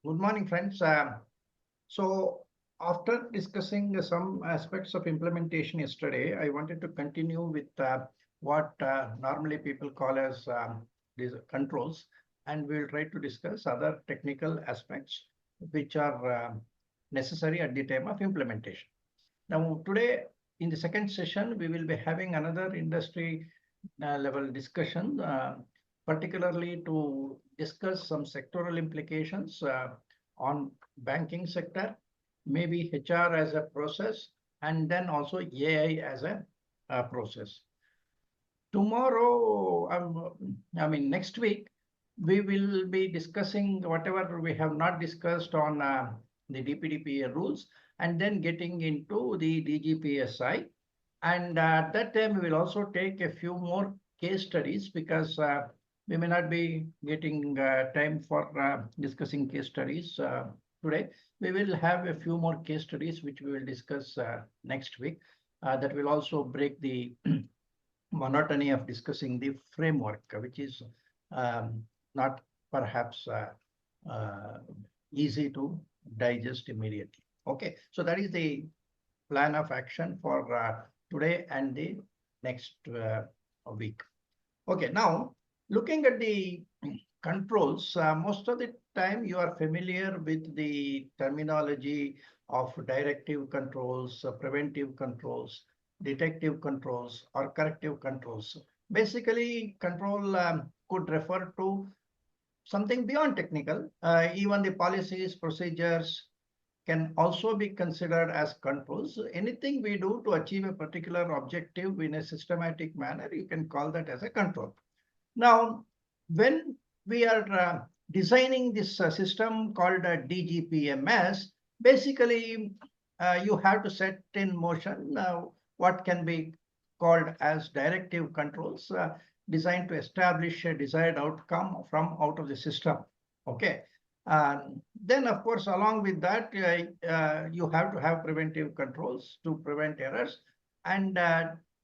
Good morning, friends. So after discussing some aspects of implementation yesterday, I wanted to continue with what normally people call as these controls, and we'll try to discuss other technical aspects which are necessary at the time of implementation. Now, today in the second session, we will be having another industry level discussion, particularly to discuss some sectoral implications on banking sector, maybe HR as a process, and then also AI as a process. Tomorrow, next week, we will be discussing whatever we have not discussed on the DPDPA rules, and then getting into the DGPSI. And at that time, we will also take a few more case studies because we may not be getting time for discussing case studies today. We will have a few more case studies which we will discuss next week. That will also break the monotony of discussing the framework, which is not perhaps easy to digest immediately. Okay, so that is the plan of action for today and the next week. Okay, now looking at the controls, most of the time you are familiar with the terminology of directive controls, preventive controls, detective controls, or corrective controls. Basically, control could refer to something beyond technical. Even the policies, procedures can also be considered as controls. Anything we do to achieve a particular objective in a systematic manner, you can call that as a control. Now, when we are designing this system called DGPMS, basically you have to set in motion what can be called as directive controls designed to establish a desired outcome from out of the system. Okay. Then, of course, along with that, you have to have preventive controls to prevent errors. And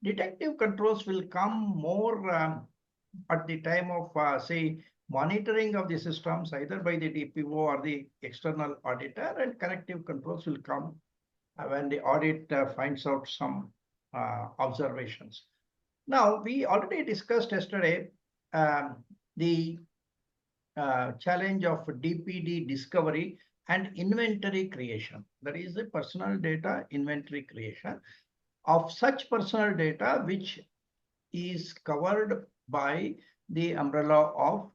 detective controls will come more at the time of, say, monitoring of the systems, either by the DPO or the external auditor, and corrective controls will come when the audit finds out some observations. Now, we already discussed yesterday the challenge of DPD discovery and inventory creation. That is the personal data inventory creation of such personal data which is covered by the umbrella of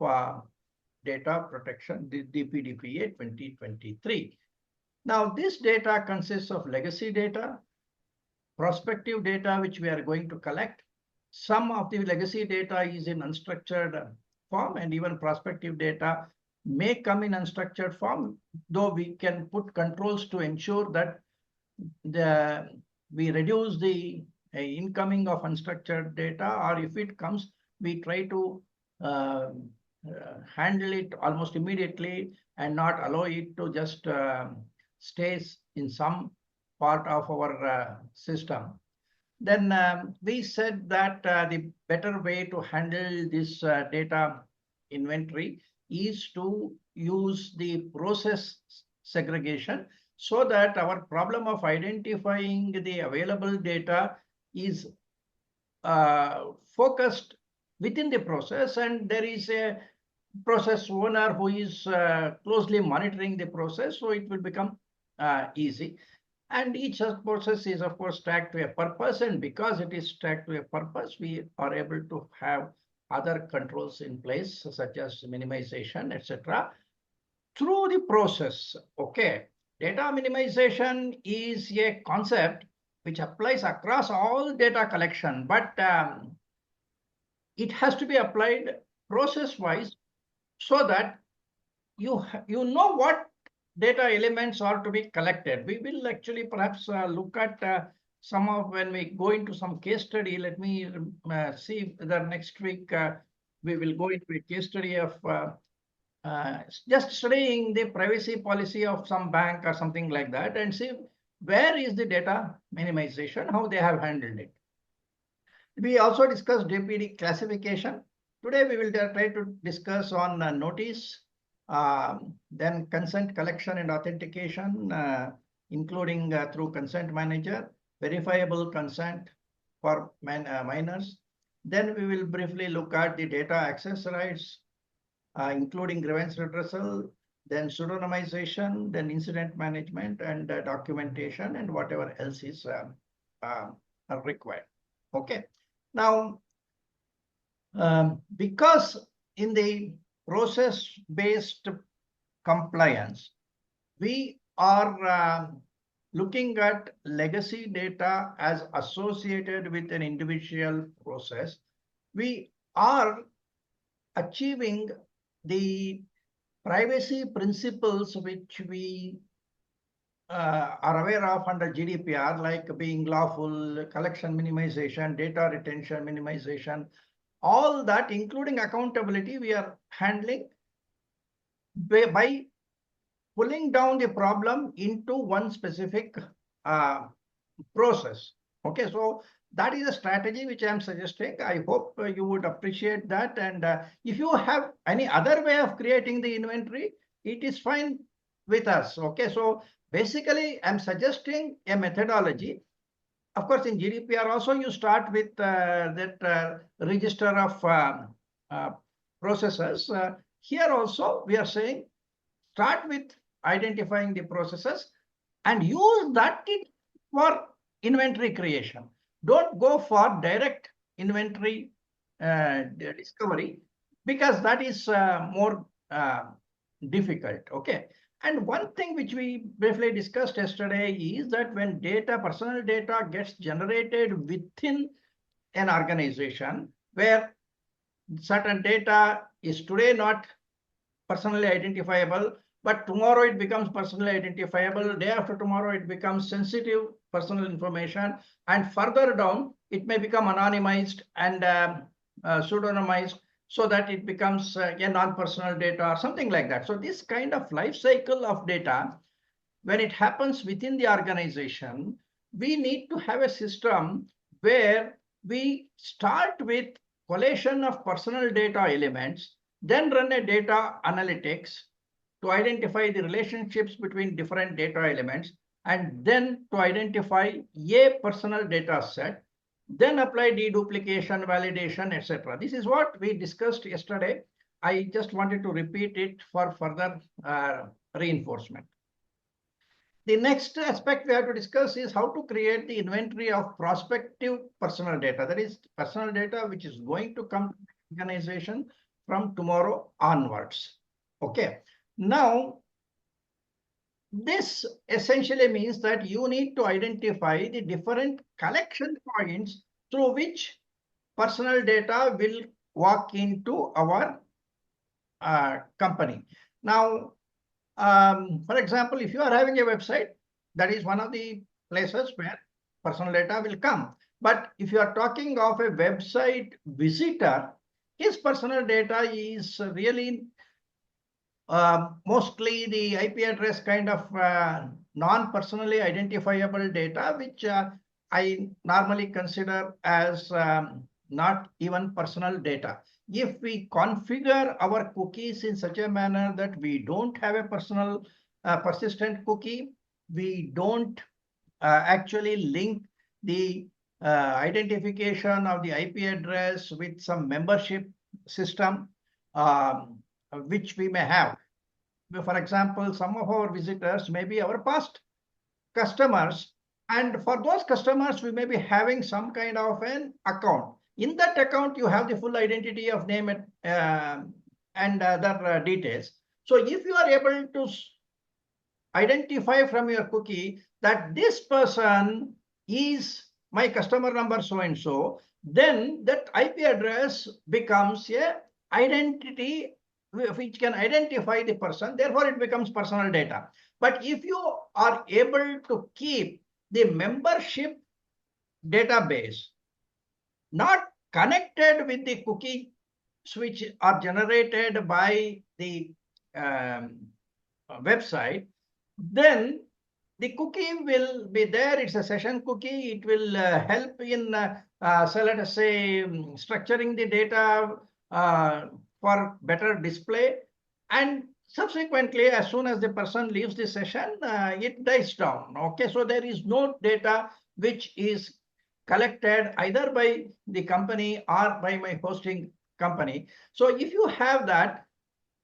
data protection, the DPDPA 2023. Now, this data consists of legacy data, prospective data which we are going to collect. Some of the legacy data is in unstructured form, and even prospective data may come in unstructured form, though we can put controls to ensure that we reduce the incoming of unstructured data, or if it comes, we try to handle it almost immediately and not allow it to just stay in some part of our system. Then we said that the better way to handle this data inventory is to use the process segregation, so that our problem of identifying the available data is focused within the process, and there is a process owner who is closely monitoring the process, so it will become easy. And each process is, of course, tagged to a purpose, and because it is tagged to a purpose, we are able to have other controls in place, such as minimization, etc., through the process. Okay, data minimization is a concept which applies across all data collection, but it has to be applied process-wise so that you know what data elements are to be collected. We will actually perhaps look at some of, when we go into some case study. Let me see whether next week we will go into a case study of just studying the privacy policy of some bank or something like that, and see where is the data minimization, how they have handled it. We also discussed DPD classification. Today we will try to discuss on notice, Then consent collection and authentication, including through consent manager, verifiable consent for minors. Then we will briefly look at the data access rights, including grievance redressal, then pseudonymization, then incident management and documentation and whatever else is required. Okay. Now, because in the process-based compliance, we are looking at legacy data as associated with an individual process, we are achieving the privacy principles which we are aware of under GDPR, like being lawful, collection minimization, data retention minimization, all that, including accountability, we are handling by pulling down the problem into one specific process. Okay, so that is a strategy which I am suggesting. I hope you would appreciate that. And if you have any other way of creating the inventory, it is fine with us. Okay, so basically, I'm suggesting a methodology. Of course, in GDPR also, you start with that register of processes. Here also, we are saying start with identifying the processes and use that for inventory creation. Don't go for direct inventory discovery, because that is more difficult. Okay. And one thing which we briefly discussed yesterday is that when data, personal data gets generated within an organization where certain data is today not personally identifiable, but tomorrow it becomes personally identifiable, day after tomorrow it becomes sensitive personal information, and further down it may become anonymized and pseudonymized, so that it becomes a non-personal data or something like that. So this kind of life cycle of data, when it happens within the organization, we need to have a system where we start with collation of personal data elements, then run a data analytics to identify the relationships between different data elements, and then to identify a personal data set, then apply deduplication, validation, etc. This is what we discussed yesterday. I just wanted to repeat it for further reinforcement. The next aspect we have to discuss is how to create the inventory of prospective personal data. That is personal data which is going to come to the organization from tomorrow onwards. Okay. Now, this essentially means that you need to identify the different collection points through which personal data will walk into our company. Now, for example, if you are having a website, that is one of the places where personal data will come. But if you are talking of a website visitor, his personal data is really mostly the IP address kind of non-personally identifiable data, which I normally consider as not even personal data. If we configure our cookies in such a manner that we don't have a personal persistent cookie, we don't actually link the identification of the IP address with some membership system, which we may have. For example, some of our visitors may be our past customers, and for those customers, we may be having some kind of an account. In that account, you have the full identity of name and other details. So if you are able to identify from your cookie that this person is my customer number so-and-so, then that IP address becomes a identity which can identify the person, therefore it becomes personal data. But if you are able to keep the membership database not connected with the cookies which are generated by the website, then the cookie will be there. It's a session cookie. It will help in, so let us say, structuring the data for better display. And subsequently, as soon as the person leaves the session, it dies down. Okay, so there is no data which is collected either by the company or by my hosting company. So if you have that,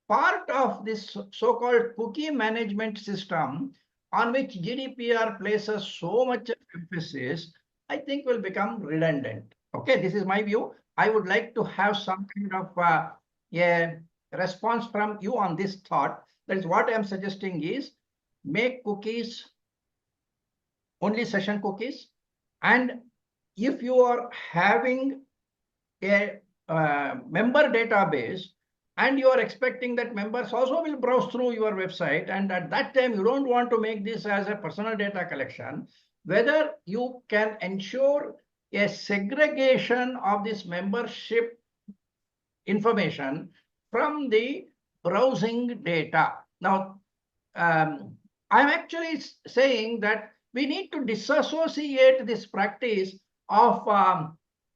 part of this so-called cookie management system on which GDPR places so much emphasis, I think will become redundant. Okay, this is my view. I would like to have some kind of a response from you on this thought. That is what I am suggesting is make cookies only session cookies. And if you are having a member database and you are expecting that members also will browse through your website, and at that time you don't want to make this as a personal data collection, whether you can ensure a segregation of this membership information from the browsing data. Now, I'm actually saying that we need to disassociate this practice of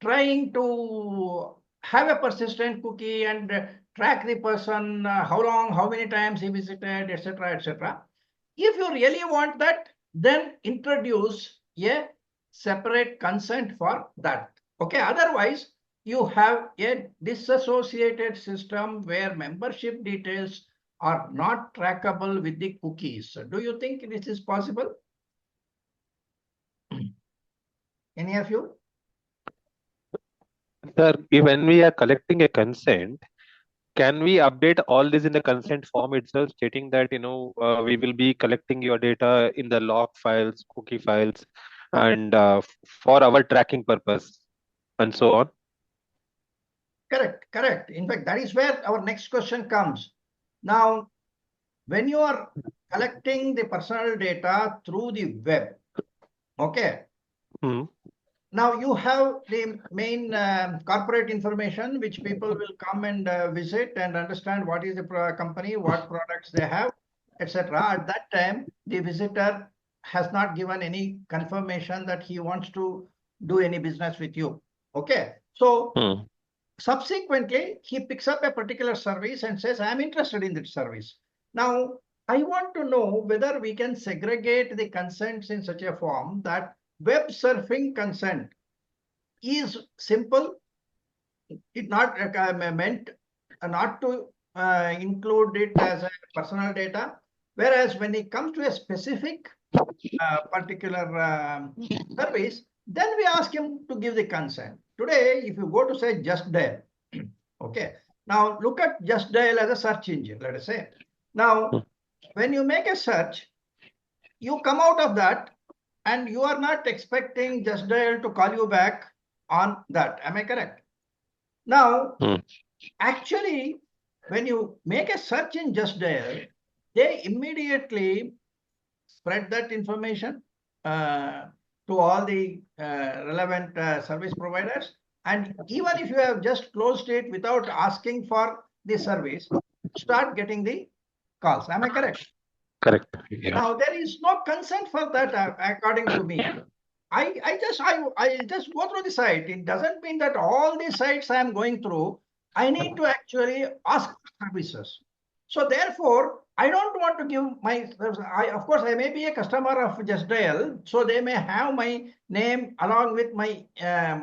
trying to have a persistent cookie and track the person, how long, how many times he visited, etc., etc. If you really want that, then introduce a separate consent for that. Okay, otherwise you have a disassociated system where membership details are not trackable with the cookies. Do you think this is possible? Any of you? Sir, when we are collecting a consent, can we update all this in the consent form itself, stating that we will be collecting your data in the log files, cookie files, and for our tracking purpose, and so on? Correct, correct. In fact, that is where our next question comes. Now, when you are collecting the personal data through the web, okay, now you have the main corporate information which people will come and visit and understand what is the company, what products they have, etc. At that time, the visitor has not given any confirmation that he wants to do any business with you. Okay, so subsequently, he picks up a particular service and says, I'm interested in that service. Now, I want to know whether we can segregate the consents in such a form that web surfing consent is simple. It not meant not to include it as a personal data. Whereas when it comes to a specific particular service, then we ask him to give the consent. Today, if you go to say Just Dial, okay. Now look at Just Dial as a search engine, let us say. Now, when you make a search, you come out of that and you are not expecting Just Dial to call you back on that. Am I correct? Now, actually, when you make a search in Just Dial, they immediately spread that information to all the relevant service providers. And even if you have just closed it without asking for the service, start getting the calls. Am I correct? Correct. Yeah. Now, there is no consent for that, according to me. I just go through the site. It doesn't mean that all the sites I am going through, I need to actually ask for services. So therefore, I don't want to give my, of course, I may be a customer of Just Dial, so they may have my name along with my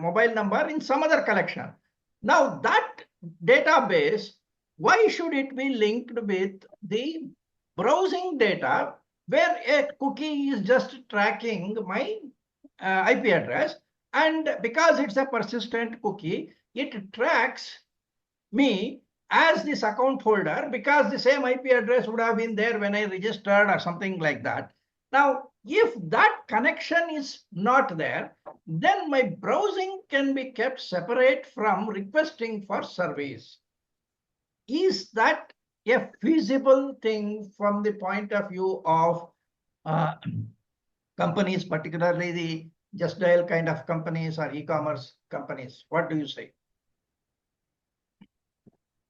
mobile number in some other collection. Now that database, why should it be linked with the browsing data where a cookie is just tracking my IP address, and because it's a persistent cookie, it tracks me as this account holder because the same IP address would have been there when I registered or something like that. Now, if that connection is not there, then my browsing can be kept separate from requesting for service. Is that a feasible thing from the point of view of companies, particularly the Just Dial kind of companies or e-commerce companies? What do you say?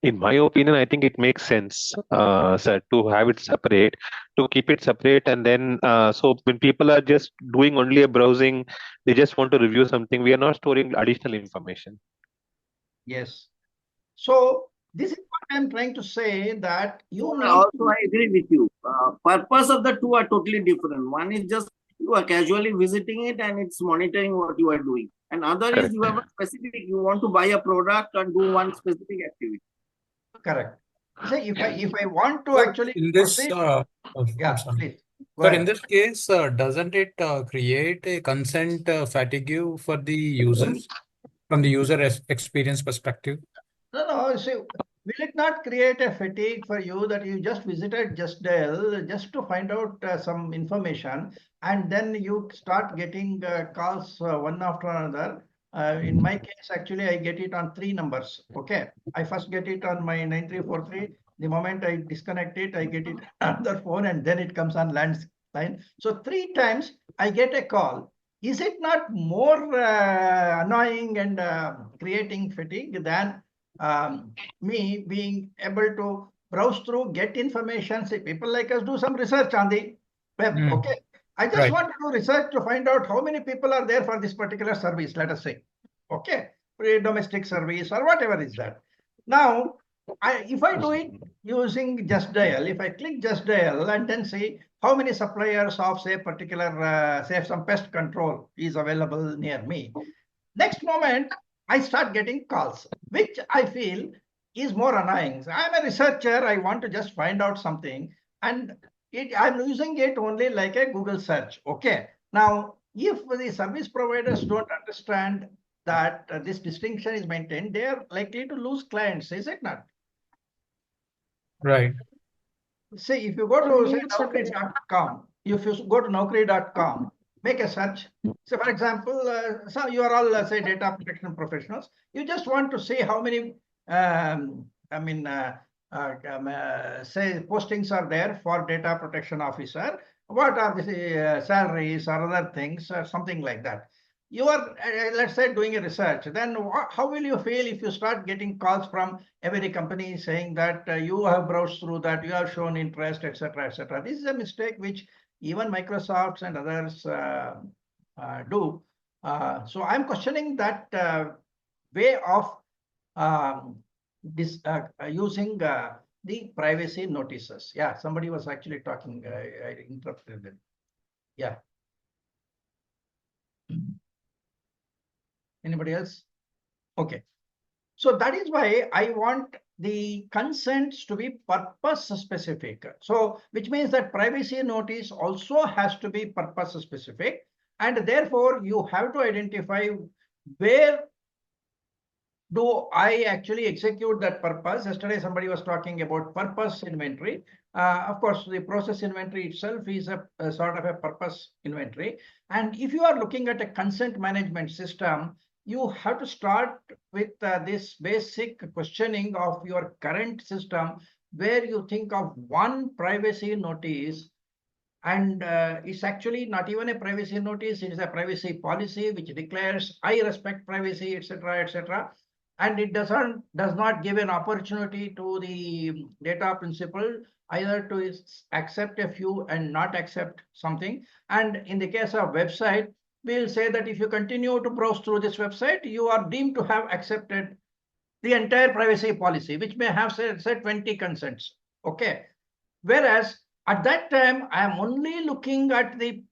In my opinion, I think it makes sense, sir, to have it separate, to keep it separate, and then so when people are just doing only a browsing, they just want to review something. We are not storing additional information. Yes. So This is what I'm trying to say, that you need Also, I agree with you. Purpose of the two are totally different. One is just you are casually visiting it and it's monitoring what you are doing. And other is Correct. you have a specific, you want to buy a product and do one specific activity. correct. Say if I want to Sir, actually in this, proceed, oh, I'm yeah, sorry. please go Sir, in ahead. this case, doesn't it create a consent fatigue for the users from the user experience perspective? No, no. See, will it not create a fatigue for you that you just visited Just Dial just to find out some information, and then you start getting calls one after another? In my case, actually, I get it on three numbers. Okay, I first get it on my 9343. The moment I disconnect it, I get it on the phone, and then it comes on landline. So three times I get a call. Is it not more annoying and creating fatigue than me being able to browse through, get information? See, people like us do some research on the web. Hmm. Okay. I just Right. want to do research to find out how many people are there for this particular service, let us say. Okay. Domestic service or whatever is that. Now, if I do it using Just Dial, if I click Just Dial and then see how many suppliers of, say, particular, say, some pest control is available near me, next moment, I start getting calls, which I feel is more annoying. So I'm a researcher. I want to just find out something, and I'm using it only like a Google search. Okay. Now, if the service providers don't understand that this distinction is maintained, they are likely to lose clients, is it not? Right. See, if you go to, say, Naukri.com, if you go to Naukri.com, make a search. So, for example, so you are all, say, data protection professionals. You just want to see how many, I mean, say, postings are there for data protection officer. What are the salaries or other things or something like that? You are, let's say, doing a research. Then how will you feel if you start getting calls from every company saying that you have browsed through that, you have shown interest, etc., etc. This is a mistake which even Microsoft and others do. So I'm questioning that way of using the privacy notices. Yeah, somebody was actually talking. I interrupted them. Yeah. Anybody else? Okay. So that is why I want the consents to be purpose specific. So which means that privacy notice also has to be purpose specific, and therefore you have to identify where do I actually execute that purpose. Yesterday somebody was talking about purpose inventory. Of course, the process inventory itself is a sort of a purpose inventory. And if you are looking at a consent management system, you have to start with this basic questioning of your current system, where you think of one privacy notice, and it's actually not even a privacy notice, it is a privacy policy which declares I respect privacy, etc., etc. And it does not give an opportunity to the data principal either to accept a few and not accept something. And in the case of website, we'll say that if you continue to browse through this website, you are deemed to have accepted the entire privacy policy, which may have, say 20 consents. Okay. Whereas at that time, I am only looking at the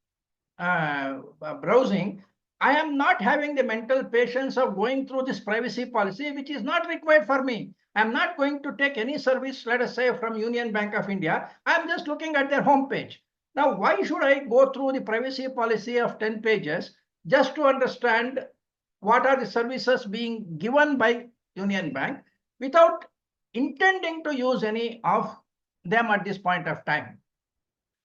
browsing. I am not having the mental patience of going through this privacy policy, which is not required for me. I'm not going to take any service, let us say, from Union Bank of India. I'm just looking at their homepage. Now, why should I go through the privacy policy of 10 pages just to understand what are the services being given by Union Bank without intending to use any of them at this point of time?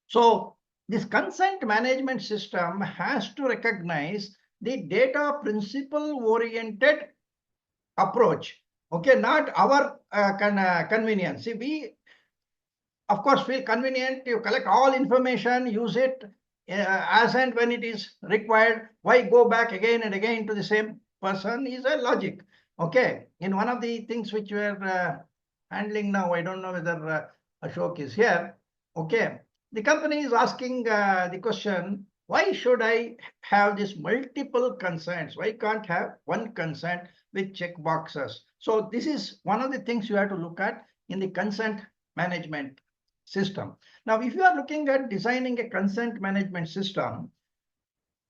So this consent management system has to recognize the data principle oriented approach. Okay, not our convenience. See, we of course feel convenient to collect all information, use it as and when it is required. Why go back again and again to the same person is a logic. Okay, in one of the things which we are handling now, I don't know whether Ashok is here. Okay, the company is asking the question, why should I have this multiple consents? Why can't have one consent with check boxes. So this is one of the things you have to look at in the consent management system. Now, if you are looking at designing a consent management system,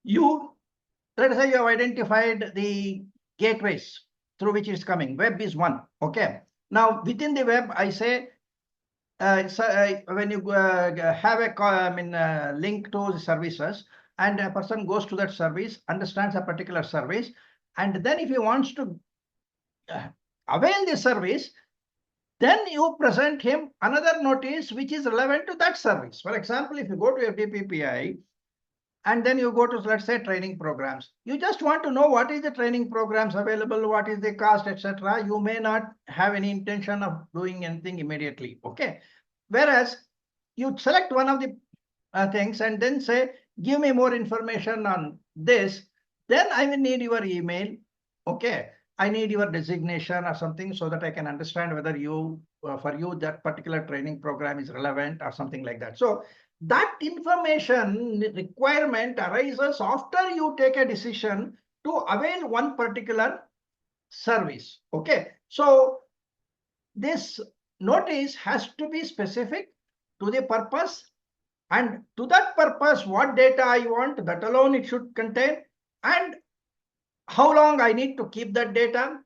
let us say you have identified the gateways through which it's coming. Web is one. Okay. Now, within the web, I say, when you have a link to the services, and a person goes to that service, understands a particular service, and then if he wants to avail the service, then you present him another notice which is relevant to that service. For example, if you go to FDPPI, and then you go to, let's say, training programs. You just want to know what is the training programs available, what is the cost, etc. You may not have any intention of doing anything immediately. Okay. Whereas you select one of the things and then say, give me more information on this. Then I will need your email. Okay. I need your designation or something so that I can understand whether for you that particular training program is relevant or something like that. So that information requirement arises after you take a decision to avail one particular service. Okay. So this notice has to be specific to the purpose, and to that purpose, what data I want, that alone it should contain, and how long I need to keep that data.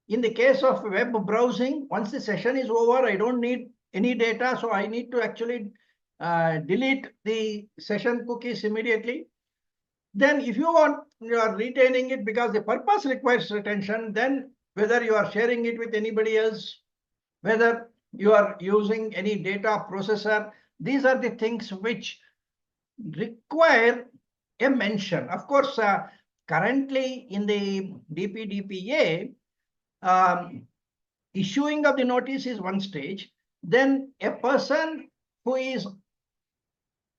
In the case of web browsing, once the session is over, I don't need any data, so I need to actually delete the session cookies immediately. Then if you are retaining it because the purpose requires retention, then whether you are sharing it with anybody else, whether you are using any data processor, these are the things which require a mention. Of course, currently in the DPDPA, issuing of the notice is one stage. Then a person who is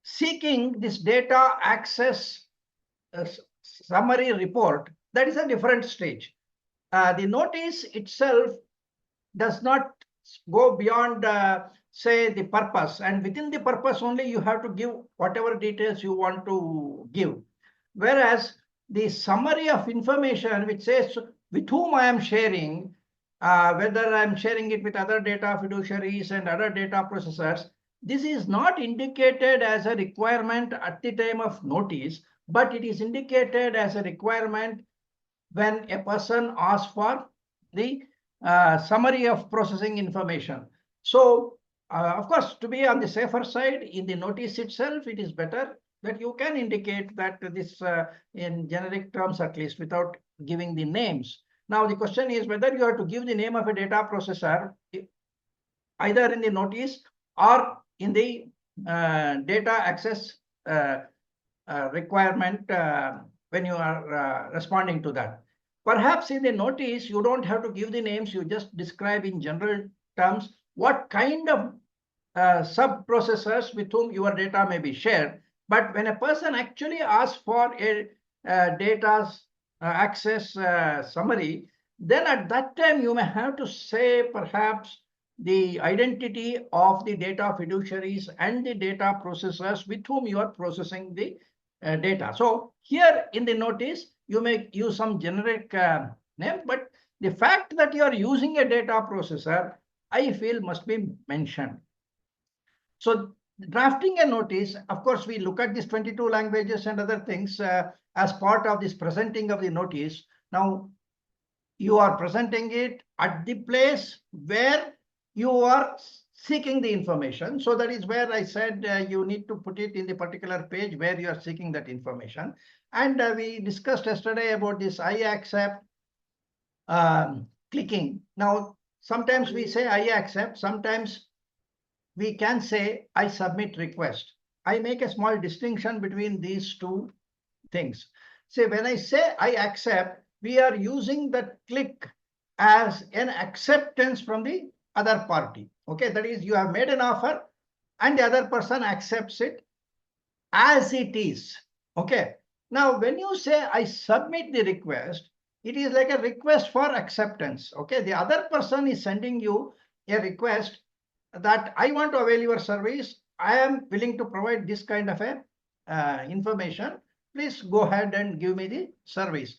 seeking this data access summary report, that is a different stage. The notice itself does not go beyond, say, the purpose. And within the purpose only, you have to give whatever details you want to give. Whereas the summary of information which says with whom I am sharing, whether I'm sharing it with other data fiduciaries and other data processors, this is not indicated as a requirement at the time of notice, but it is indicated as a requirement when a person asks for the summary of processing information. So, of course, to be on the safer side, in the notice itself, it is better that you can indicate that this in generic terms, at least, without giving the names. Now, the question is whether you have to give the name of a data processor either in the notice or in the data access requirement when you are responding to that. Perhaps in the notice, you don't have to give the names, you just describe in general terms what kind of sub-processors with whom your data may be shared. But when a person actually asks for a data access summary, then at that time you may have to say perhaps the identity of the data fiduciaries and the data processors with whom you are processing the data. So here in the notice, you may use some generic name, but the fact that you are using a data processor, I feel must be mentioned. So drafting a notice, of course, we look at these 22 languages and other things as part of this presenting of the notice. Now, you are presenting it at the place where you are seeking the information. So that is where I said you need to put it in the particular page where you are seeking that information. And we discussed yesterday about this I accept clicking. Now, sometimes we say I accept, sometimes we can say I submit request. I make a small distinction between these two things. Say when I say I accept, we are using that click as an acceptance from the other party. Okay, that is, you have made an offer and the other person accepts it as it is. Okay. Now, when you say I submit the request, it is like a request for acceptance. Okay, the other person is sending you a request that I want to avail your service. I am willing to provide this kind of a information. Please go ahead and give me the service.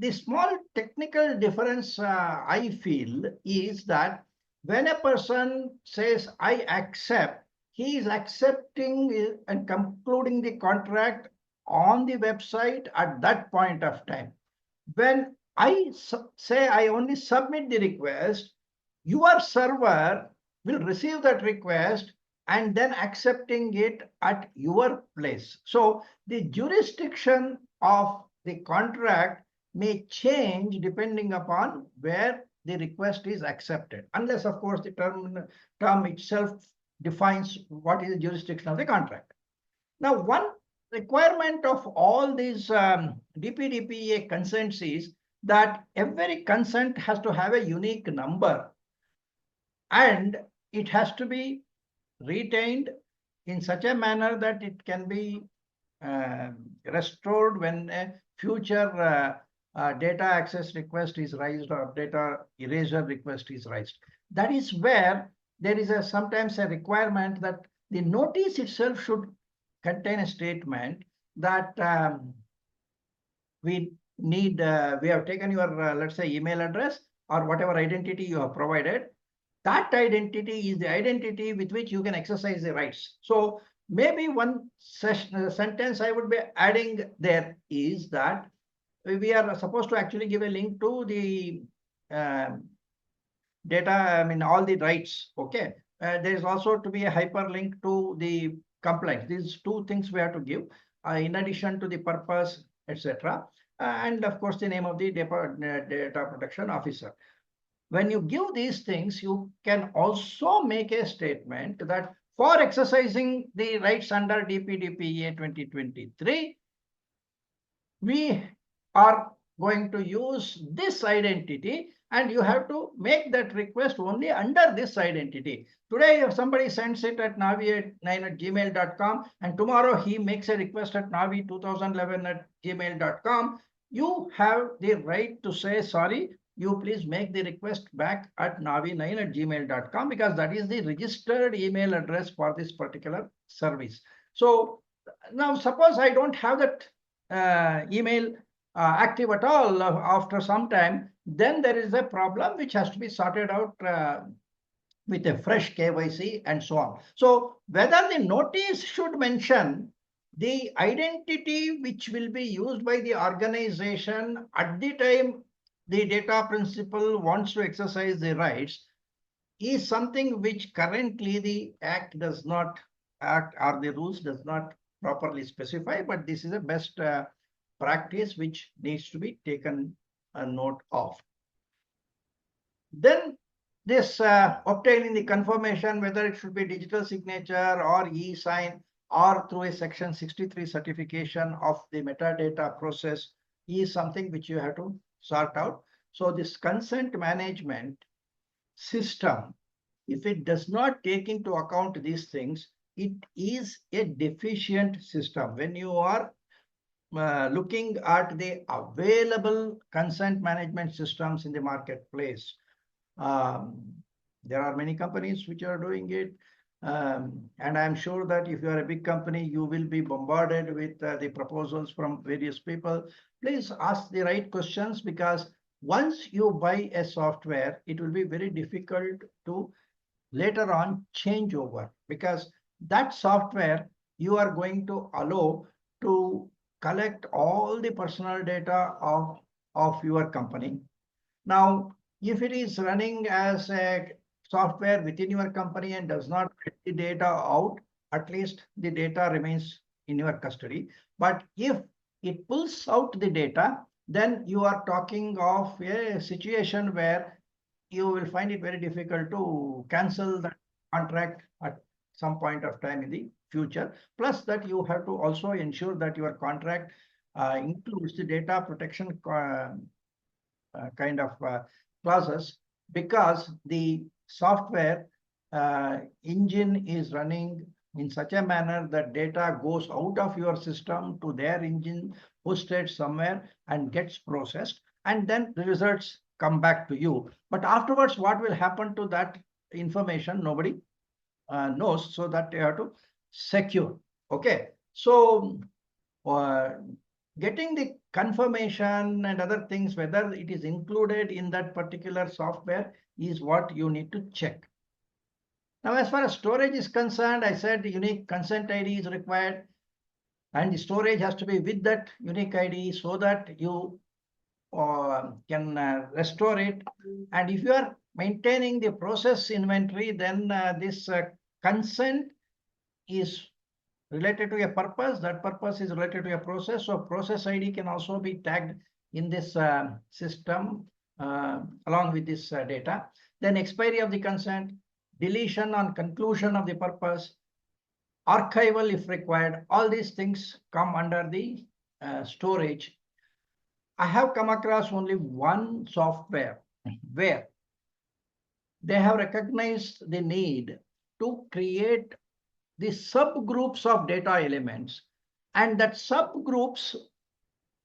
the small technical difference I feel is that when a person says, I accept, he is accepting and concluding the contract on the website at that point of time. When I say I only submit the request, your server will receive that request and then accepting it at your place. So the jurisdiction of the contract may change depending upon where the request is accepted, unless, of course, the term itself defines what is the jurisdiction of the contract. Now, one requirement of all these DPDPA consents is that every consent has to have a unique number, and it has to be retained in such a manner that it can be restored when a future data access request is raised or data erasure request is raised. That is where there is sometimes a requirement that the notice itself should contain a statement that we have taken your, let's say, email address or whatever identity you have provided. That identity is the identity with which you can exercise the rights. So maybe one sentence I would be adding there is that we are supposed to actually give a link to the data, all the rights. Okay. There is also to be a hyperlink to the complaint. These two things we have to give in addition to the purpose, etc. And of course, the name of the data protection officer. When you give these things, you can also make a statement that for exercising the rights under DPDPA 2023, we are going to use this identity, and you have to make that request only under this identity. Today, if somebody sends it at navi9@gmail.com, and tomorrow he makes a request at navi2011@gmail.com, you have the right to say, sorry, you please make the request back at navi9@gmail.com, because that is the registered email address for this particular service. So now suppose I don't have that email active at all after some time, then there is a problem which has to be sorted out with a fresh KYC and so on. So whether the notice should mention the identity which will be used by the organization at the time the data principal wants to exercise the rights is something which currently the act does not act, or the rules does not properly specify, but this is the best practice which needs to be taken a note of. Then this obtaining the confirmation, whether it should be digital signature or e-sign or through a section 63 certification of the metadata process, is something which you have to sort out. So this consent management system, if it does not take into account these things, it is a deficient system. When you are looking at the available consent management systems in the marketplace, there are many companies which are doing it. And I'm sure that if you are a big company, you will be bombarded with the proposals from various people. Please ask the right questions, because once you buy a software, it will be very difficult to later on change over, because that software you are going to allow to collect all the personal data of your company. Now, if it is running as a software within your company and does not get the data out, at least the data remains in your custody. But if it pulls out the data, then you are talking of a situation where you will find it very difficult to cancel the contract at some point of time in the future. Plus that you have to also ensure that your contract includes the data protection kind of clauses, because the software engine is running in such a manner that data goes out of your system to their engine, hosted somewhere, and gets processed, and then the results come back to you. But afterwards, what will happen to that information, nobody knows. So that you have to secure. Okay. So getting the confirmation and other things, whether it is included in that particular software, is what you need to check. Now, as far as storage is concerned, I said unique consent ID is required, and the storage has to be with that unique ID so that you can restore it. And if you are maintaining the process inventory, then this consent is related to a purpose. That purpose is related to a process. So process ID can also be tagged in this system along with this data. Then expiry of the consent, deletion on conclusion of the purpose, archival if required. All these things come under the storage. I have come across only one software where they have recognized the need to create the subgroups of data elements. And that subgroups,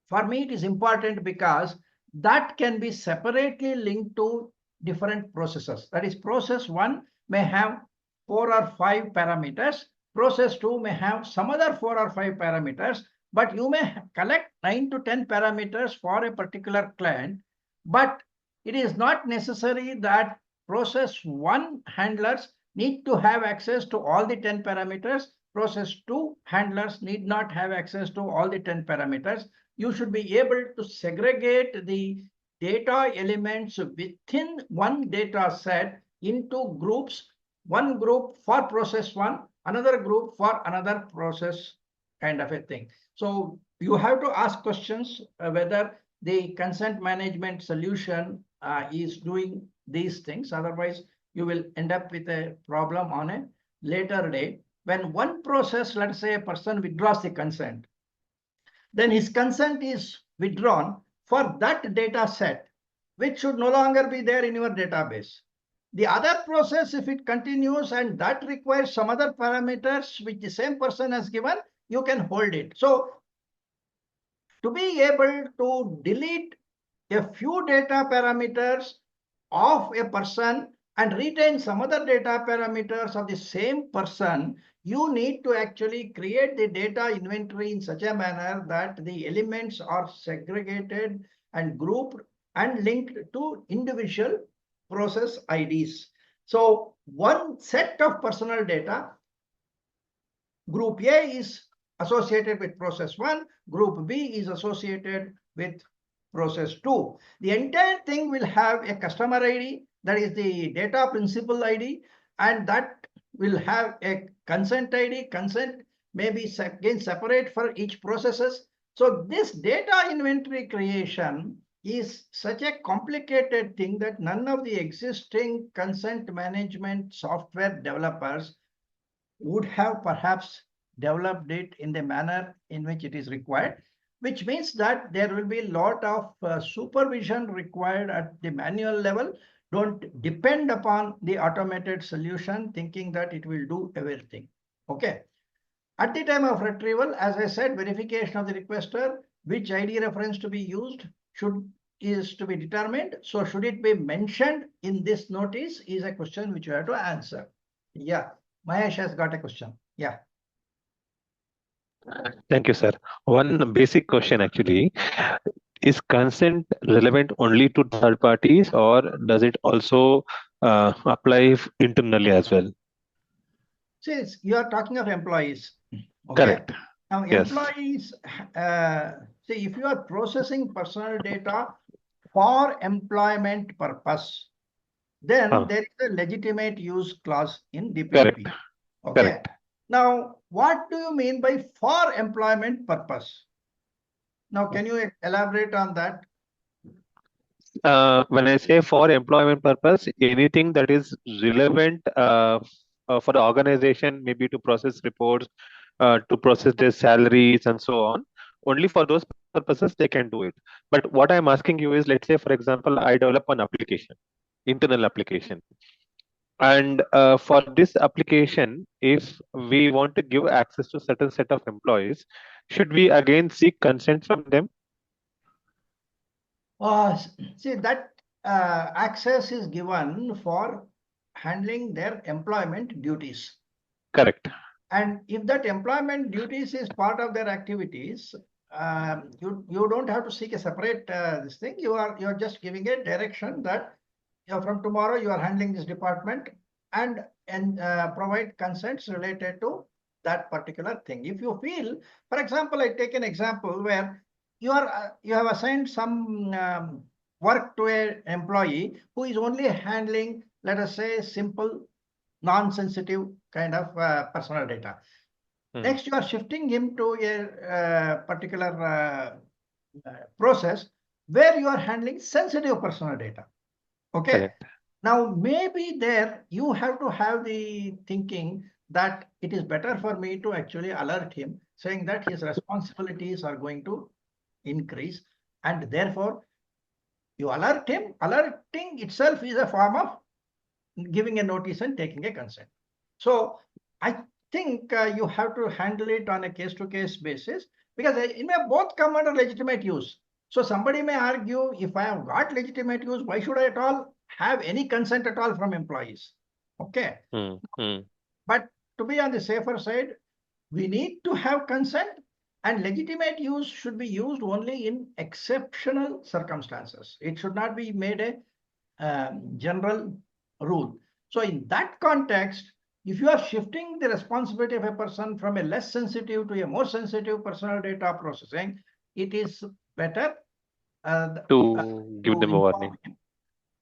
for me, it is important because that can be separately linked to different processes. That is, process 1 may have 4 or 5 parameters. Process 2 may have some other 4 or 5 parameters, but you may collect 9 to 10 parameters for a particular client. But it is not necessary that process 1 handlers need to have access to all the 10 parameters. Process 2 handlers need not have access to all the 10 parameters. You should be able to segregate the data elements within one data set into groups, one group for process 1, another group for another process, kind of a thing. So you have to ask questions whether the consent management solution is doing these things. Otherwise, you will end up with a problem on a later day. When one process, let's say a person withdraws the consent, then his consent is withdrawn for that data set, which should no longer be there in your database. The other process, if it continues and that requires some other parameters which the same person has given, you can hold it. So to be able to delete a few data parameters of a person and retain some other data parameters of the same person, you need to actually create the data inventory in such a manner that the elements are segregated and grouped and linked to individual process IDs. So one set of personal data, group A is associated with process 1, group B is associated with process 2. The entire thing will have a customer ID, that is the data principal ID, and that will have a consent ID. Consent may be again separate for each processes. So this data inventory creation is such a complicated thing that none of the existing consent management software developers would have perhaps developed it in the manner in which it is required, which means that there will be a lot of supervision required at the manual level. Don't depend upon the automated solution thinking that it will do everything. Okay. At the time of retrieval, as I said, verification of the requester, which ID reference to be used is to be determined. So should it be mentioned in this notice is a question which you have to answer. Yeah. Mahesh has got a question. Yeah. Thank you, sir. One basic question actually. Is consent relevant only to third parties, or does it also apply internally as well? See, you are talking of employees. Okay. Correct. Now, Yes. employees, see, if you are processing personal data for employment purpose, then there is a legitimate use clause in DPP. Correct. Okay. Correct. Now, what do you mean by for employment purpose? Now, can you elaborate on that? When I say for employment purpose, anything that is relevant for the organization, maybe to process reports, to process their salaries and so on, only for those purposes they can do it. But what I'm asking you is, let's say, for example, I develop an application, internal application. And for this application, if we want to give access to certain set of employees, should we again seek consent from them? See, that access is given for handling their employment duties. Correct. And if that employment duties is part of their activities, you don't have to seek a separate this thing. You're just giving a direction that from tomorrow you are handling this department and provide consents related to that particular thing. If you feel, for example, I take an example where you have assigned some work to an employee who is only handling, let us say, simple, non-sensitive kind of personal data. Next, you are shifting him to a particular process where you are handling sensitive personal data. Okay. Correct. Now, maybe there you have to have the thinking that it is better for me to actually alert him, saying that his responsibilities are going to increase, and therefore you alert him. Alerting itself is a form of giving a notice and taking a consent. So I think you have to handle it on a case-to-case basis, because it may both come under legitimate use. So somebody may argue, if I have got legitimate use, why should I at all have any consent at all from employees? Okay. But to be on the safer side, we need to have consent, and legitimate use should be used only in exceptional circumstances. It should not be made a general rule. So in that context, if you are shifting the responsibility of a person from a less sensitive to a more sensitive personal data processing, it is better to give them a warning.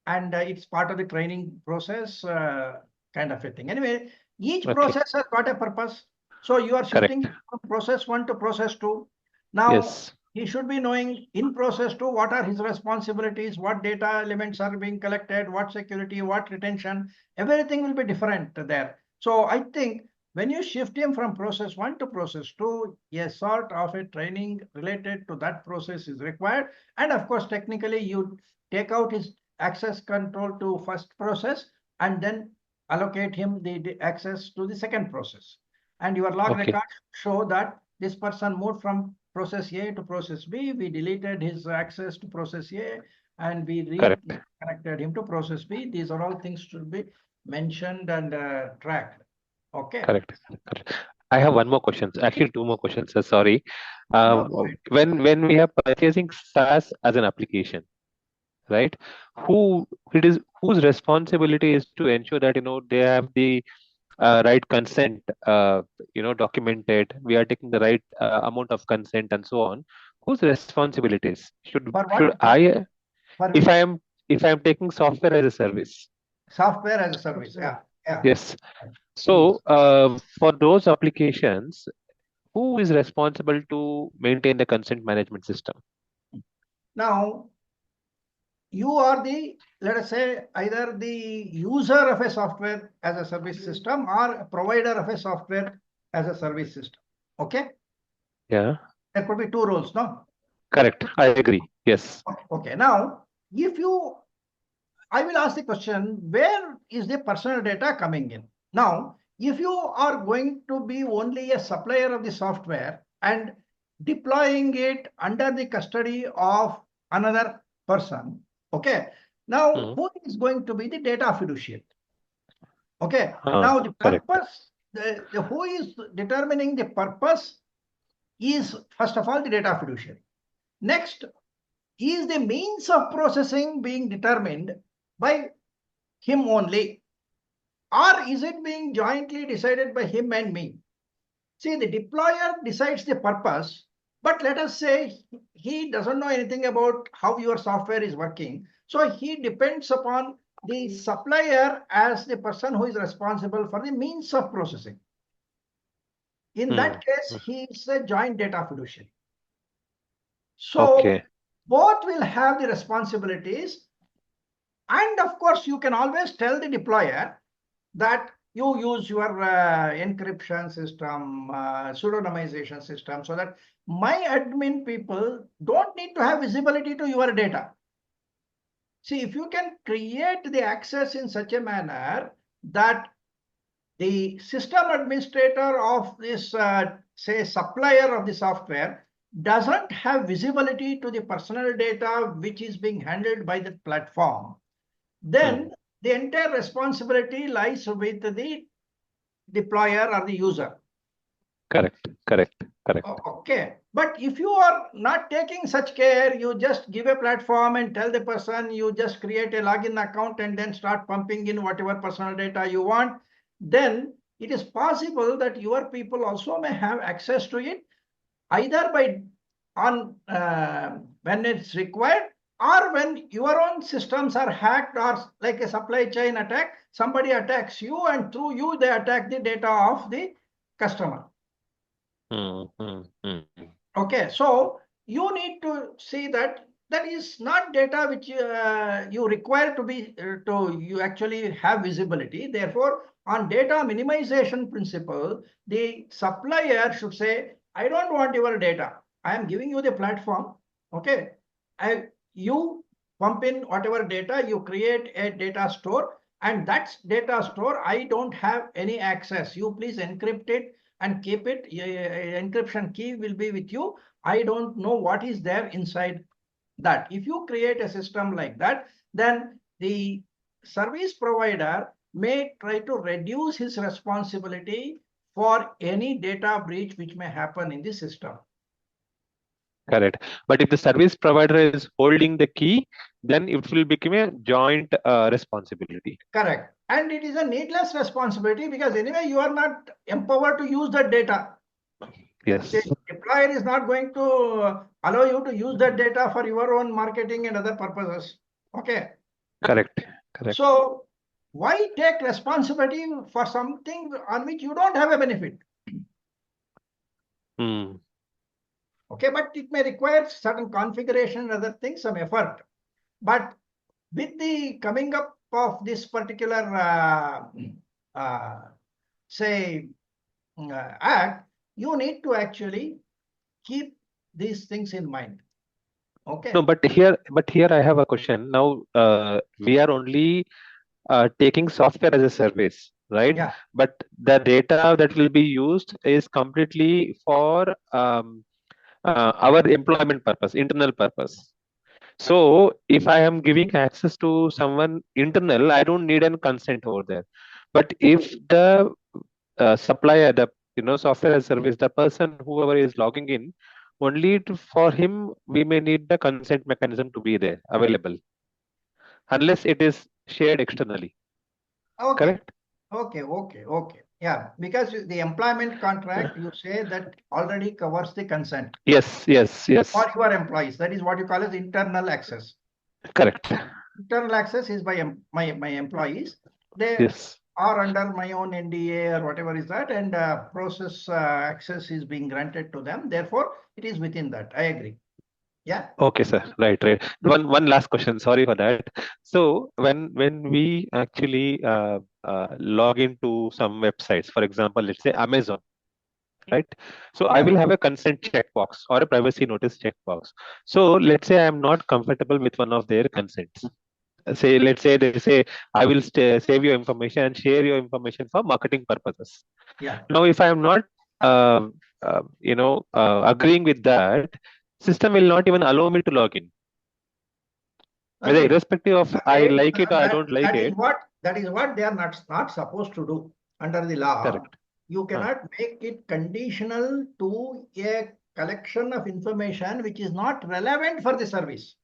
And it's part of the training process, kind of a thing. Anyway, each process has got a purpose. So you are shifting from process 1 to process 2. Now, he should be knowing in process 2 what are his responsibilities, what data elements are being collected, what security, what retention. Everything will be different there. So I think when you shift him from process 1 to process 2, a sort of a training related to that process is required. And of course, technically, you take out his access control to first process and then allocate him the access to the second process. And your log records show that this person moved from process A to process B. We deleted his access to process A and we reconnected him to process B. These are all things to be mentioned and tracked. Okay. Correct. I have one more question. Actually, two more questions. Sorry. When we are purchasing SaaS as an application, right? Whose responsibility is to ensure that they have the right consent, documented. We are taking the right amount of consent and so on. Whose responsibilities should I? If I am taking software as a service. Software as a service. Yeah. Yes. So for those applications, who is responsible to maintain the consent management system? Now, you are the, let us say, either the user of a software as a service system or a provider of a software as a service system. Okay? Yeah. There could be two roles, no? Correct. I agree. Yes. Okay. Now, I will ask the question, where is the personal data coming in? Now, if you are going to be only a supplier of the software and deploying it under the custody of another person, okay, now who is going to be the data fiduciary? Okay, now the purpose, who is determining the purpose is, first of all, the data fiduciary. Next, is the means of processing being determined by him only, or is it being jointly decided by him and me? See, the deployer decides the purpose, but let us say he doesn't know anything about how your software is working. So he depends upon the supplier as the person who is responsible for the means of processing. In that case, he is a joint data fiduciary. So both will have the responsibilities. And of course, you can always tell the deployer that you use your encryption system, pseudonymization system, so that my admin people don't need to have visibility to your data. See, if you can create the access in such a manner that the system administrator of this, say, supplier of the software doesn't have visibility to the personal data which is being handled by the platform, then the entire responsibility lies with the deployer or the user. Correct. Okay. But But if you are not taking such care, you just give a platform and tell the person, you just create a login account and then start pumping in whatever personal data you want, then it is possible that your people also may have access to it, either by on when it's required, or when your own systems are hacked, or like a supply chain attack, somebody attacks you and through you they attack the data of the customer. Okay, so you need to see that that is not data which you require to be to you actually have visibility. Therefore, on data minimization principle, the supplier should say, I don't want your data. I am giving you the platform. Okay, you pump in whatever data, you create a data store, and that data store I don't have any access. You please encrypt it and keep it. Encryption key will be with you. I don't know what is there inside that. If you create a system like that, then the service provider may try to reduce his responsibility for any data breach which may happen in the system. Correct. But if the service provider is holding the key, then it will become a joint responsibility. Correct. And it is a needless responsibility because anyway, you are not empowered to use that data. Yes. The employer is not going to allow you to use that data for your own marketing and other purposes. Okay. Correct. Correct. So why take responsibility for something on which you don't have a benefit? Okay, but it may require certain configuration and other things, some effort. But with the coming up of this particular, act, you need to actually keep these things in mind. Okay. No, but here I have a question. Now, we are only taking software as a service, right? Yeah. But the data that will be used is completely for our employment purpose, internal purpose. So if I am giving access to someone internal, I don't need any consent over there. But if the supplier, the software as a service, the person whoever is logging in, only for him we may need the consent mechanism to be there available, unless it is shared externally. Okay. Correct? Okay. Yeah, because the employment contract, you say that already covers the consent. Yes. For your employees. That is what you call as internal access. Correct. Internal access is by my employees. They Yes. are under my own NDA or whatever is that, and process access is being granted to them. Therefore, it is within that. I agree. Yeah. Okay, sir. Right. One last question. Sorry for that. So when we actually log into some websites, for example, let's say Amazon, right? So I will have a consent checkbox or a privacy notice checkbox. So let's say I am not comfortable with one of their consents. Let's say they say I will save your information and share your information for marketing purposes. Yeah. Now, if I am not, agreeing with that, system will not even allow me to log in. Whether irrespective of I like it or I don't like it. That is what they are not supposed to do under the law. Correct. You cannot make it conditional to a collection of information which is not relevant for the service.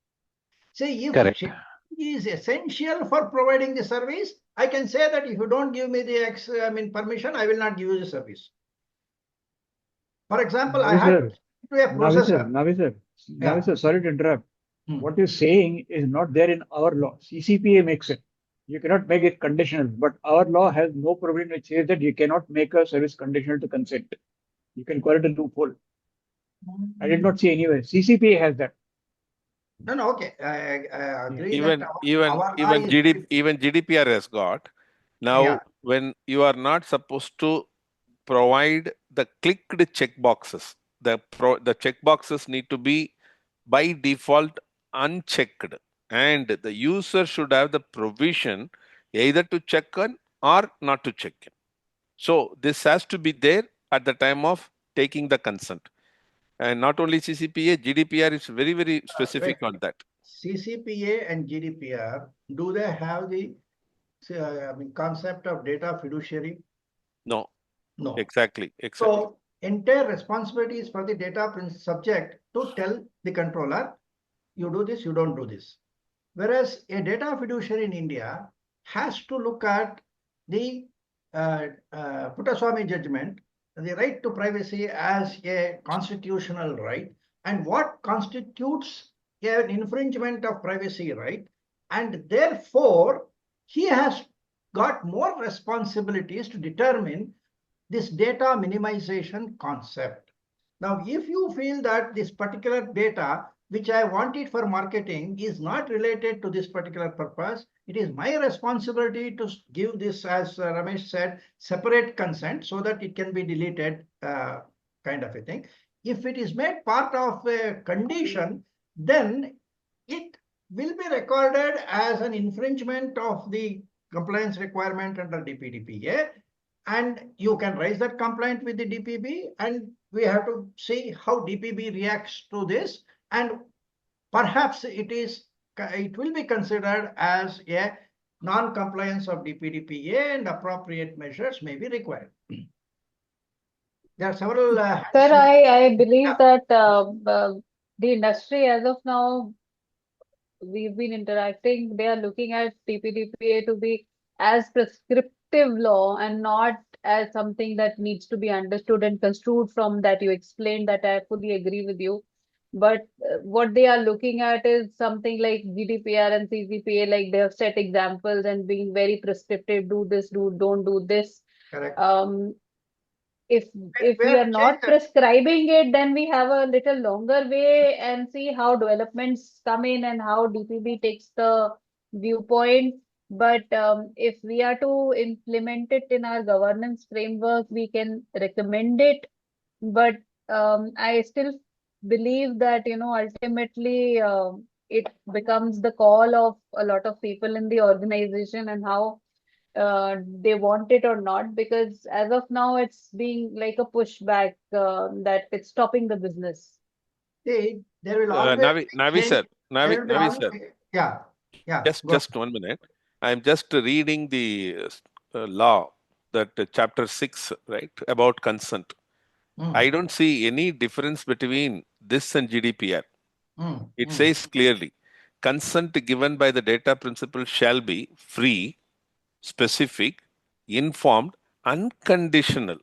See, if it is essential for providing the service, I can say that if you don't give me the permission, I will not give you the service. For example, I had to a processor. Navi sir, sorry to interrupt. What you're saying is not there in our law. CCPA makes it. You cannot make it conditional, but our law has no provision which says that you cannot make a service conditional to consent. You can call it a loophole. I did not see anywhere. CCPA has that. No, okay. I agree. Even GDPR has got. Now, when you are not supposed to provide the clicked checkboxes, the checkboxes need to be by default unchecked, and the user should have the provision either to check in or not to check in. So this has to be there at the time of taking the consent. And not only CCPA, GDPR is very, very specific on that. CCPA and GDPR, do they have the concept of data fiduciary? No. No. Exactly. So entire responsibility is for the data subject to tell the controller, you do this, you don't do this. Whereas a data fiduciary in India has to look at the Puttaswamy judgment, the right to privacy as a constitutional right, and what constitutes an infringement of privacy right, and therefore he has got more responsibilities to determine this data minimization concept. Now, if you feel that this particular data, which I want it for marketing, is not related to this particular purpose, it is my responsibility to give this, as Ramesh said, separate consent so that it can be deleted, kind of a thing. If it is made part of a condition, then it will be recorded as an infringement of the compliance requirement under DPDPA, and you can raise that complaint with the DPB, and we have to see how DPB reacts to this, and perhaps it will be considered as a non-compliance of DPDPA, and appropriate measures may be required. There are several. Sir, I believe Yeah. that the industry as of now, we've been interacting, they are looking at DPDPA to be as prescriptive law and not as something that needs to be understood and construed from that you explained, that I fully agree with you. But what they are looking at is something like GDPR and CDPA, like they have set examples and being very prescriptive, do this, don't do this. Correct. If we are not prescribing it, then we have a little longer way and see how developments come in and how DPB takes the viewpoint. But if we are to implement it in our governance framework, we can recommend it. But I still believe that, ultimately it becomes the call of a lot of people in the organization and how they want it or not, because as of now it's being like a pushback that it's stopping the business. See, there will always Navi sir, Navi sir. Yeah. Just 1 minute. I'm just reading the law, that chapter 6, right, about consent. I don't see any difference between this and GDPR. It says clearly, consent given by the data principal shall be free, specific, informed, unconditional.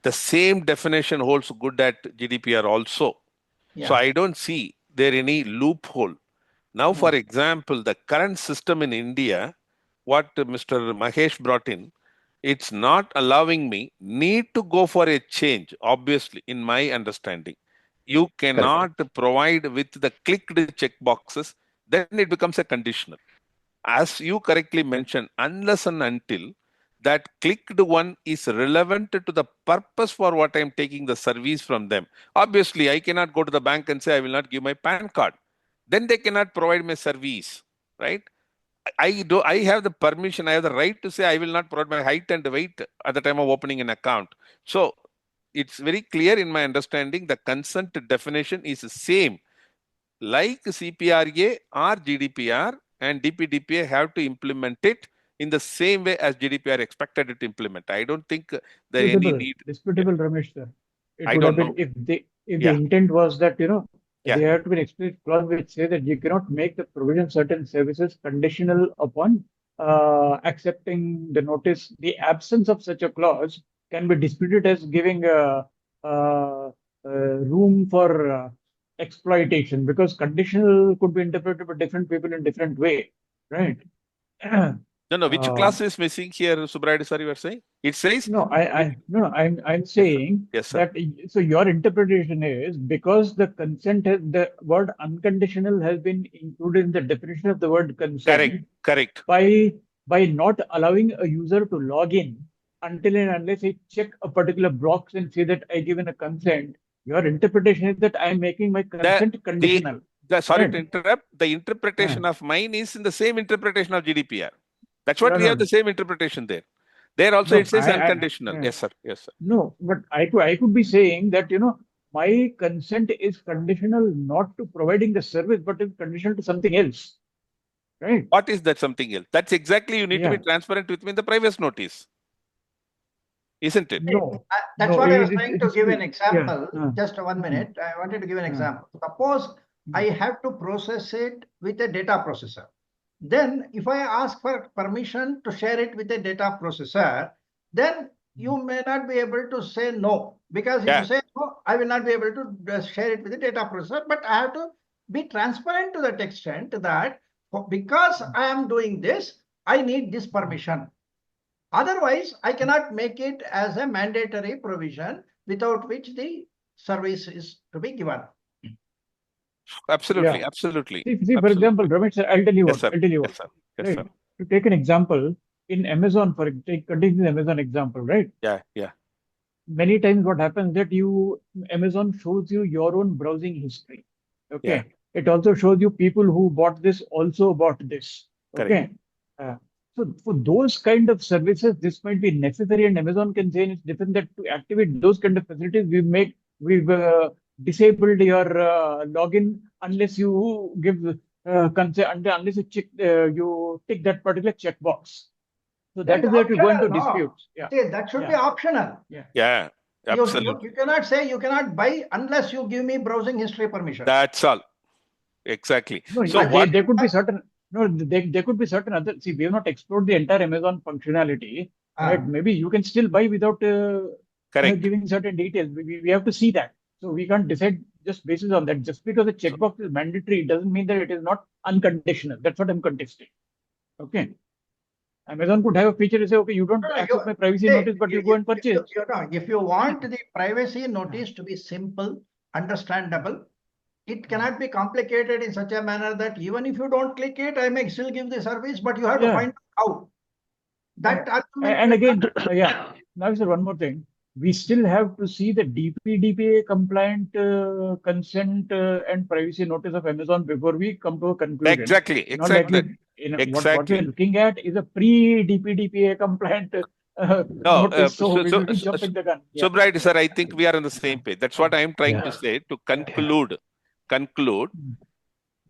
The same definition holds good at GDPR also. Yeah. So I don't see there any loophole. Now, for example, the current system in India, what Mr. Mahesh brought in, it's not allowing me need to go for a change, obviously, in my understanding. You cannot provide with the clicked checkboxes, then it becomes a conditional. As you correctly mentioned, unless and until that clicked one is relevant to the purpose for what I'm taking the service from them. Obviously, I cannot go to the bank and say I will not give my PAN card. Then they cannot provide me service, right? I have the permission, I have the right to say I will not provide my height and weight at the time of opening an account. So it's very clear in my understanding the consent definition is the same. Like CPRA or GDPR, and DPDPA have to implement it in the same way as GDPR expected it to implement. I don't think there any need. Disputable, Ramesh sir. It I would don't have know. been if the intent was that there have to be an explicit clause which says that you cannot make the provision of certain services conditional upon accepting the notice. The absence of such a clause can be disputed as giving room for exploitation, because conditional could be interpreted by different people in different way, right? No. Which class is missing here, Subrayadu sir? You are saying it says I'm saying yes, sir. that. So your interpretation is because the consent has the word unconditional has been included in the definition of the word consent. Correct. By not allowing a user to log in until and unless I check a particular box and say that I given a consent. Your interpretation is that I am making my consent conditional. Sorry to interrupt. The interpretation of mine is in the same interpretation of GDPR. That's what we have the same interpretation there. There also it says unconditional. Yes, sir. No, but I could be saying that my consent is conditional not to providing the service, but is conditional to something else. Right? What is that something else? That's exactly you need to be transparent with me in the privacy notice. isn't it? No, That's no, what I was trying to give an yeah. example. Just 1 minute. I wanted to give an example. Suppose I have to process it with a data processor. Then if I ask for permission to share it with a data processor, then you may not be able to say no. Because if you say no, I will not be able to share it with the data processor, but I have to be transparent to that extent that because I am doing this, I need this permission. Otherwise, I cannot make it as a mandatory provision without which the service is to be given. Absolutely, Yeah. absolutely. See, for example, Ramesh, sir, I'll tell you Yes, what. sir. I'll tell you Yes, what. sir. Yes, Right. sir. To take an example, in Amazon, continue the Amazon example, right? Yeah, yeah. Many times what happens that Amazon shows you your own browsing history. Okay. Yeah. It also shows you people who bought this also bought this. Correct. Okay. So for those kind of services, this might be necessary, and Amazon can say it's different that to activate those kind of facilities, we've disabled your login unless you give consent, unless you tick that particular checkbox. So that is where we go into disputes. Yeah. See, that should be optional. Yeah, absolutely. You cannot say you cannot buy unless you give me browsing history permission. That's all. Exactly. No, So there could be certain. No, there could be certain other. See, we have not explored the entire Amazon functionality. Right? Maybe you can still buy without giving certain details. We have to see that. So we can't decide just basis on that. Just because the checkbox is mandatory, it doesn't mean that it is not unconditional. That's what I'm contesting. Okay. Amazon could have a feature to say, okay, you don't accept my privacy notice, but you go and purchase. If you want the privacy notice to be simple, understandable, it cannot be complicated in such a manner that even if you don't click it, I may still give the service, but you have to find out how. And again, now sir, one more thing. We still have to see the DPDPA compliant consent and privacy notice of Amazon before we come to a conclusion. Exactly. What we're looking at is a pre-DPDPA compliant notice. So we will be jumping the gun. So bright, sir, I think we are on the same page. That's what I am trying to say to conclude,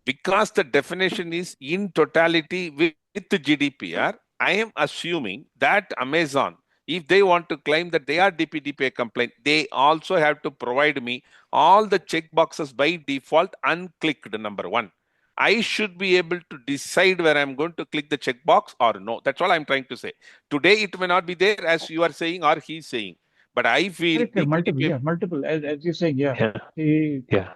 because the definition is in totality with the GDPR, I am assuming that Amazon, if they want to claim that they are DPDPA compliant, they also have to provide me all the checkboxes by default unclicked, number one. I should be able to decide where I'm going to click the checkbox or no. That's all I'm trying to say. Today, it may not be there as you are saying or he's saying. But I feel multiple, as you say,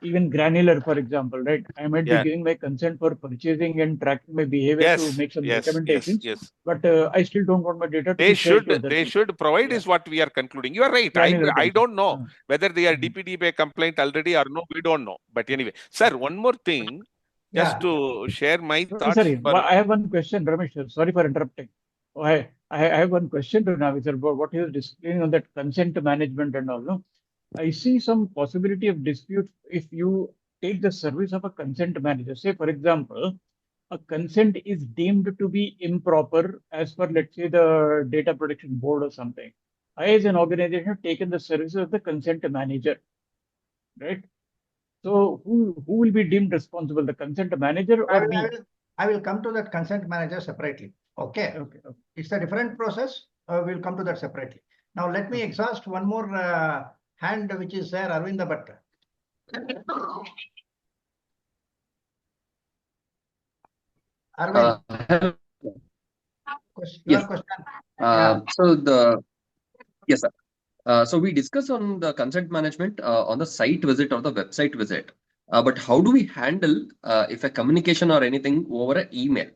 even granular, for example, right? I might be giving my consent for purchasing and tracking my behavior to make some recommendations. But I still don't want my data to be shared to other people. Should provide is what we are concluding. You are right. I don't know whether they are DPDPA complaint already or no. We don't know. But anyway, sir, one more thing, just to share my thoughts. Sorry, I have one question, Ramesh. Sorry for interrupting. I have one question to Navi, sir, about what he was discussing on that consent management and all. No, I see some possibility of dispute if you take the service of a consent manager. Say, for example, a consent is deemed to be improper as per, let's say, the data protection board or something. I, as an organization, have taken the services of the consent manager, right? So, who will be deemed responsible, the consent manager or me? I will come to that consent manager separately. Okay. It's a different process. We'll come to that separately. Now, let me exhaust one more hand, which is there, Arvinda Bhatt. Arvind. Yes. Yes, sir. So we discuss on the consent management on the site visit or the website visit. But how do we handle if a communication or anything over an email?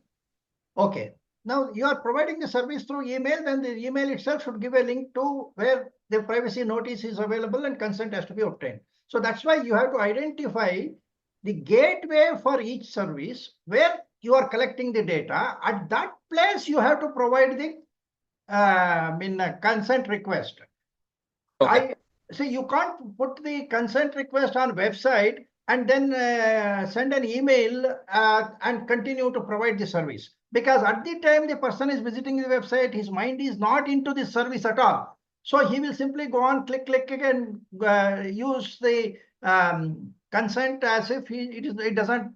Okay. Now you are providing the service through email, then the email itself should give a link to where the privacy notice is available and consent has to be obtained. So that's why you have to identify the gateway for each service where you are collecting the data. At that place, you have to provide the consent request. Okay. You can't put the consent request on website and then send an email and continue to provide the service. Because at the time the person is visiting the website, his mind is not into the service at all. So he will simply go on, click, and use the consent as if it doesn't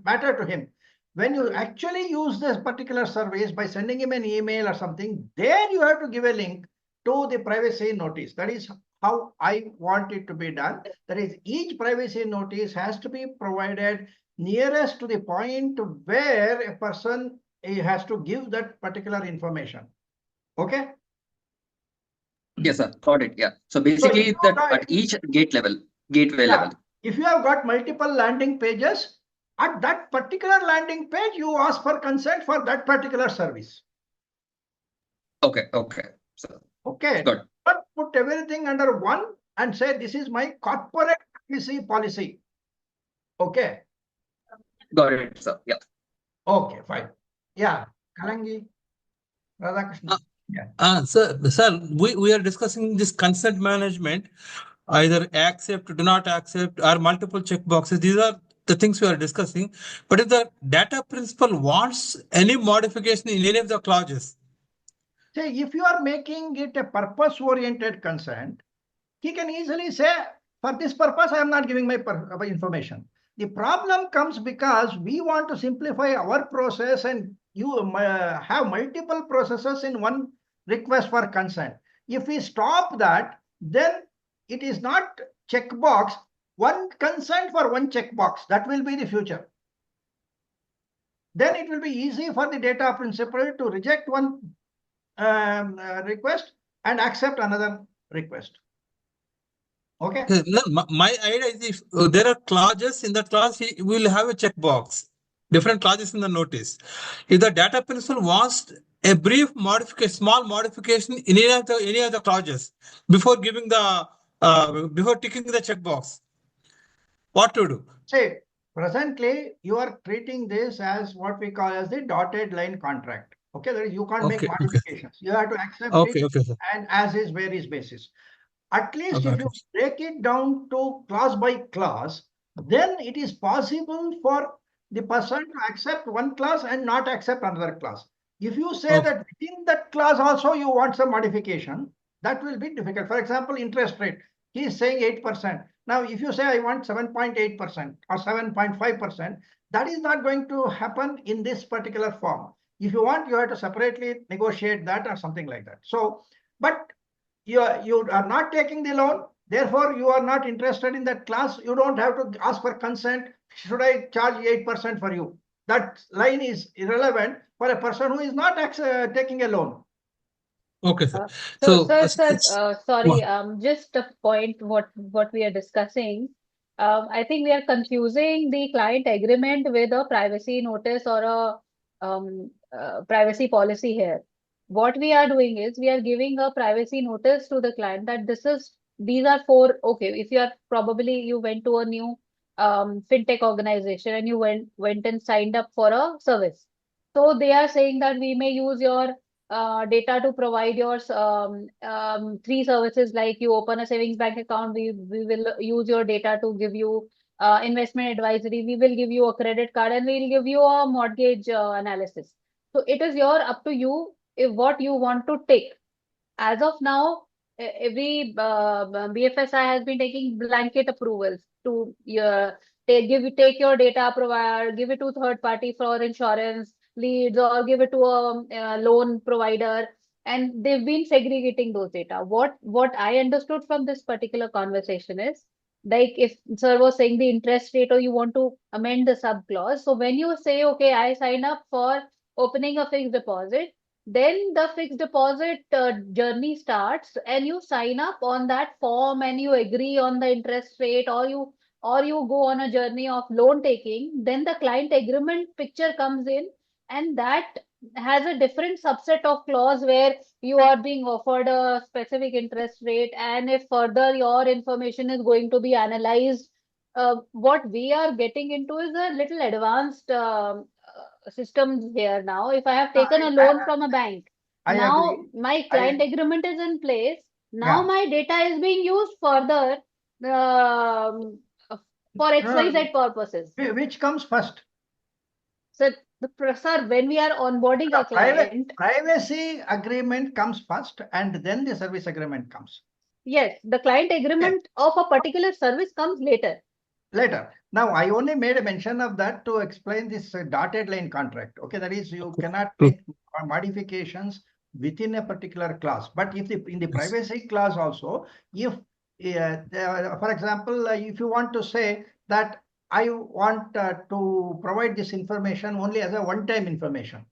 matter to him. When you actually use this particular service by sending him an email or something, there you have to give a link to the privacy notice. That is how I want it to be done. That is, each privacy notice has to be provided nearest to the point where a person has to give that particular information. Okay? Yes, sir. Got it. Yeah. So basically, that at each gateway level. If you have got multiple landing pages, at that particular landing page, you ask for consent for that particular service. Okay. So, okay. Good. But put everything under one and say, this is my corporate policy. Okay. Got it, sir. Yeah. Okay, fine. Yeah. Kalangi, Radhakrishnan. Sir, we are discussing this consent management, either accept, do not accept, or multiple checkboxes. These are the things we are discussing. But if the data principal wants any modification in any of the clauses, say if you are making it a purpose-oriented consent, he can easily say, for this purpose, I am not giving my information. The problem comes because we want to simplify our process and you have multiple processes in one request for consent. If we stop that, then it is not checkbox, one consent for one checkbox. That will be the future. Then it will be easy for the data principal to reject one request and accept another request. Okay. My idea is if there are clauses, in that clause, we will have a checkbox, different clauses in the notice. If the data principal wants a brief modification, small modification in any of the clauses before giving the before ticking the checkbox, what to do? Say, presently you are treating this as what we call as the dotted line contract. Okay, that is, you can't make modifications. You have to accept it and as is, where is basis. At least if you break it down to clause by clause, then it is possible for the person to accept one clause and not accept another clause. If you say that within that clause also you want some modification, that will be difficult. For example, interest rate, he is saying 8%. Now, if you say I want 7.8% or 7.5%, that is not going to happen in this particular form. If you want, you have to separately negotiate that or something like that. So, but you are not taking the loan, therefore you are not interested in that class. You don't have to ask for consent. Should I charge 8% for you? That line is irrelevant for a person who is not taking a loan. Okay, sir. Sorry, just a point what we are discussing. I think we are confusing the client agreement with a privacy notice or a privacy policy here. What we are doing is we are giving a privacy notice to the client that these are four. Okay, if you are you went to a new fintech organization and you went and signed up for a service. So they are saying that we may use your data to provide your three services, like you open a savings bank account, we will use your data to give you investment advisory, we will give you a credit card, and we will give you a mortgage analysis. So it is up to you if what you want to take. As of now, every BFSI has been taking blanket approvals to take your data provider, give it to third party for insurance leads, or give it to a loan provider, and they've been segregating those data. What I understood from this particular conversation is, like if sir was saying the interest rate, or you want to amend the sub clause. So when you say, okay, I sign up for opening a fixed deposit, then the fixed deposit journey starts, and you sign up on that form and you agree on the interest rate, or you go on a journey of loan taking. Then the client agreement picture comes in, and that has a different subset of clause where you are being offered a specific interest rate, and if further your information is going to be analyzed. What we are getting into is a little advanced systems here now. If I have taken a loan from a bank, now my client agreement is in place. Now my data is being used further for XYZ purposes. Which comes first? So, sir, when we are onboarding a client, privacy agreement comes first, and then the service agreement comes. Yes, the client agreement of a particular service comes later. Now, I only made a mention of that to explain this dotted line contract. Okay, that is, you cannot make modifications within a particular class. But if in the privacy class also, if for example, if you want to say that I want to provide this information only as a one-time information.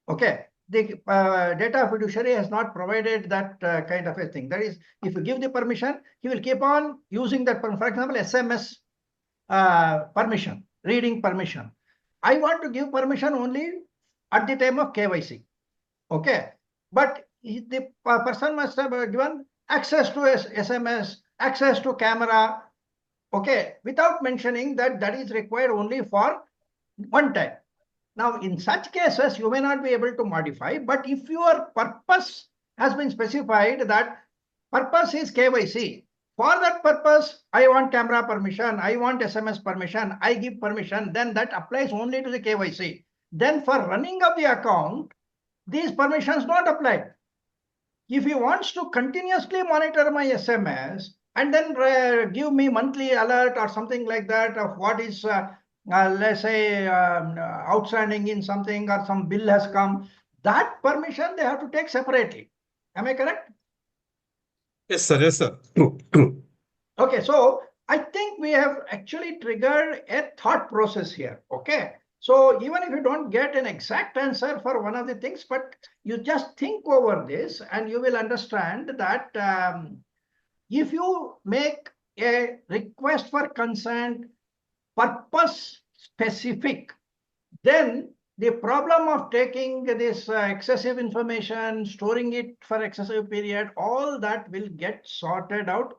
Okay, the data fiduciary has not provided that kind of a thing. That is, if you give the permission, he will keep on using that. For example, SMS permission, reading permission. I want to give permission only at the time of KYC. Okay, but the person must have given access to SMS, access to camera. Okay, without mentioning that that is required only for one time. Now, in such cases, you may not be able to modify, but if your purpose has been specified, that purpose is KYC, for that purpose, I want camera permission, I want SMS permission, I give permission, then that applies only to the KYC. Then for running of the account, these permissions not apply. If he wants to continuously monitor my SMS and then give me monthly alert or something like that of what is let's say outstanding in something or some bill has come, that permission they have to take separately. Am I correct? Yes, sir. Yes, sir. True. True. Okay, so I think we have actually triggered a thought process here. Okay, so even if you don't get an exact answer for one of the things, but you just think over this and you will understand that if you make a request for consent purpose specific, then the problem of taking this excessive information, storing it for excessive period, all that will get sorted out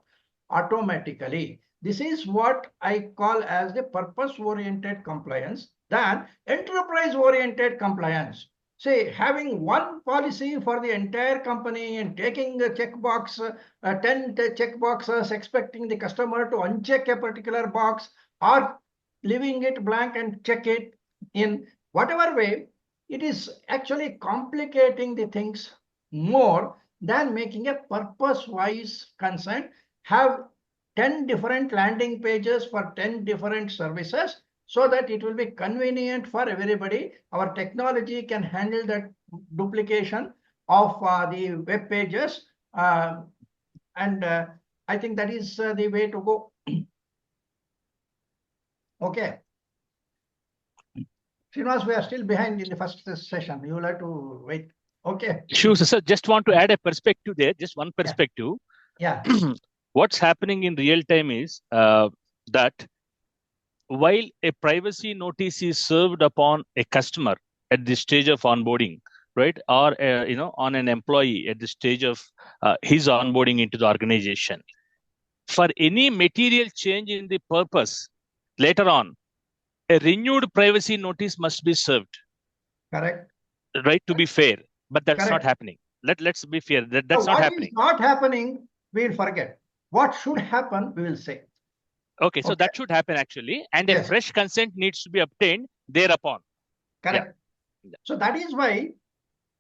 automatically. This is what I call as the purpose-oriented compliance than enterprise-oriented compliance. Say, having one policy for the entire company and taking the checkbox, 10 checkboxes, expecting the customer to uncheck a particular box or leaving it blank and check it in whatever way, it is actually complicating the things more than making a purpose-wise consent. Have 10 different landing pages for 10 different services so that it will be convenient for everybody. Our technology can handle that duplication of the web pages. And I think that is the way to go. Okay. Srinivas, we are still behind in the first session. You will have to wait. Okay. Sure, sir. Just want to add a perspective there, just one perspective. Yeah. What's happening in real time is that while a privacy notice is served upon a customer at the stage of onboarding, right, or on an employee at the stage of his onboarding into the organization, for any material change in the purpose later on, a renewed privacy notice must be served. Correct. Right, to be fair, but that's Correct. not happening. Let's be fair. That's so not happening. What is not happening, we'll forget. What should happen, we will say. Okay, so that should happen actually, and Yes. a fresh consent needs to be obtained thereupon. Correct. Yeah. So that is why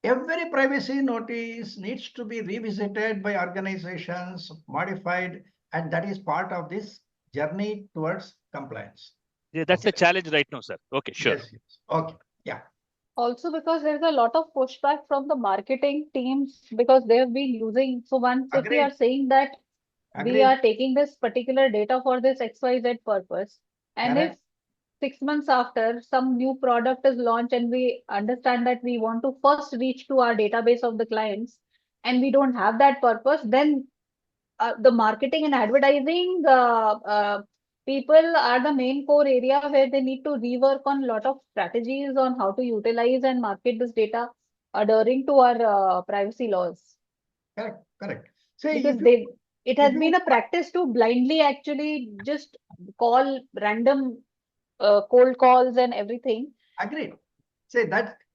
every privacy notice needs to be revisited by organizations, modified, and that is part of this journey towards compliance. Yeah, that's the challenge right now, sir. Okay, sure. Yes. Okay. Yeah. Also, because there's a lot of pushback from the marketing teams because they've been using. So once if we Agreed. are saying that we Agreed. are taking this particular data for this XYZ purpose, and Correct. if 6 months after some new product is launched and we understand that we want to first reach to our database of the clients and we don't have that purpose, then the marketing and advertising people are the main core area where they need to rework on a lot of strategies on how to utilize and market this data adhering to our privacy laws. Correct. Correct. See, Because it has been a practice to blindly actually just call random cold calls and everything. Agreed. See,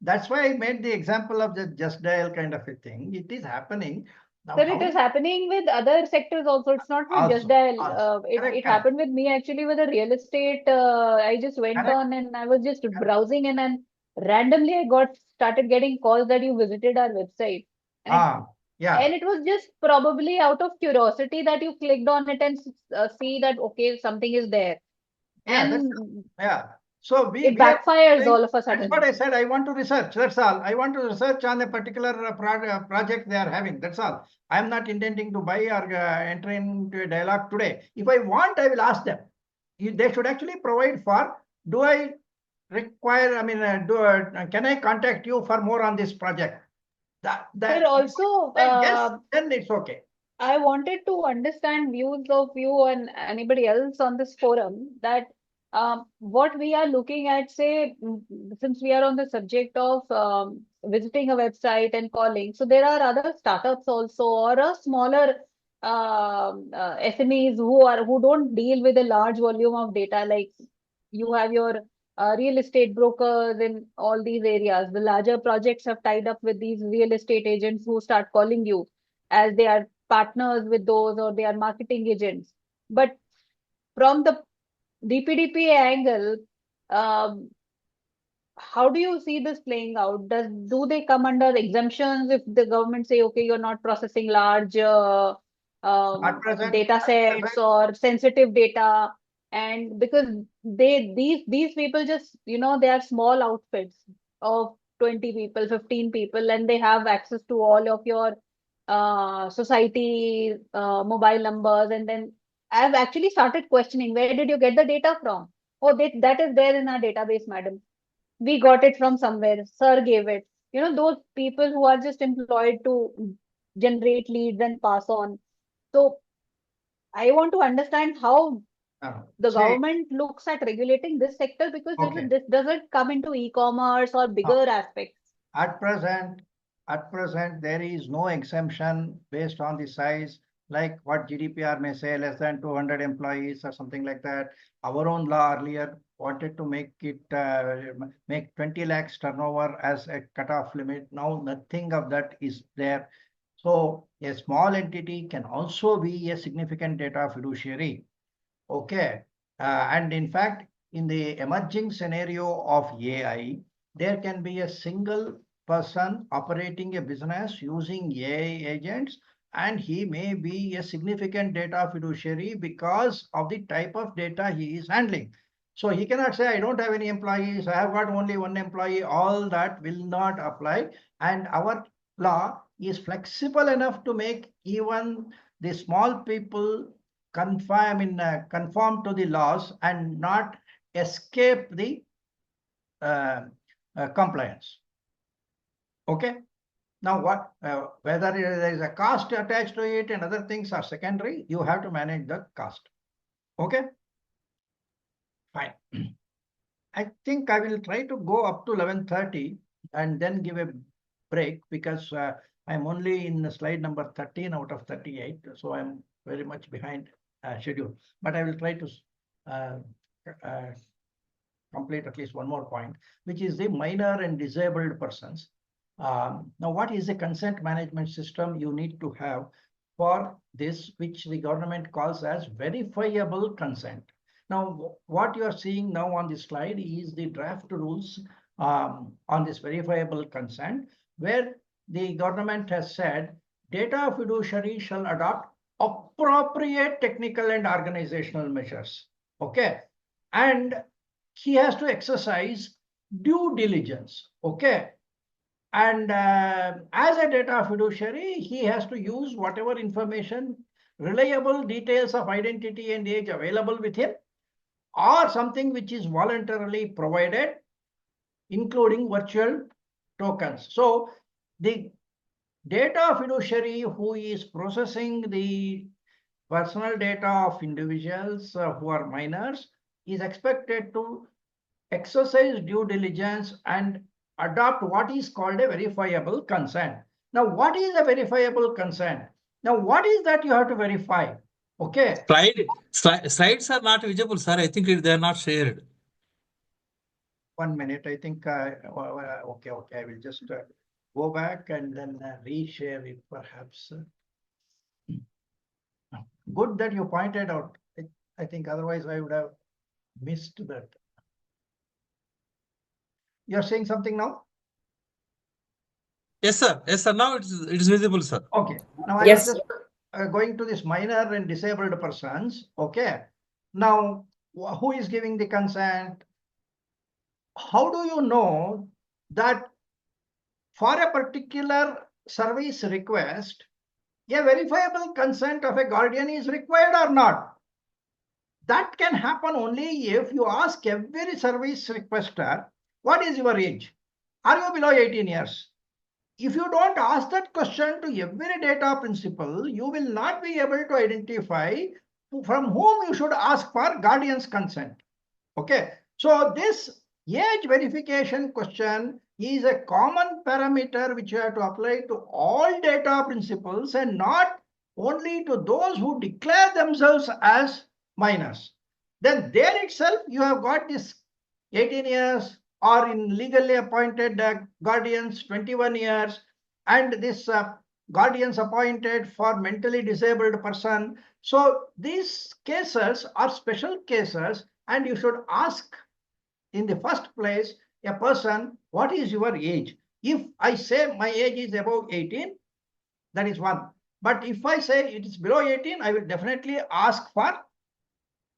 that's why I made the example of the just dial kind of a thing. It is happening. Now, Sir, it is happening with other sectors also. It's not with just dial. It happened with me actually with a real estate. I just went on and I was just browsing and then randomly I started getting calls that you visited our website. And it was just probably out of curiosity that you clicked on it and see that, okay, something is there. So it backfires all of a that's sudden. what I said. I want to research. That's all. I want to research on a particular project they are having. That's all. I am not intending to buy or enter into a dialogue today. If I want, I will ask them. They should actually provide for, do I require, I mean, can I contact you for more on this project? But also, yes, then it's okay. I wanted to understand views of you and anybody else on this forum that what we are looking at, say, since we are on the subject of visiting a website and calling, so there are other startups also or a smaller SMEs who don't deal with a large volume of data. Like you have your real estate brokers in all these areas. The larger projects have tied up with these real estate agents who start calling you as they are partners with those or they are marketing agents. But from the DPDP angle, how do you see this playing out? Do they come under exemptions if the government say, okay, you're not processing large data sets or sensitive data? And because these people just, they are small outfits of 20 people, 15 people, and they have access to all of your society mobile numbers. And then I've actually started questioning, where did you get the data from? Oh, that is there in our database, madam. We got it from somewhere. Sir gave it. Those people who are just employed to generate leads and pass on. So I want to understand how the government looks at regulating this sector, because this doesn't come into e-commerce or bigger aspects. At present, there is no exemption based on the size, like what GDPR may say, less than 200 employees or something like that. Our own law earlier wanted to make it make 20 lakhs turnover as a cutoff limit. Now nothing of that is there. So a small entity can also be a significant data fiduciary. Okay. And in fact, in the emerging scenario of AI, there can be a single person operating a business using AI agents, and he may be a significant data fiduciary because of the type of data he is handling. So he cannot say, I don't have any employees, I have got only one employee. All that will not apply. And our law is flexible enough to make even the small people conform to the laws and not escape the compliance. Okay. Now, whether there is a cost attached to it and other things are secondary, you have to manage the cost. Okay. Fine. I think I will try to go up to 11:30 and then give a break, because I'm only in slide number 13 out of 38. So I'm very much behind schedule, but I will try to complete at least one more point, which is the minor and disabled persons. Now, what is the consent management system you need to have for this, which the government calls as verifiable consent? Now, what you are seeing now on this slide is the draft rules on this verifiable consent, where the government has said data fiduciary shall adopt appropriate technical and organizational measures. Okay. And he has to exercise due diligence. Okay. And as a data fiduciary, he has to use whatever information, reliable details of identity and age available with him, or something which is voluntarily provided, including virtual tokens. So the data fiduciary who is processing the personal data of individuals who are minors is expected to exercise due diligence and adopt what is called a verifiable consent. Now, what is a verifiable consent? Now, what is that you have to verify? Okay. Slides are not visible, sir. I think they are not shared. 1 minute. I think, okay. I will just go back and then reshare it perhaps. Good that you pointed out. I think otherwise I would have missed that. You're saying something now? Yes, sir. Yes, sir. Now it is visible, sir. Okay. Now I was just going to this minor and disabled persons. Okay. Now, who is giving the consent? how do you know that for a particular service request, a verifiable consent of a guardian is required or not? That can happen only if you ask every service requester, what is your age? Are you below 18 years? If you don't ask that question to every data principal, you will not be able to identify from whom you should ask for guardian's consent. Okay, so this age verification question is a common parameter which you have to apply to all data principals and not only to those who declare themselves as minors. Then there itself you have got this 18 years or in legally appointed guardians 21 years and this guardians appointed for mentally disabled person. So these cases are special cases and you should ask in the first place a person, what is your age? If I say my age is above 18, that is one. But if I say it is below 18, I will definitely ask for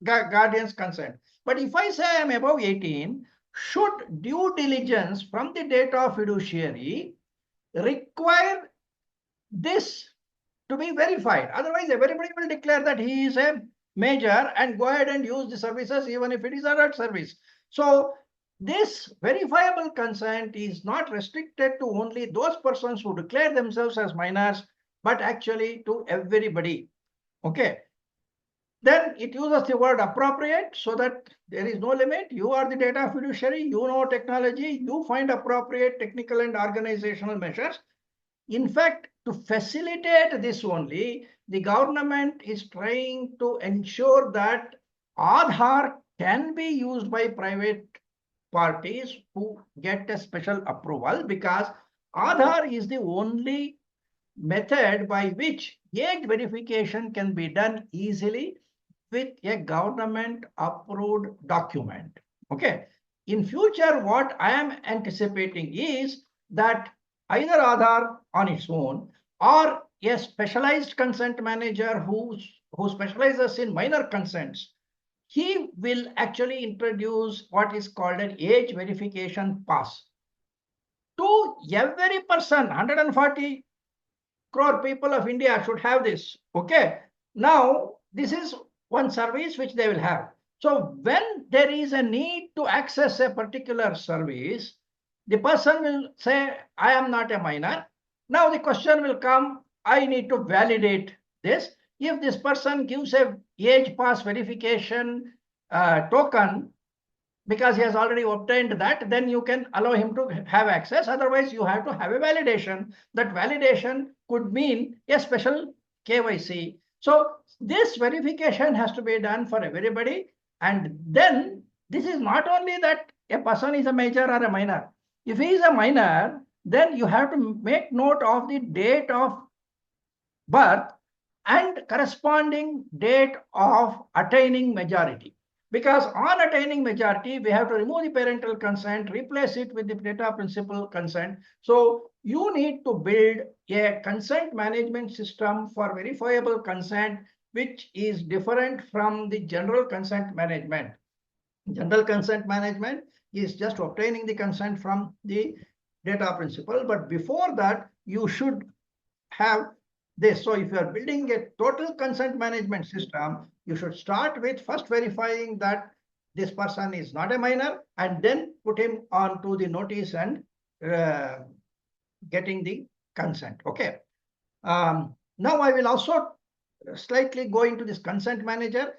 guardian's consent. But if I say I am above 18, should due diligence from the data fiduciary require this to be verified? Otherwise, everybody will declare that he is a major and go ahead and use the services even if it is a red service. So this verifiable consent is not restricted to only those persons who declare themselves as minors, but actually to everybody. Okay. Then it uses the word appropriate so that there is no limit. You are the data fiduciary, you know technology, you find appropriate technical and organizational measures. In fact, to facilitate this only, the government is trying to ensure that Aadhaar can be used by private parties who get a special approval, because Aadhaar is the only method by which age verification can be done easily with a government approved document. Okay. In future, what I am anticipating is that either Aadhaar on its own or a specialized consent manager who specializes in minor consents, he will actually introduce what is called an age verification pass. To every person, 140 crore people of India should have this. Okay. Now, this is one service which they will have. So when there is a need to access a particular service, the person will say, I am not a minor. Now the question will come, I need to validate this. If this person gives a age pass verification token, because he has already obtained that, then you can allow him to have access. Otherwise, you have to have a validation. That validation could mean a special KYC. So this verification has to be done for everybody. And then this is not only that a person is a major or a minor. If he is a minor, then you have to make note of the date of birth and corresponding date of attaining majority. Because on attaining majority, we have to remove the parental consent, replace it with the data principal consent. So you need to build a consent management system for verifiable consent, which is different from the general consent management. General consent management is just obtaining the consent from the data principal. But before that, you should have this. So if you are building a total consent management system, you should start with first verifying that this person is not a minor and then put him on to the notice and getting the consent. Okay. Now I will also slightly go into this consent manager.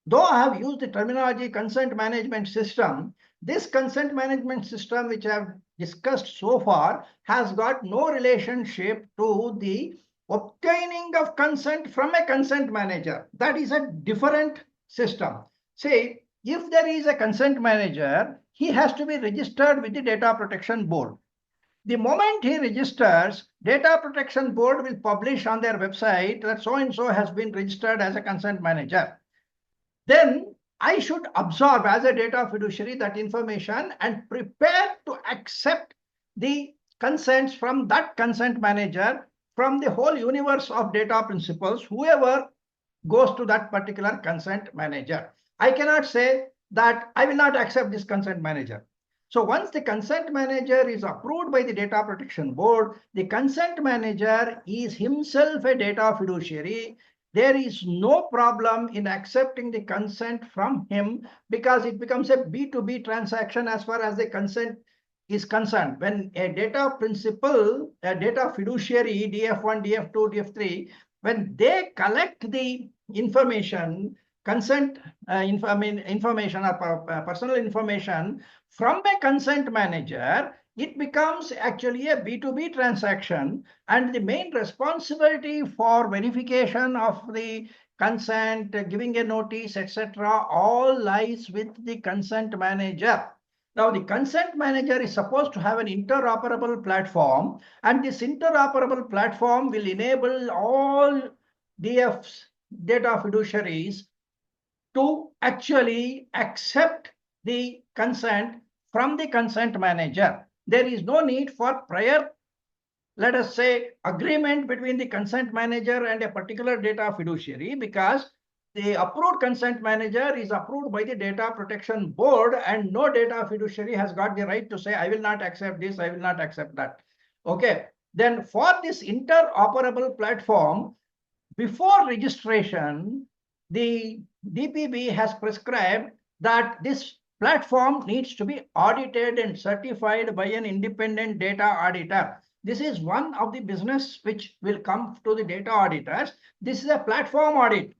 Though I have used the terminology consent management system, this consent management system which I have discussed so far has got no relationship to the obtaining of consent from a consent manager. That is a different system. Say, if there is a consent manager, he has to be registered with the Data Protection Board. The moment he registers, Data Protection Board will publish on their website that so-and-so has been registered as a consent manager. Then I should absorb as a data fiduciary that information and prepare to accept the consents from that consent manager from the whole universe of data principals, whoever goes to that particular consent manager. I cannot say that I will not accept this consent manager. So once the consent manager is approved by the data protection board, the consent manager is himself a data fiduciary. There is no problem in accepting the consent from him because it becomes a B2B transaction as far as the consent is concerned. When a data principal, a data fiduciary, DF1, DF2, DF3, when they collect the information, consent information or personal information from a consent manager, it becomes actually a B2B transaction, and the main responsibility for verification of the consent, giving a notice, etc., all lies with the consent manager. Now, the consent manager is supposed to have an interoperable platform, and this interoperable platform will enable all DFs, data fiduciaries, to actually accept the consent from the consent manager. There is no need for prior, let us say, agreement between the consent manager and a particular data fiduciary, because the approved consent manager is approved by the data protection board, and no data fiduciary has got the right to say, I will not accept this, I will not accept that. Okay. Then for this interoperable platform, before registration, the DPB has prescribed that this platform needs to be audited and certified by an independent data auditor. This is one of the business which will come to the data auditors. This is a platform audit,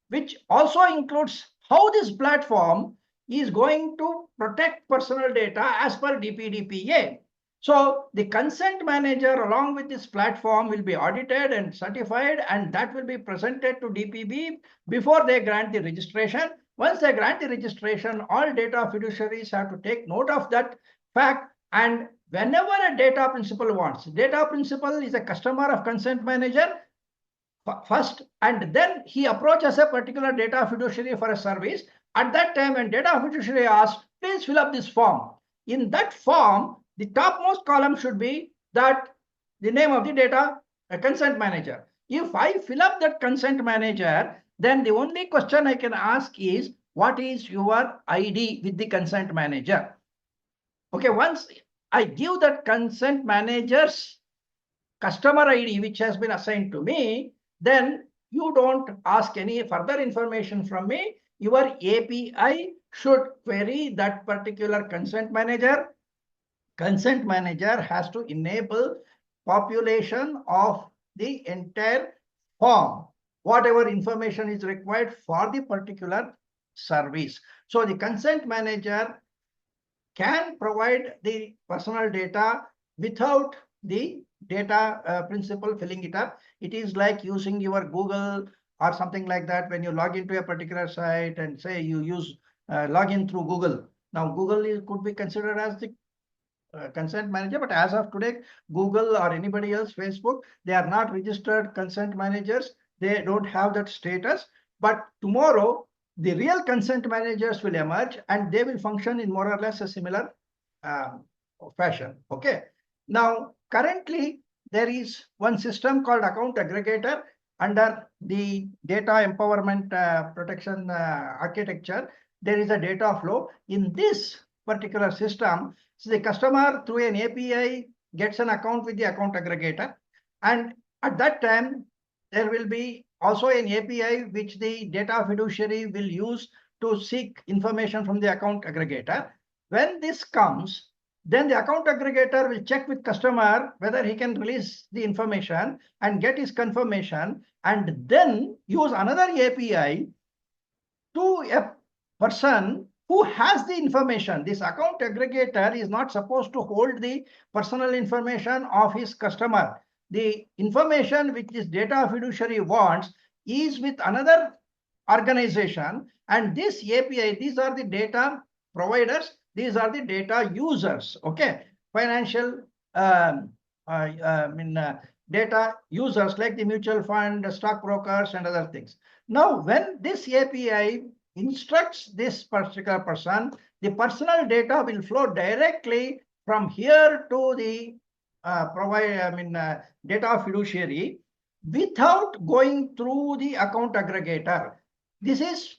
which also includes how this platform is going to protect personal data as per DPDPA. So the consent manager along with this platform will be audited and certified, and that will be presented to DPB before they grant the registration. Once they grant the registration, all data fiduciaries have to take note of that fact, and whenever a data principal wants, data principal is a customer of consent manager first, and then he approaches a particular data fiduciary for a service. At that time, when data fiduciary asks, please fill up this form. In that form, the topmost column should be that the name of the data consent manager. If I fill up that consent manager, then the only question I can ask is, what is your ID with the consent manager? Okay, once I give that consent manager's customer ID, which has been assigned to me, then you don't ask any further information from me. Your API should query that particular consent manager. Consent manager has to enable population of the entire form, whatever information is required for the particular service. So the consent manager can provide the personal data without the data principal filling it up. It is like using your Google or something like that. When you log into a particular site and say you use login through Google. Now Google could be considered as the consent manager, but as of today, Google or anybody else, Facebook, they are not registered consent managers. They don't have that status. But tomorrow, the real consent managers will emerge, and they will function in more or less a similar fashion. Okay. Now, currently, there is one system called account aggregator under the data empowerment protection architecture. There is a data flow. In this particular system, so the customer through an API gets an account with the account aggregator. And at that time, there will be also an API which the data fiduciary will use to seek information from the account aggregator. When this comes, then the account aggregator will check with customer whether he can release the information and get his confirmation, and then use another API to a person who has the information. This account aggregator is not supposed to hold the personal information of his customer. The information which this data fiduciary wants is with another organization, and this API, these are the data providers, these are the data users. Okay, financial data users like the mutual fund, stockbrokers, and other things. Now, when this API instructs this particular person, the personal data will flow directly from here to the data fiduciary without going through the account aggregator. This is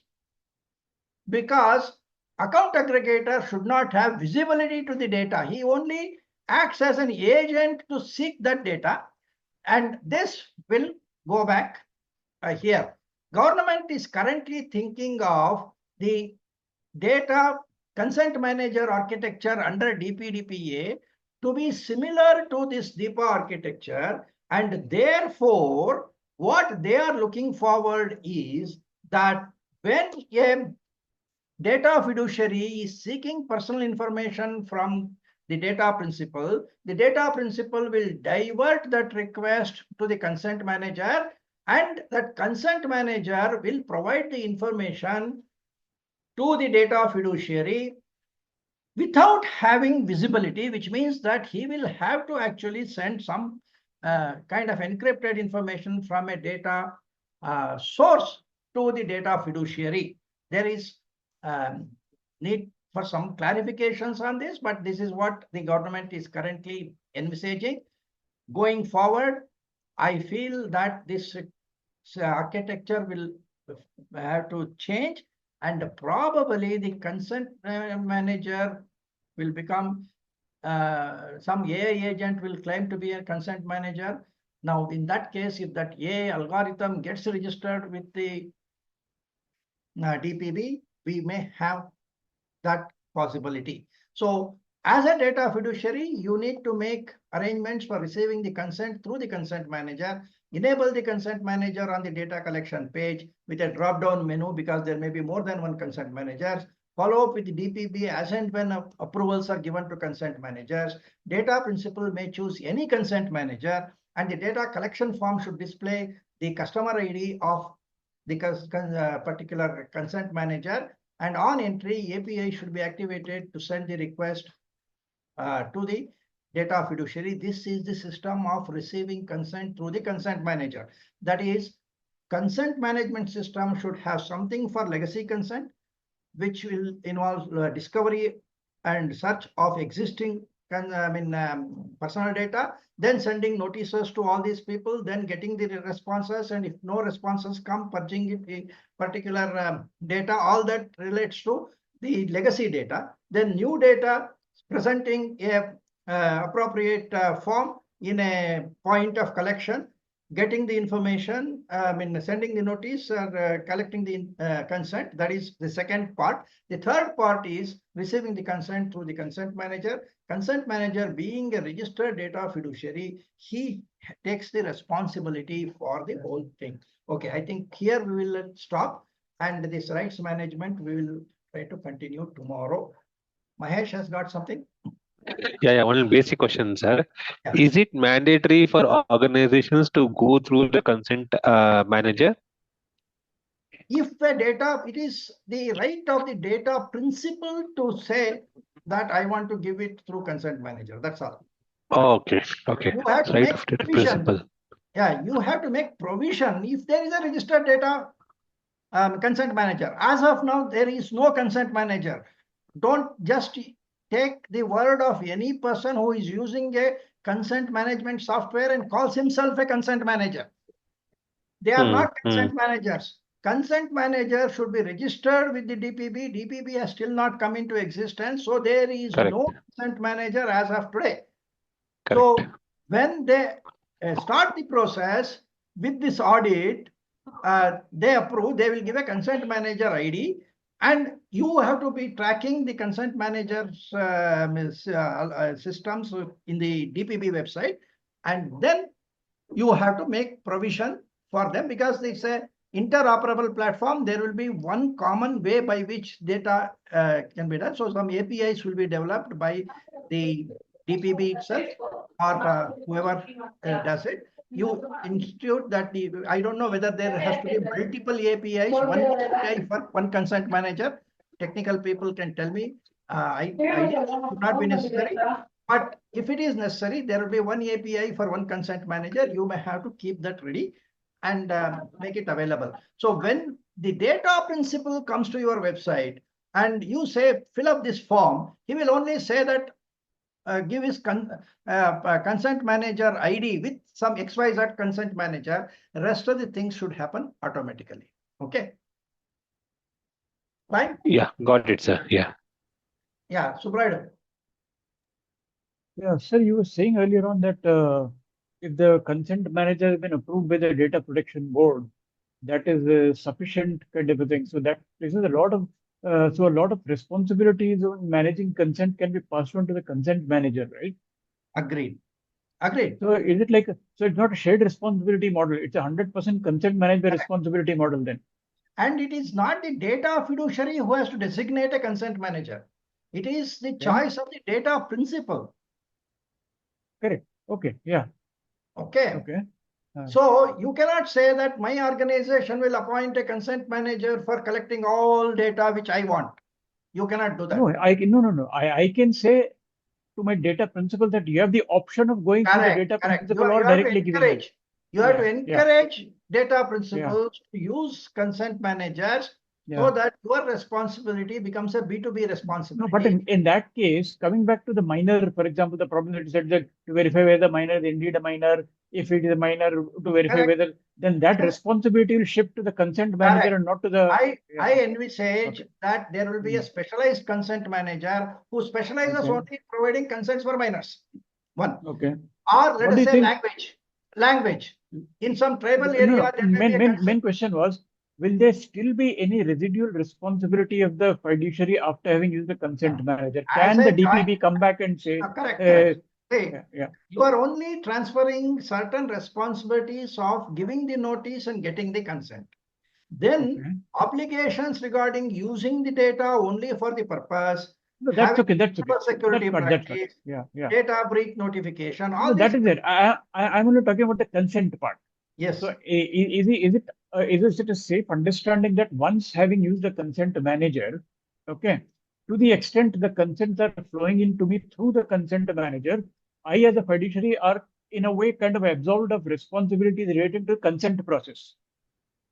because account aggregator should not have visibility to the data. He only acts as an agent to seek that data, and this will go back here. Government is currently thinking of the data consent manager architecture under DPDPA to be similar to this DIPA architecture, and therefore what they are looking forward is that when a data fiduciary is seeking personal information from the data principal will divert that request to the consent manager, and that consent manager will provide the information to the data fiduciary without having visibility, which means that he will have to actually send some kind of encrypted information from a data source to the data fiduciary. There is need for some clarifications on this, but this is what the government is currently envisaging. Going forward, I feel that this architecture will have to change, and probably the consent manager will become some AI agent will claim to be a consent manager. Now, in that case, if that AI algorithm gets registered with the DPB, we may have that possibility. So as a data fiduciary, you need to make arrangements for receiving the consent through the consent manager, enable the consent manager on the data collection page with a drop-down menu, because there may be more than one consent manager. Follow up with the DPB as and when approvals are given to consent managers. Data principal may choose any consent manager, and the data collection form should display the customer ID of the particular consent manager, and on entry, API should be activated to send the request to the data fiduciary. This is the system of receiving consent through the consent manager. That is, consent management system should have something for legacy consent, which will involve discovery and search of existing personal data, then sending notices to all these people, then getting the responses, and if no responses come, purging it, the particular data. All that relates to the legacy data. Then new data presenting a appropriate form in a point of collection, getting the information, sending the notice, or collecting the consent. That is the second part. The third part is receiving the consent through the consent manager. Consent manager, being a registered data fiduciary, he takes the responsibility for the whole thing. Okay, I think here we will stop, and this rights management we will try to continue tomorrow. Mahesh has got something. Yeah, one basic question, sir. Yeah. Is it mandatory for organizations to go through the consent manager? If the data, it is the right of the data principal to say that I want to give it through consent manager. That's all. Oh, okay. You have to right make of data provision. principal. Yeah, you have to make provision. If there is a registered data consent manager, as of now, there is no consent manager. Don't just take the word of any person who is using a consent management software and calls himself a consent manager. They are not consent managers. Consent manager should be registered with the DPB. DPB has still not come into existence, so there is no consent manager as of today. So when they start the process with this audit, they approve, they will give a consent manager ID, and you have to be tracking the consent manager's systems in the DPB website, and then you have to make provision for them, because it's a interoperable platform. There will be one common way by which data can be done. So some APIs will be developed by the DPB itself, or whoever does it. You institute that I don't know whether there has to be multiple APIs, one API for one consent manager. Technical people can tell me. I should not be necessary. But if it is necessary, there will be one API for one consent manager. You may have to keep that ready and make it available. So when the data principal comes to your website and you say, fill up this form, he will only say that give his consent manager ID with some XYZ consent manager. The rest of the things should happen automatically. Okay. Right? Yeah, got it, sir. Yeah. Yeah, Subrayda. Yeah, sir, you were saying earlier on that if the consent manager has been approved by the data protection board, that is sufficient kind of a thing. So that this is a lot of so a lot of responsibilities on managing consent can be passed on to the consent manager, right? Agreed. Agreed. So is it like so? It's not a shared responsibility model. It's 100% consent management responsibility model then. And it is not the data fiduciary who has to designate a consent manager. It is the choice of the data principal. Correct. Okay. Yeah. Okay. Okay. So you cannot say that my organization will appoint a consent manager for collecting all data which I want. You cannot do that. No, no. I can say to my data principal that you have the option of going through the data principal or directly giving it. You have to encourage data principals to use consent managers so that your responsibility becomes a B2B responsibility. No, but in that case, coming back to the minor, for example, the problem that you said that to verify whether the minor is indeed a minor, if it is a minor, to verify whether, then that responsibility will shift to the consent manager and not to the. I envisage that there will be a specialized consent manager who specializes only in providing consents for minors. One. Okay. Or let us say language. In some tribal area, main question was, will there still be any residual responsibility of the fiduciary after having used the consent manager? Can the DPB come back and say, correct. You are only transferring certain responsibilities of giving the notice and getting the consent. Then obligations regarding using the data only for the purpose. No, that's okay. That's okay. Security practice, data breach notification. All that is it. I'm only talking about the consent part. Yes. So is it a safe understanding that once having used the consent manager, okay, to the extent the consents are flowing into me through the consent manager, I as a fiduciary are in a way kind of absolved of responsibilities related to the consent process.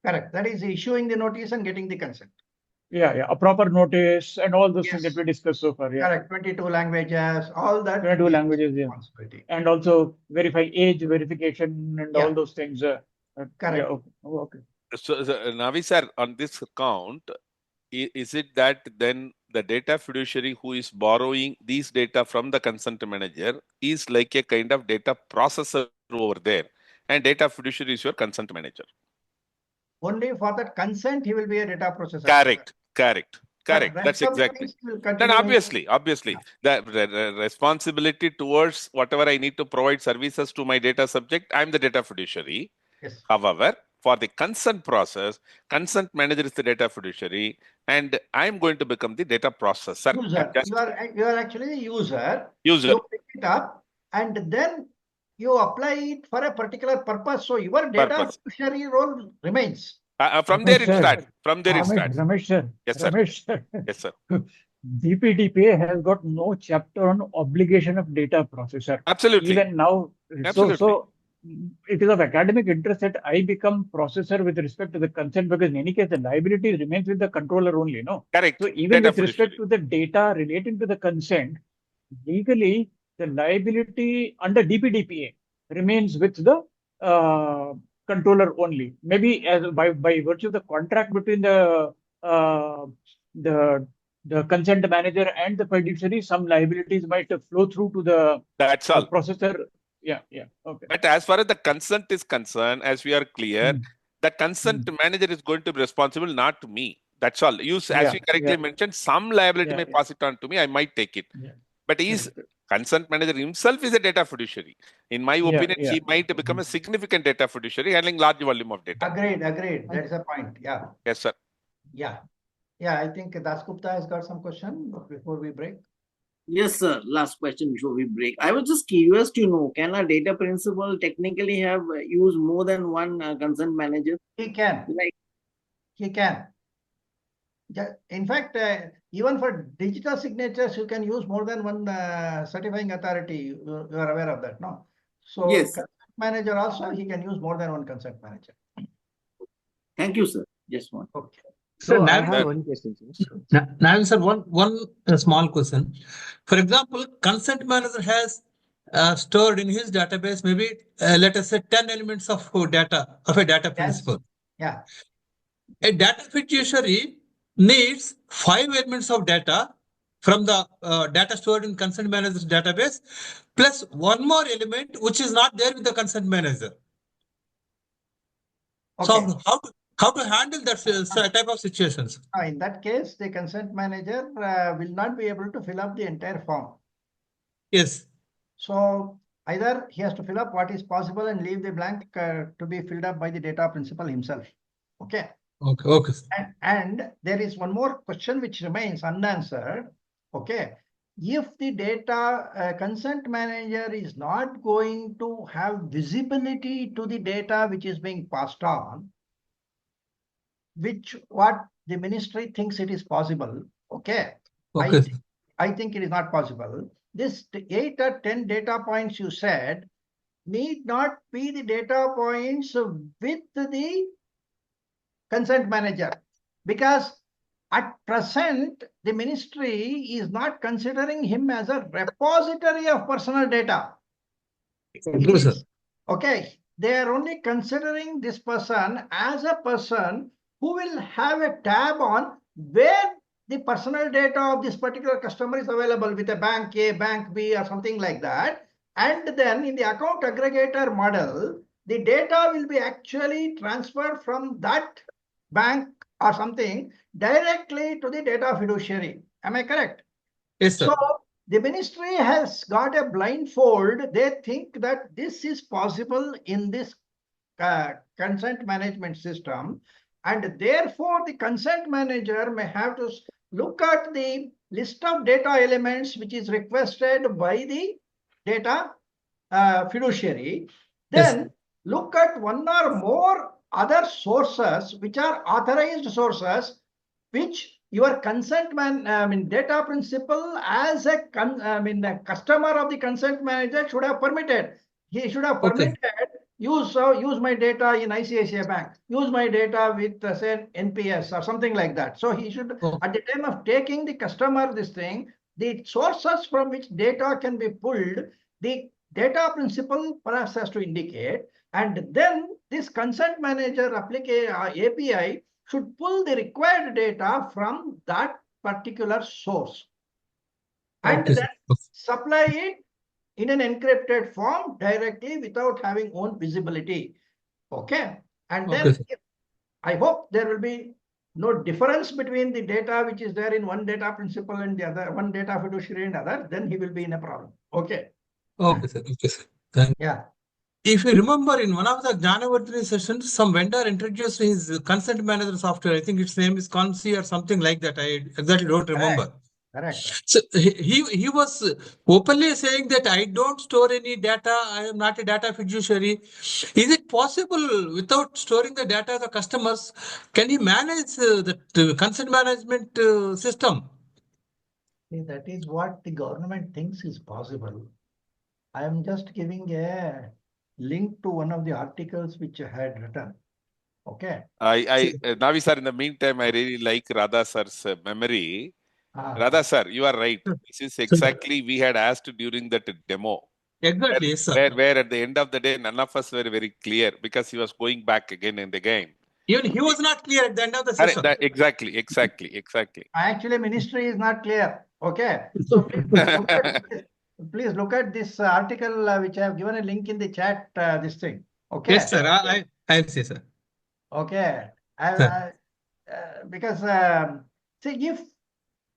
Correct. That is issuing the notice and getting the consent. Yeah, a proper notice and all those things that we discussed so far. Yeah. Correct. 22 languages, all that. 22 languages, and also verify age verification and all those things. Correct. Okay. So Navi sir, on this account, is it that then the data fiduciary who is borrowing these data from the consent manager is like a kind of data processor over there, and data fiduciary is your consent manager? Only for that consent, he will be a data processor. Correct. That's exactly. Then obviously, the responsibility towards whatever I need to provide services to my data subject, I'm the data fiduciary. Yes. However, for the consent process, consent manager is the data fiduciary, and I'm going to become the data processor. You are actually the user. You pick it up and then you apply it for a particular purpose. So your data fiduciary role remains. From there it starts. Ramesh sir. Yes, sir. Yes, sir. DPDPA has got no chapter on obligation of data processor. Absolutely. Even now. Absolutely. So it is of academic interest that I become processor with respect to the consent, because in any case the liability remains with the controller only, no? Correct. So even with respect to the data relating to the consent, legally the liability under DPDPA remains with the controller only. Maybe as by virtue of the contract between the consent manager and the fiduciary, some liabilities might flow through to the processor. Yeah. Okay. But as far as the consent is concerned, as we are clear, the consent manager is going to be responsible, not to me. That's all. As you correctly mentioned, some liability may pass it on to me. I might take it. But consent manager himself is a data fiduciary. In my opinion, he might become a significant data fiduciary handling large volume of data. Agreed. That's a point. Yeah. Yes, sir. Yeah. I think Dasgupta has got some question before we break. Yes, sir. Last question before we break. I was just curious to know, can a data principal technically have used more than one consent manager? He can. He can. In fact, even for digital signatures, you can use more than one certifying authority. You are aware of that, no? So yes. Consent manager also, he can use more than one consent manager. Thank you, sir. Just one. Okay. So I have one question. Now, sir, one small question. For example, consent manager has stored in his database maybe let us say 10 elements of data of a data principal. Yeah. A data fiduciary needs 5 elements of data from the data stored in consent manager's database, plus one more element which is not there with the consent manager. Okay. So how to handle that type of situations? In that case, the consent manager will not be able to fill up the entire form. Yes. So either he has to fill up what is possible and leave the blank to be filled up by the data principal himself. Okay. Okay. Okay. And there is one more question which remains unanswered. Okay. If the data consent manager is not going to have visibility to the data which is being passed on, what the ministry thinks it is possible. Okay. Okay. I think it is not possible. This 8 or 10 data points you said need not be the data points with the consent manager, because at present the ministry is not considering him as a repository of personal data. True, sir. Okay, they are only considering this person as a person who will have a tab on where the personal data of this particular customer is available with a bank A, bank B, or something like that. And then in the account aggregator model, the data will be actually transferred from that bank or something directly to the data fiduciary. Am I correct? Yes, sir. So the ministry has got a blindfold. They think that this is possible in this consent management system, and therefore the consent manager may have to look at the list of data elements which is requested by the data fiduciary, then Yes. look at one or more other sources which are authorized sources, which your consent data principal as a customer of the consent manager should have permitted. He should have permitted use my data in ICICI Bank, use my data with say NPS or something like that. So he should, at the time of taking the customer this thing, the sources from which data can be pulled, the data principal perhaps has to indicate, and then this consent manager API should pull the required data from that particular source and then supply it in an encrypted form directly without having own visibility. Okay. And then I hope there will be no difference between the data which is there in one data principal and the other, one data fiduciary and other, then he will be in a problem. Okay. Okay, sir. Okay, sir. Thank you. Yeah. If you remember, in one of the Jnanavardhini sessions, some vendor introduced his consent manager software. I think its name is Consi or something like that. I exactly don't remember. Correct. So he was openly saying that I don't store any data. I am not a data fiduciary. Is it possible without storing the data of the customers? Can he manage the consent management system? See, that is what the government thinks is possible. I am just giving a link to one of the articles which I had written. Okay. Navi sir, in the meantime, I really like Radha sir's memory. Radha sir, you are right. This is exactly we had asked during that demo. Exactly, yes, sir. Where at the end of the day, none of us were very clear because he was going back again and again. Even he was not clear at the end of the session. Exactly. Actually, ministry is not clear. Okay. So please look at this article which I have given a link in the chat. This thing. Okay. Yes, sir. I'll say, sir. Okay. Because see, if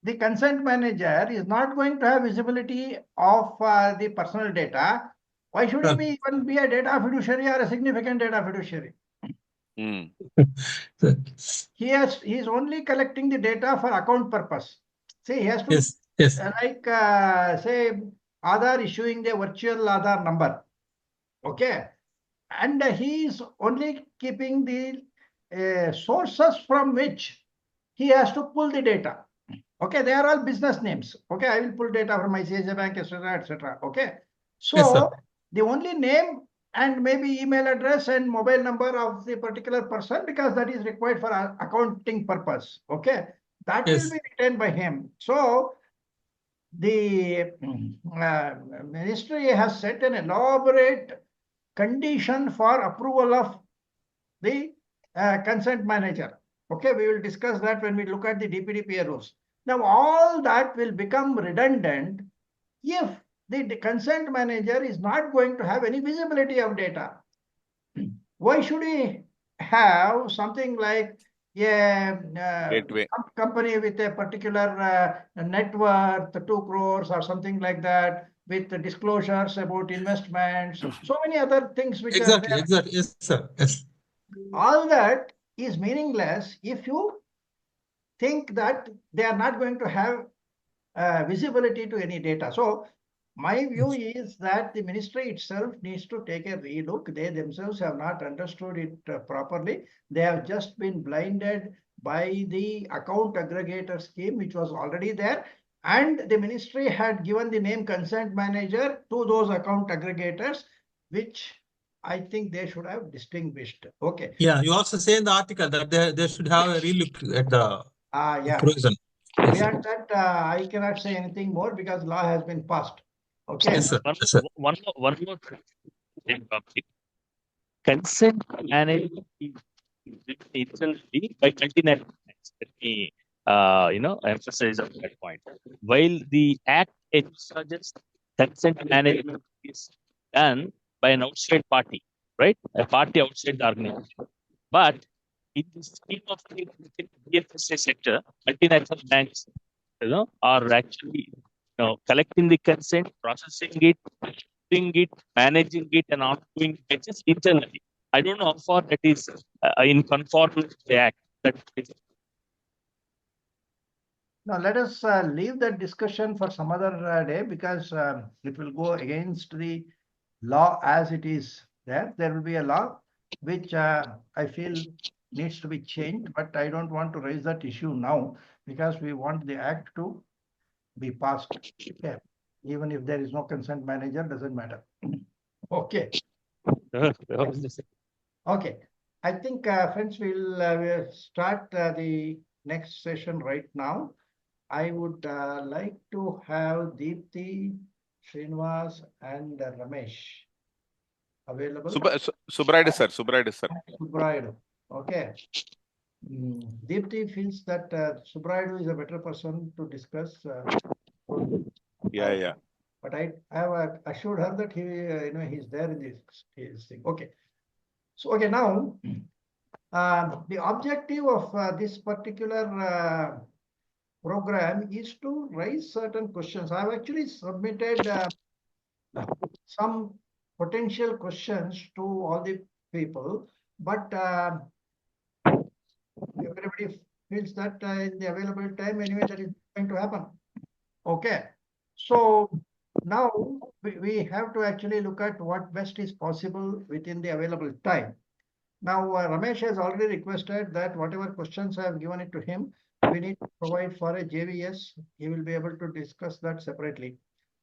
the consent manager is not going to have visibility of the personal data, why should he even be a data fiduciary or a significant data fiduciary? He is only collecting the data for account purpose. See, he has to say Aadhaar issuing the virtual Aadhaar number. Okay. And he is only keeping the sources from which he has to pull the data. Okay, they are all business names. Okay, I will pull data from ICICI Bank, etc., etc. Okay, so the only name and maybe email address and mobile number of the particular person, because that is required for accounting purpose. Okay, that will be written by him. So the ministry has set an elaborate condition for approval of the consent manager. Okay, we will discuss that when we look at the DPDPA rules. Now, all that will become redundant if the consent manager is not going to have any visibility of data. Why should we have something like a Gateway. company with a particular net worth, 2 crores or something like that, with the disclosures about investments, so many other things which are there. Exactly. Yes, sir. Yes. All that is meaningless if you think that they are not going to have visibility to any data. So my view is that the ministry itself needs to take a relook. They themselves have not understood it properly. They have just been blinded by the account aggregator scheme, which was already there. And the ministry had given the name consent manager to those account aggregators, which I think they should have distinguished. Okay. Yeah, you also say in the article that they should have a relook at the Yeah. provision. Yes, sir. Beyond that, I cannot say anything more because law has been passed. Okay. Yes, sir. One, Yes, sir. one more thing. Consent management is itself by 29 points. Let me emphasize on that point. While the act encourages consent management is done by an outside party, right? A party outside the organization. But in the scheme of things within the BFSI sector, multinational banks, are actually collecting the consent, processing it, doing it, managing it, and ongoing basis internally. I don't know how far that is in conformity with the act. That is. Now, let us leave that discussion for some other day because it will go against the law as it is there. There will be a law which I feel needs to be changed, but I don't want to raise that issue now because we want the act to be passed. Okay. Even if there is no consent manager, doesn't matter. Okay. Okay. I think, friends, we'll start the next session right now. I would like to have Deepthi, Srinivas, and Ramesh available. Subraidu sir. Subraidu. Okay. Deepthi feels that Subraidu is a better person to discuss. Yeah. But I have assured her that he's there in this thing. Okay. So okay, now the objective of this particular program is to raise certain questions. I've actually submitted some potential questions to all the people, but everybody feels that in the available time anyway, that is going to happen. Okay. So now we have to actually look at what best is possible within the available time. Now, Ramesh has already requested that whatever questions I have given it to him, we need to provide for a JVS. He will be able to discuss that separately.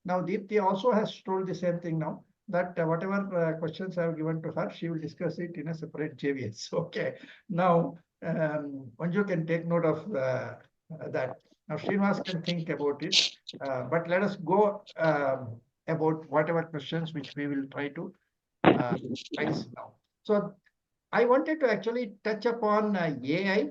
Now, Deepthi also has told the same thing now, that whatever questions I have given to her, she will discuss it in a separate JVS. Okay. Now, Manju can take note of that. Now, Srinivas can think about it, but let us go about whatever questions which we will try to raise now. So, I wanted to actually touch upon AI,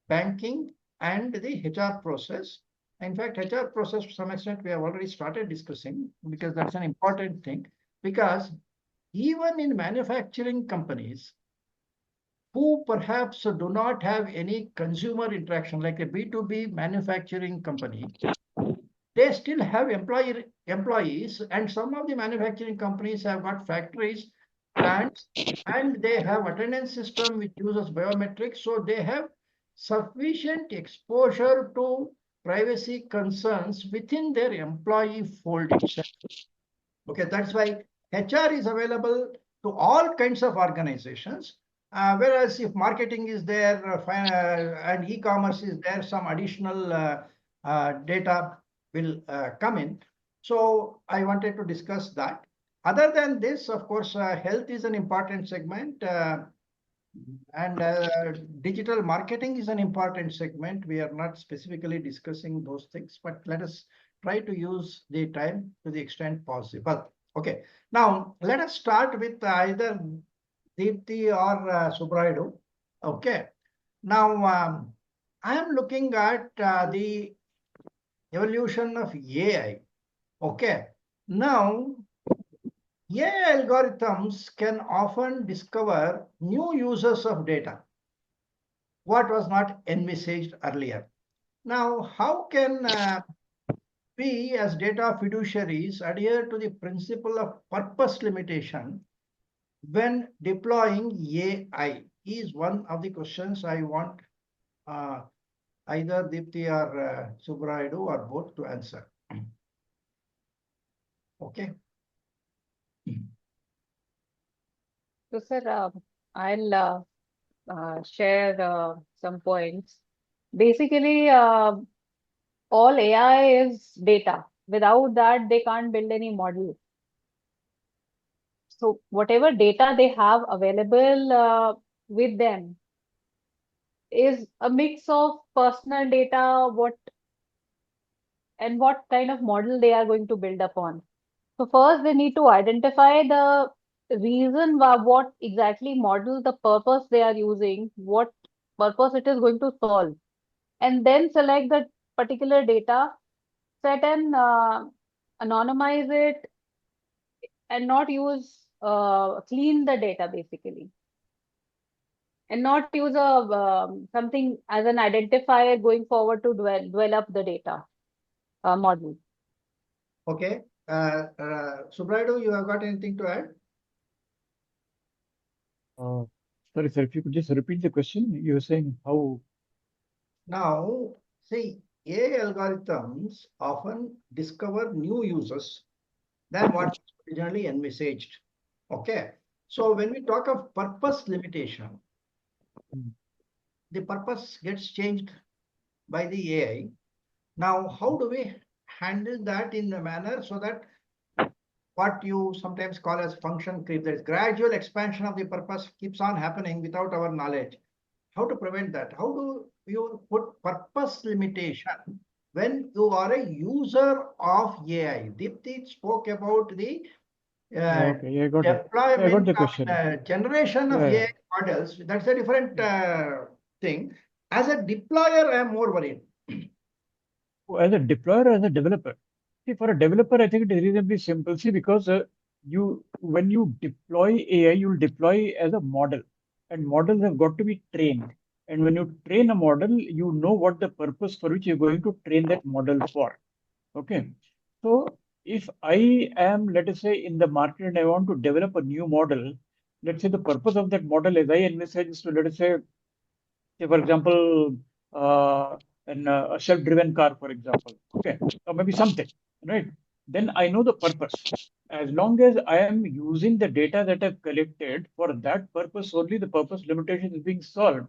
banking, and the HR process. In fact, HR process to some extent we have already started discussing because that's an important thing. Because even in manufacturing companies who perhaps do not have any consumer interaction, like a B2B manufacturing company, they still have employees, and some of the manufacturing companies have got factories, plants, and they have attendance system which uses biometrics. So they have sufficient exposure to privacy concerns within their employee fold itself. Okay, that's why HR is available to all kinds of organizations. Whereas if marketing is there and e-commerce is there, some additional data will come in. So I wanted to discuss that. Other than this, of course, health is an important segment and digital marketing is an important segment. We are not specifically discussing those things, but let us try to use the time to the extent possible. Okay, now let us start with either Deepthi or Subraidu. Okay, Now, I am looking at the evolution of AI. Okay. Now, AI algorithms can often discover new uses of data, what was not envisaged earlier. Now, how can we as data fiduciaries adhere to the principle of purpose limitation when deploying AI is one of the questions I want either Deepti or Subraidu or both to answer. Okay. So, sir, I'll share some points. Basically, all AI is data. Without that, they can't build any model. So, whatever data they have available with them is a mix of personal data, what kind of model they are going to build upon. So first they need to identify the reason why what exactly model, the purpose they are using, what purpose it is going to solve, and then select the particular data set and anonymize it and not use clean the data basically, and not use a something as an identifier going forward to develop the data model. Okay. Subraidu, you have got anything to add? Sorry, sir, if you could just repeat the question. You were saying how. Now, see, AI algorithms often discover new uses than what was originally envisaged. Okay. So when we talk of purpose limitation, the purpose gets changed by the AI. Now, how do we handle that in a manner so that what you sometimes call as function creep, there is gradual expansion of the purpose keeps on happening without our knowledge. How to prevent that? How do you put purpose limitation when you are a user of AI? Deepti spoke about the Okay, I got it. I got deployment the question. generation of AI models. That's a different thing. As a deployer, I am more worried. As a deployer or as a developer? See, for a developer, I think it is reasonably simple. See, because when you deploy AI, you'll deploy as a model, and models have got to be trained. And when you train a model, you know what the purpose for which you're going to train that model for. Okay. So if I am, let us say, in the market and I want to develop a new model, let's say the purpose of that model as I envisage is to, let us say, for example, uh, a self-driven car, for example, okay, or maybe something, right? Then I know the purpose. As long as I am using the data that I've collected for that purpose only, the purpose limitation is being solved.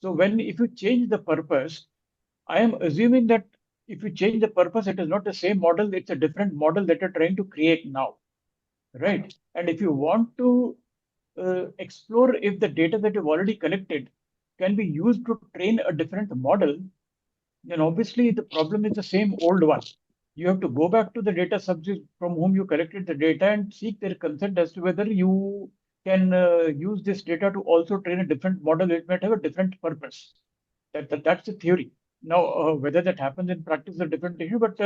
So if you change the purpose, I am assuming that if you change the purpose, it is not the same model, it's a different model that you're trying to create now, right? And if you want to explore if the data that you've already collected can be used to train a different model, then obviously the problem is the same old one. You have to go back to the data subject from whom you collected the data and seek their consent as to whether you can use this data to also train a different model. It might have a different purpose. That's the theory. Now, whether that happens in practice is a different issue, but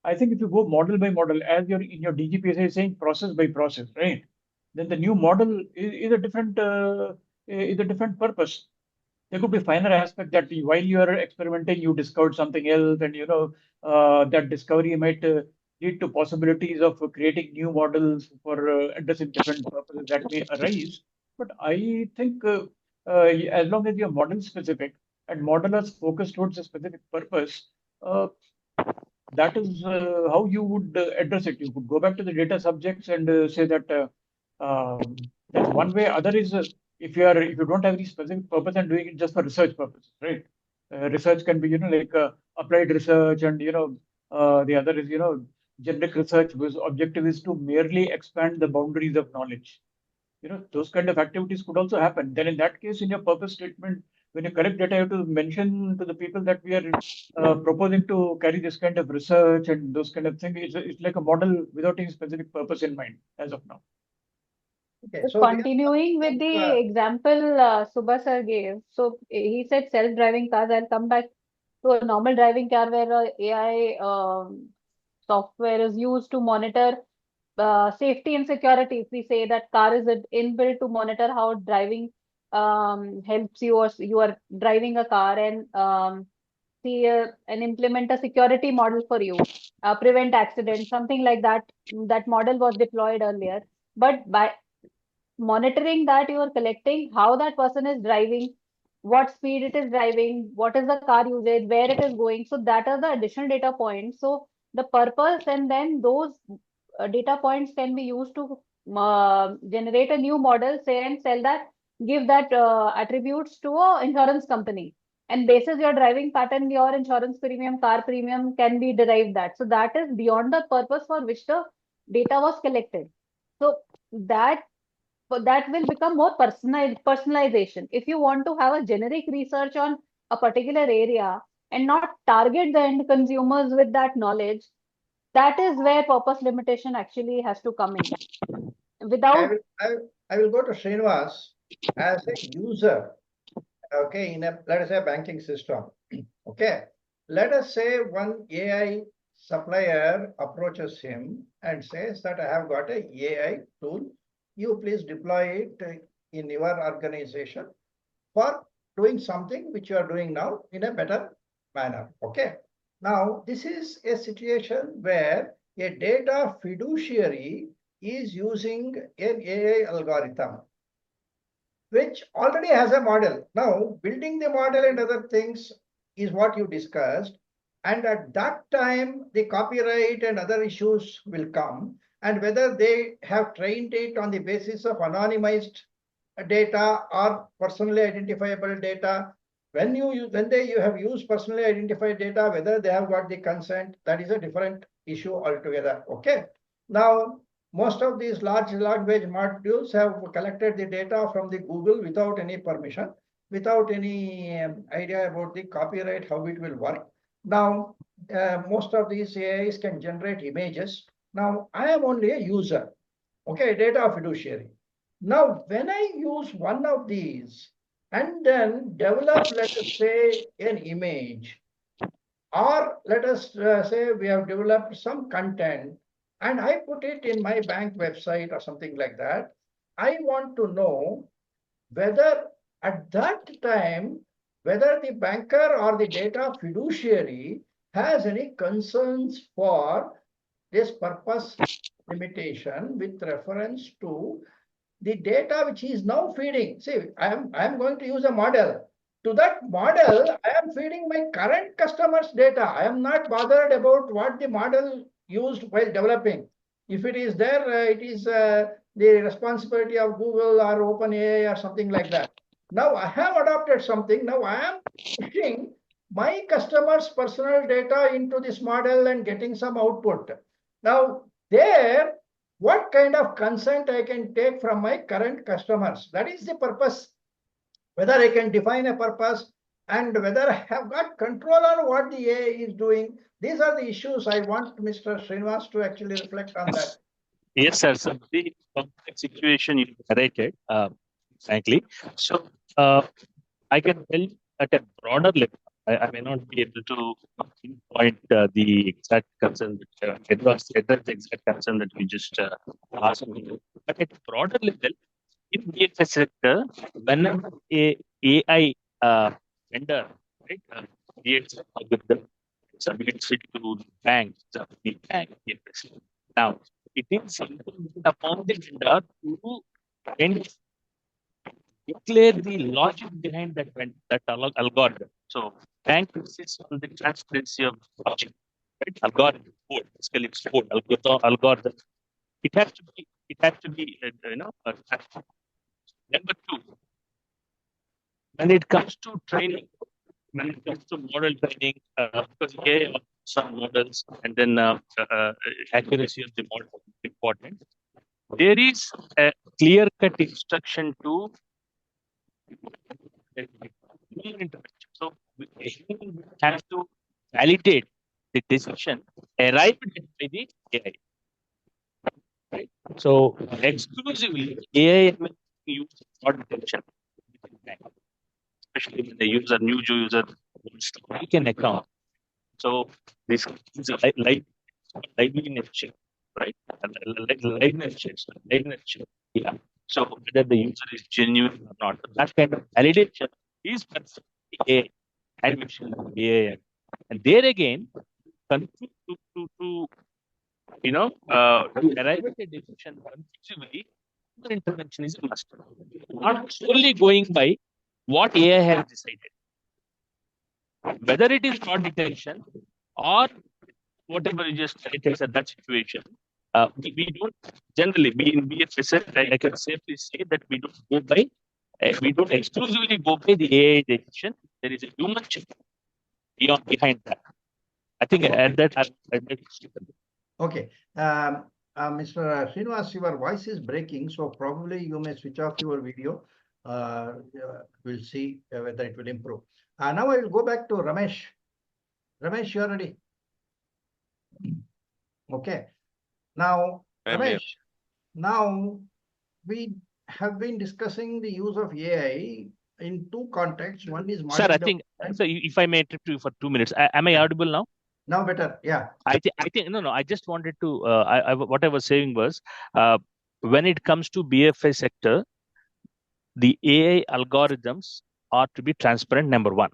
I think if you go model by model, as you're in your DGPSA saying process by process, right? Then the new model is a different purpose. There could be finer aspect that while you are experimenting, you discovered something else, and that discovery might lead to possibilities of creating new models for addressing different purposes that may arise. But I think as long as you're model specific and modelers focus towards a specific purpose, that is how you would address it. You could go back to the data subjects and say that that's one way. Other is if you don't have any specific purpose and doing it just for research purposes, right? Research can be like applied research, and the other is generic research whose objective is to merely expand the boundaries of knowledge. Those kind of activities could also happen. Then in that case, in your purpose statement, when you collect data, you have to mention to the people that we are proposing to carry this kind of research and those kind of things. It's like a model without any specific purpose in mind as of now. Okay, So so we are continuing with the example Subha sir gave. So he said self-driving cars. I'll come back to a normal driving car where AI software is used to monitor safety and security. If we say that car is inbuilt to monitor how driving helps you, or you are driving a car and see and implement a security model for you, prevent accidents, something like that. That model was deployed earlier, but by monitoring that, you are collecting how that person is driving, what speed it is driving, what is the car usage, where it is going. So that are the additional data points. So the purpose, and then those data points can be used to generate a new model, say, and sell that, give that attributes to a insurance company. And basis your driving pattern, your insurance premium, car premium can be derived that. So that is beyond the purpose for which the data was collected. So that that will become more personalization. If you want to have a generic research on a particular area and not target the end consumers with that knowledge, that is where purpose limitation actually has to come in. Without I will go to Srinivas as a user, okay, in a, let us say, a banking system. Okay, let us say one AI supplier approaches him and says that I have got a AI tool. You please deploy it in your organization for doing something which you are doing now in a better manner. Okay. Now, this is a situation where a data fiduciary is using an AI algorithm which already has a model. Now, building the model and other things is what you discussed. And at that time, the copyright and other issues will come. And whether they have trained it on the basis of anonymized data or personally identifiable data. When you have used personally identified data, whether they have got the consent, that is a different issue altogether. Okay. Now, most of these large language modules have collected the data from the Google without any permission, without any idea about the copyright, how it will work. Now, most of these AIs can generate images. Now, I am only a user, okay, data fiduciary. Now, when I use one of these and then develop, let us say, an image, or let us say we have developed some content and I put it in my bank website or something like that, I want to know whether at that time, whether the banker or the data fiduciary has any concerns for this purpose limitation with reference to the data which he is now feeding. See, I am going to use a model. To that model, I am feeding my current customers' data. I am not bothered about what the model used while developing. If it is there, it is the responsibility of Google or OpenAI or something like that. Now I have adopted something. Now I am pushing my customers' personal data into this model and getting some output. Now there, what kind of consent I can take from my current customers. That is the purpose. Whether I can define a purpose and whether I have got control on what the AI is doing. These are the issues I want Mr. Srinivas to actually reflect on that. Yes, sir. So the complex situation you narrated, frankly. So I can tell you at a broader level. I may not be able to pinpoint the exact concern, address the exact concern that we just asked me. But at a broader level, in BFS sector, when a AI vendor, right, creates a algorithm, submits it to the bank, BFS. Now, it is incumbent upon the vendor to and declare the logic behind that algorithm. So, bank insists on the transparency of logic, right? Algorithm, code, basically it's code, algorithm. It has to be, Number two, when it comes to training, when it comes to model training, because here some models and then accuracy of the model is important. There is a clear-cut instruction to human intervention. So a human has to validate the decision arrived at by the AI. right? So exclusively AI used for detection, especially when the new user wants to make an account. So this is a liveness check, right? Liveness checks, liveness check. Yeah. So whether the user is genuine or not, that kind of validation is AI, admission AI, and there again, to to arrive at a decision conclusively, human intervention is a must. Not solely going by what AI has decided, whether it is fraud detection or whatever you just detects at that situation. We don't generally be in BFSS. I can safely say that we don't go by, we don't exclusively go by the AI decision. There is a human check behind that. I think at that, I'd like to skip it. Okay. Mr. Srinivas, your voice is breaking, so probably you may switch off your video. We'll see whether it will improve. Now I will go back to Ramesh. Ramesh, you are ready. Okay. Now, Ramesh, now we have been discussing the use of AI in two contexts. One is Sir, I think, so if I may interrupt you for 2 minutes, am I audible now? Now better, yeah. I think no. I just wanted to. What I was saying was, when it comes to BFI sector, the AI algorithms are to be transparent. Number one.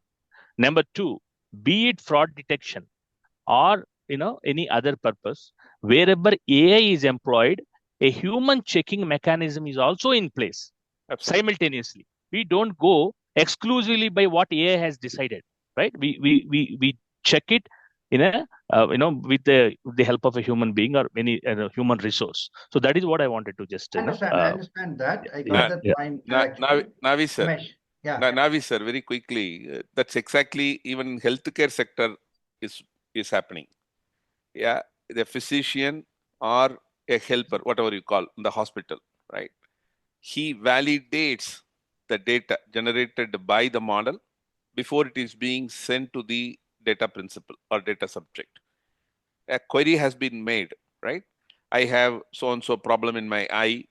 Number two, be it fraud detection or any other purpose, wherever AI is employed, a human checking mechanism is also in place. Absolutely. Simultaneously. We don't go exclusively by what AI has decided, right? We check it with the help of a human being or any human resource. So that is what I wanted to just I understand that. I got that point. Navi sir. Ramesh, yeah. Navi sir, very quickly, that's exactly even healthcare sector is happening. Yeah, the physician or a helper, whatever you call in the hospital, right? He validates the data generated by the model before it is being sent to the data principal or data subject. A query has been made, right? I have so-and-so problem in my eye.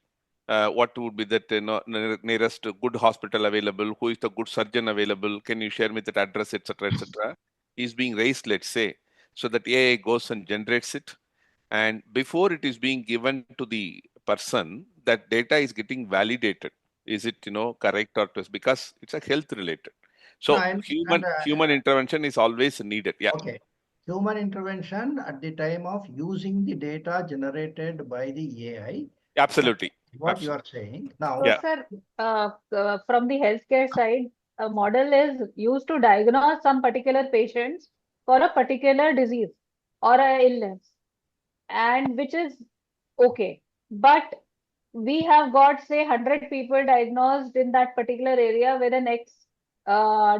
What would be the nearest good hospital available? Who is the good surgeon available? Can you share me that address, etc., etc.? Is being raised, let's say, so that AI goes and generates it. And before it is being given to the person, that data is getting validated. Is it correct or twist? Because it's a health related. So human intervention is always needed. Yeah. Okay. Human intervention at the time of using the data generated by the AI. Absolutely. What you are saying now. So, sir, from the healthcare side, a model is used to diagnose some particular patients for a particular disease or a illness, and which is okay. But we have got, say, 100 people diagnosed in that particular area with an X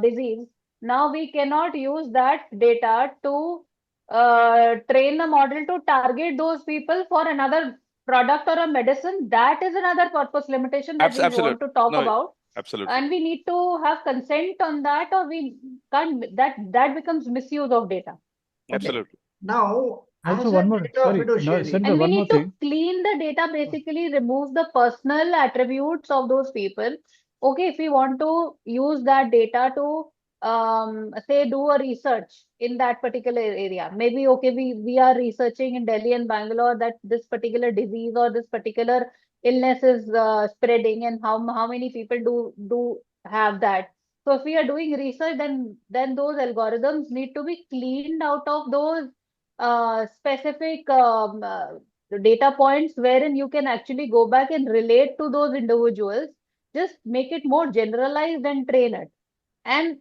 disease. Now we cannot use that data to train the model to target those people for another product or a medicine. That is another purpose limitation that we want to talk about. Absolutely. And we need to have consent on that, or we can't. That becomes misuse of data. Absolutely. Now, also one more, sorry, and we need to clean the data, basically remove the personal attributes of those people. Okay, if we want to use that data to say do a research in that particular area, maybe okay, we are researching in Delhi and Bangalore that this particular disease or this particular illness is spreading, and how many people do have that. So if we are doing research, then those algorithms need to be cleaned out of those specific data points wherein you can actually go back and relate to those individuals. Just make it more generalized and train it. And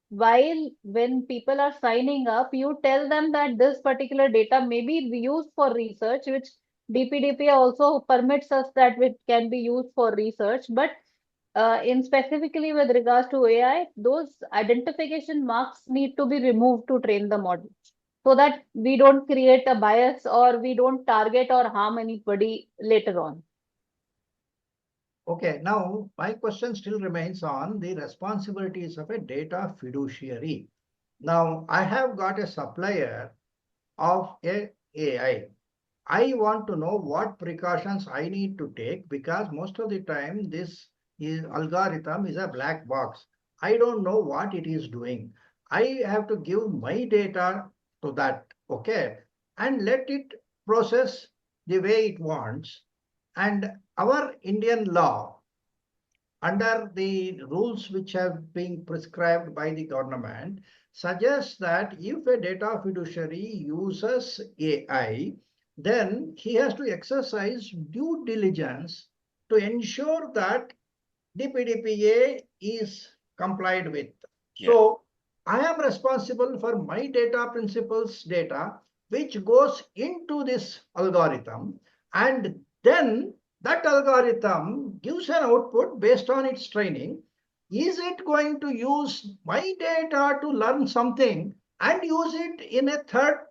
while when people are signing up, you tell them that this particular data may be used for research, which DPDP also permits us that it can be used for research. But in specifically with regards to AI, those identification marks need to be removed to train the model, so that we don't create a bias or we don't target or harm anybody later on. Okay, now my question still remains on the responsibilities of a data fiduciary. Now, I have got a supplier of a AI. I want to know what precautions I need to take, because most of the time this algorithm is a black box. I don't know what it is doing. I have to give my data to that, okay, and let it process the way it wants. And our Indian law, under the rules which have been prescribed by the government, suggests that if a data fiduciary uses AI, then he has to exercise due diligence to ensure that the PDPA is complied with. So I am responsible for my data principles data, which goes into this algorithm, and then that algorithm gives an output based on its training. Is it going to use my data to learn something and use it in a third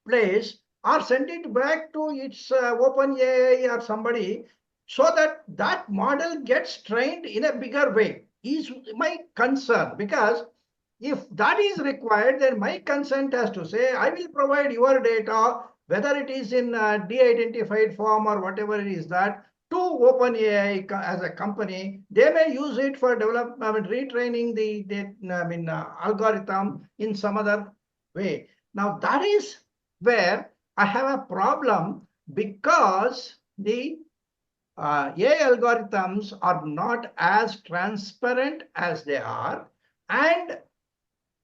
place, or send it back to its OpenAI or somebody, so that that model gets trained in a bigger way, is my concern. Because if that is required, then my consent has to say, I will provide your data, whether it is in de-identified form or whatever it is, that to OpenAI as a company. They may use it for retraining the algorithm in some other way. Now that is where I have a problem, because the AI algorithms are not as transparent as they are, and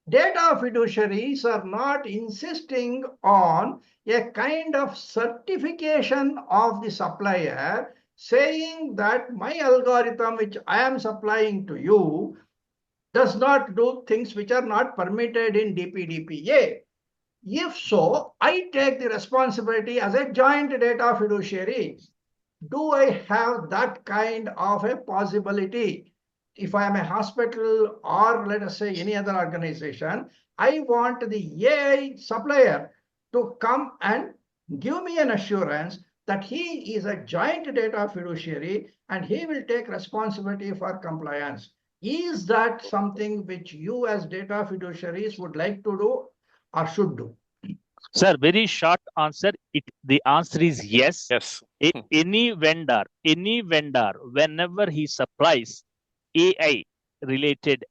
data fiduciaries are not insisting on a kind of certification of the supplier, saying that my algorithm which I am supplying to you does not do things which are not permitted in DPDPA. If so, I take the responsibility as a joint data fiduciary. Do I have that kind of a possibility? If I am a hospital, or let us say any other organization, I want the AI supplier to come and give me an assurance that he is a joint data fiduciary and he will take responsibility for compliance. Is that something which you as data fiduciaries would like to do or should do? Sir, very short answer. The answer is yes. Yes. Any vendor, whenever he supplies AI related,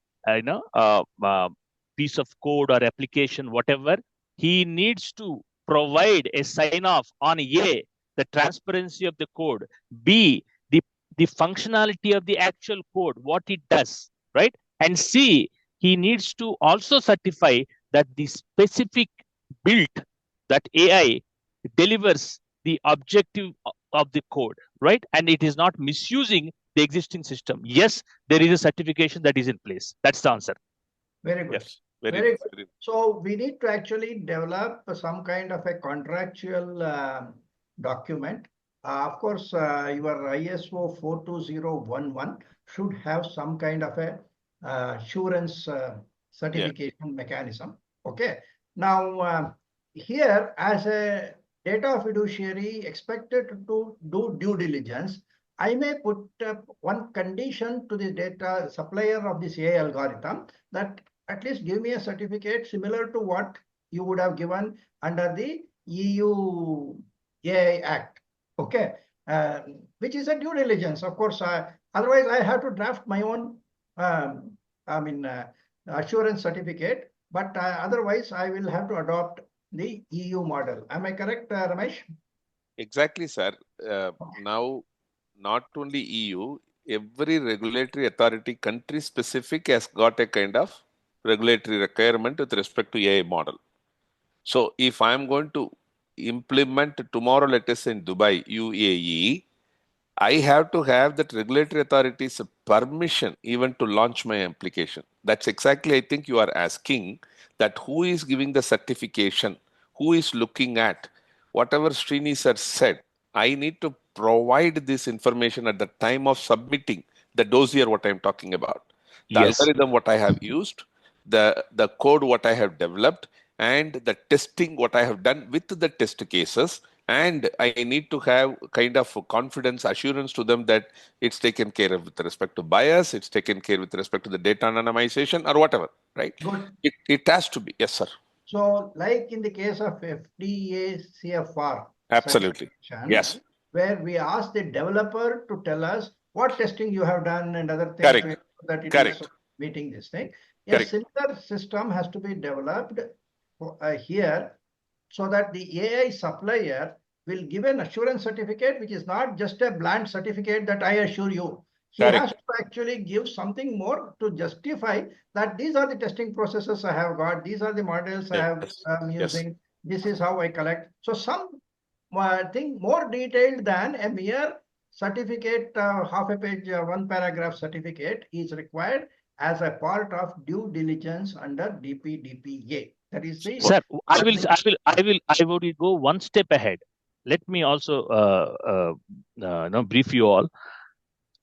piece of code or application, whatever, he needs to provide a sign off on A, the transparency of the code, B, the functionality of the actual code, what it does, right? And C, he needs to also certify that the specific build that AI delivers the objective of the code, right? And it is not misusing the existing system. Yes, there is a certification that is in place. That's the answer. Very good. Yes. Very good. So we need to actually develop some kind of a contractual document. Of course, your ISO 42011 should have some kind of a assurance certification mechanism. Okay. Now, here, as a data fiduciary expected to do due diligence, I may put up one condition to the data supplier of this AI algorithm, that at least give me a certificate similar to what you would have given under the EU AI Act, okay, which is a due diligence. Of course, otherwise I have to draft my own assurance certificate, but otherwise I will have to adopt the EU model. Am I correct, Ramesh? Exactly, sir. Now, not only EU, every regulatory authority, country specific, has got a kind of regulatory requirement with respect to AI model. So if I'm going to implement tomorrow, let us say in Dubai, UAE, I have to have that regulatory authority's permission even to launch my application. That's exactly, I think you are asking, that who is giving the certification, who is looking at whatever Srini sir said. I need to provide this information at the time of submitting the dossier, what I'm talking about. The Yes. algorithm, what I have used, the code, what I have developed, and the testing, what I have done with the test cases. And I need to have kind of confidence assurance to them that it's taken care of with respect to bias, it's taken care with respect to the data anonymization or whatever, right? Good. It has to be. Yes, sir. So like in the case of FDA CFR, Absolutely. certification, Yes. where we ask the developer to tell us what testing you have done and other things Correct. to ensure that it Correct. is meeting this thing. A Correct. similar system has to be developed here, so that the AI supplier will give an assurance certificate, which is not just a bland certificate that I assure you. He Correct. has to actually give something more to justify that these are the testing processes I have got, these are the models I have using, this is how I collect. So some thing more detailed than a mere certificate, half a page, one paragraph certificate is required as a part of due diligence under DPDPA. That is the Sir, I will go one step ahead. Let me also brief you all.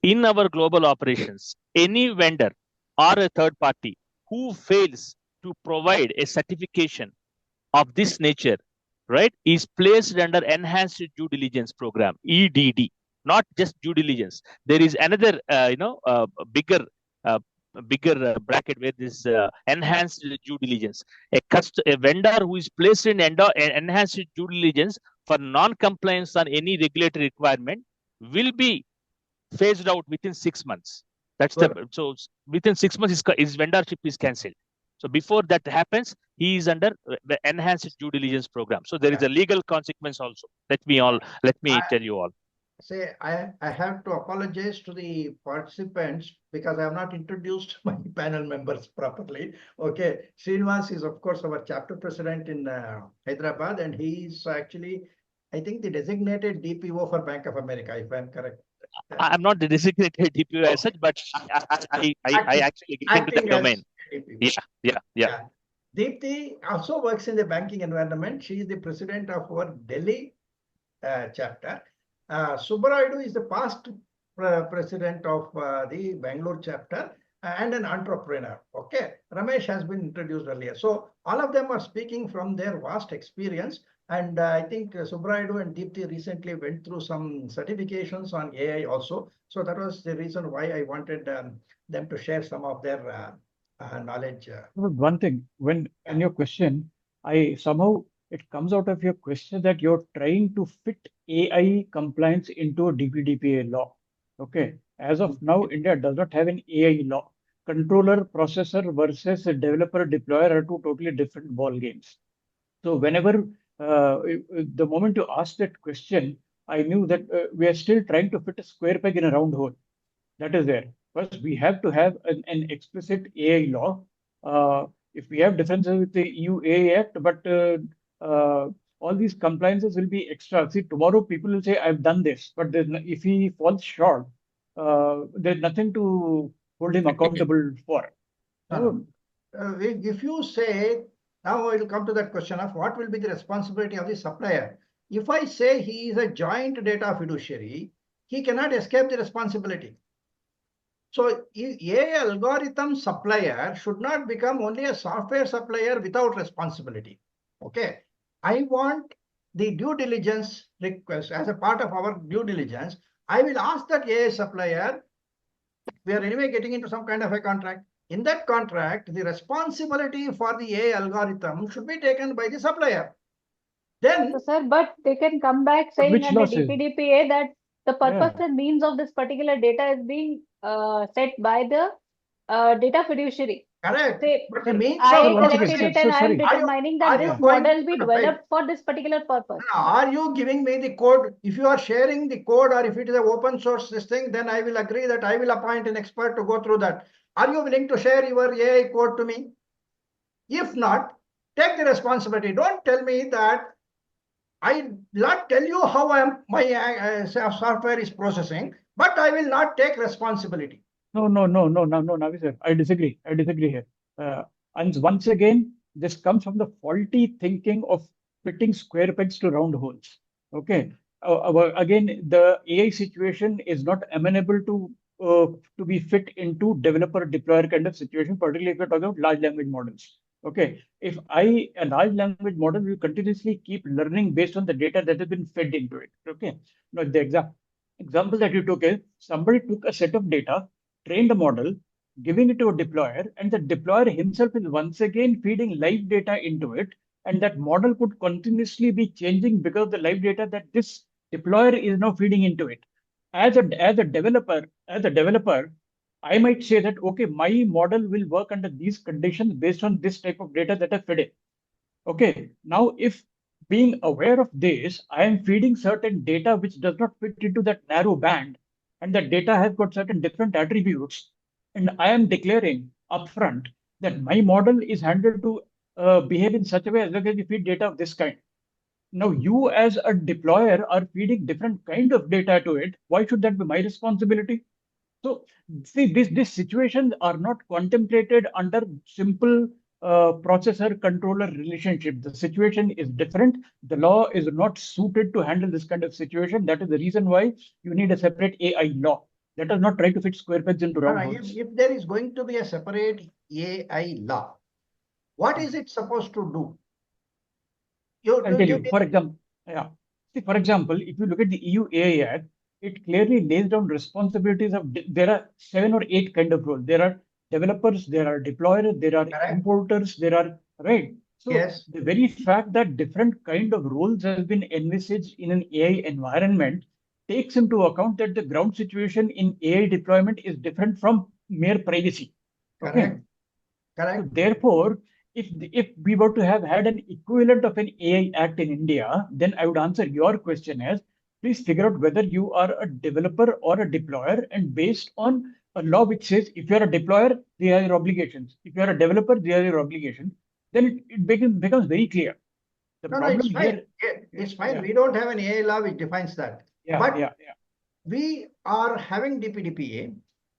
In our global operations, any vendor or a third party who fails to provide a certification of this nature, right, is placed under enhanced due diligence program, EDD, not just due diligence. There is another, bigger bracket where this enhanced due diligence. A vendor who is placed in enhanced due diligence for non-compliance on any regulatory requirement will be phased out within 6 months. That's so within 6 months his vendorship is cancelled. So before that happens, he is under the enhanced due diligence program. So there is a legal consequence also. Let me tell you all. Say, I have to apologize to the participants because I have not introduced my panel members properly. Okay, Srinivas is of course our chapter president in Hyderabad, and he is actually, I think, the designated DPO for Bank of America, if I'm correct. I'm not the designated DPO as such, but I actually get into the domain. Yeah. Deepthi also works in the banking environment. She is the president of our Delhi chapter. Subbaraidu is the past president of the Bangalore chapter and an entrepreneur. Okay, Ramesh has been introduced earlier. So all of them are speaking from their vast experience. And I think Subbaraidu and Deepthi recently went through some certifications on AI also. So that was the reason why I wanted them to share some of their knowledge. One thing, when in your question, somehow it comes out of your question that you're trying to fit AI compliance into a DPDPA law. Okay. As of now, India does not have an AI law. Controller, processor versus a developer deployer are two totally different ball games. So whenever the moment you asked that question, I knew that we are still trying to fit a square peg in a round hole. That is there. First, we have to have an explicit AI law. If we have differences with the EU AI Act, but all these compliances will be extra. See, tomorrow people will say, I've done this, but if he falls short, there's nothing to hold him accountable for. If you say, now I will come to that question of what will be the responsibility of the supplier. If I say he is a joint data fiduciary, he cannot escape the responsibility. So AI algorithm supplier should not become only a software supplier without responsibility. Okay. I want the due diligence request as a part of our due diligence. I will ask that AI supplier, we are anyway getting into some kind of a contract. In that contract, the responsibility for the AI algorithm should be taken by the supplier. Then, so, sir, but they can come back saying under DPDPA that the purpose and means of this particular data is being set by the data fiduciary. Correct. Say, but the means I collected it and I am determining that this model be developed for this particular purpose. Are you giving me the code? If you are sharing the code, or if it is an open source this thing, then I will agree that I will appoint an expert to go through that. Are you willing to share your AI code to me? If not, take the responsibility. Don't tell me that I will not tell you how my software is processing, but I will not take responsibility. No, Navi sir, I disagree here. And once again, this comes from the faulty thinking of fitting square pegs to round holes. Okay. Again, the AI situation is not amenable to be fit into developer deployer kind of situation, particularly if you're talking about large language models. Okay. If a large language model will continuously keep learning based on the data that has been fed into it. Okay. Now, the example that you took is somebody took a set of data, trained a model, giving it to a deployer, and the deployer himself is once again feeding live data into it, and that model could continuously be changing because of the live data that this deployer is now feeding into it. As a developer, I might say that okay, my model will work under these conditions based on this type of data that I fed it. Okay, now if being aware of this, I am feeding certain data which does not fit into that narrow band, and that data has got certain different attributes, and I am declaring upfront that my model is handled to behave in such a way as long as you feed data of this kind. Now, you as a deployer are feeding different kind of data to it. Why should that be my responsibility? So, see, these situations are not contemplated under simple processor controller relationship. The situation is different. The law is not suited to handle this kind of situation. That is the reason why you need a separate AI law. Let us not try to fit square pegs into round holes. If there is going to be a separate AI law, what is it supposed to do? I'll tell you. For example, See, for example, if you look at the EU AI Act, it clearly lays down responsibilities of. There are 7 or 8 kind of roles. There are developers, there are deployers, there are importers, there are right. So yes, the very fact that different kind of roles have been envisaged in an AI environment takes into account that the ground situation in AI deployment is different from mere privacy. Correct. Okay. So therefore, if we were to have had an equivalent of an AI Act in India, then I would answer your question as, please figure out whether you are a developer or a deployer, and based on a law which says if you're a deployer, these are your obligations. If you're a developer, these are your obligations. Then it becomes very clear. The problem it's fine. here, It's fine. We don't have an AI law which defines that. But we are having DPDPA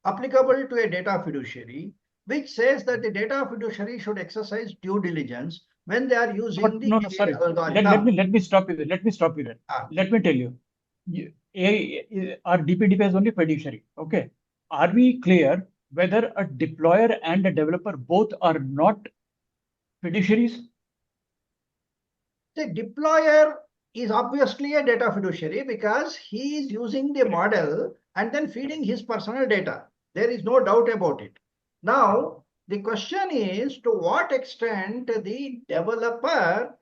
applicable to a data fiduciary, which says that the data fiduciary should exercise due diligence when they are using the sorry. algorithm. Let me stop you there. Let me tell you. Our DPDP is only fiduciary. Okay. Are we clear whether a deployer and a developer both are not fiduciaries? The deployer is obviously a data fiduciary because he is using the model and then feeding his personal data. There is no doubt about it. Now, the question is to what extent the developer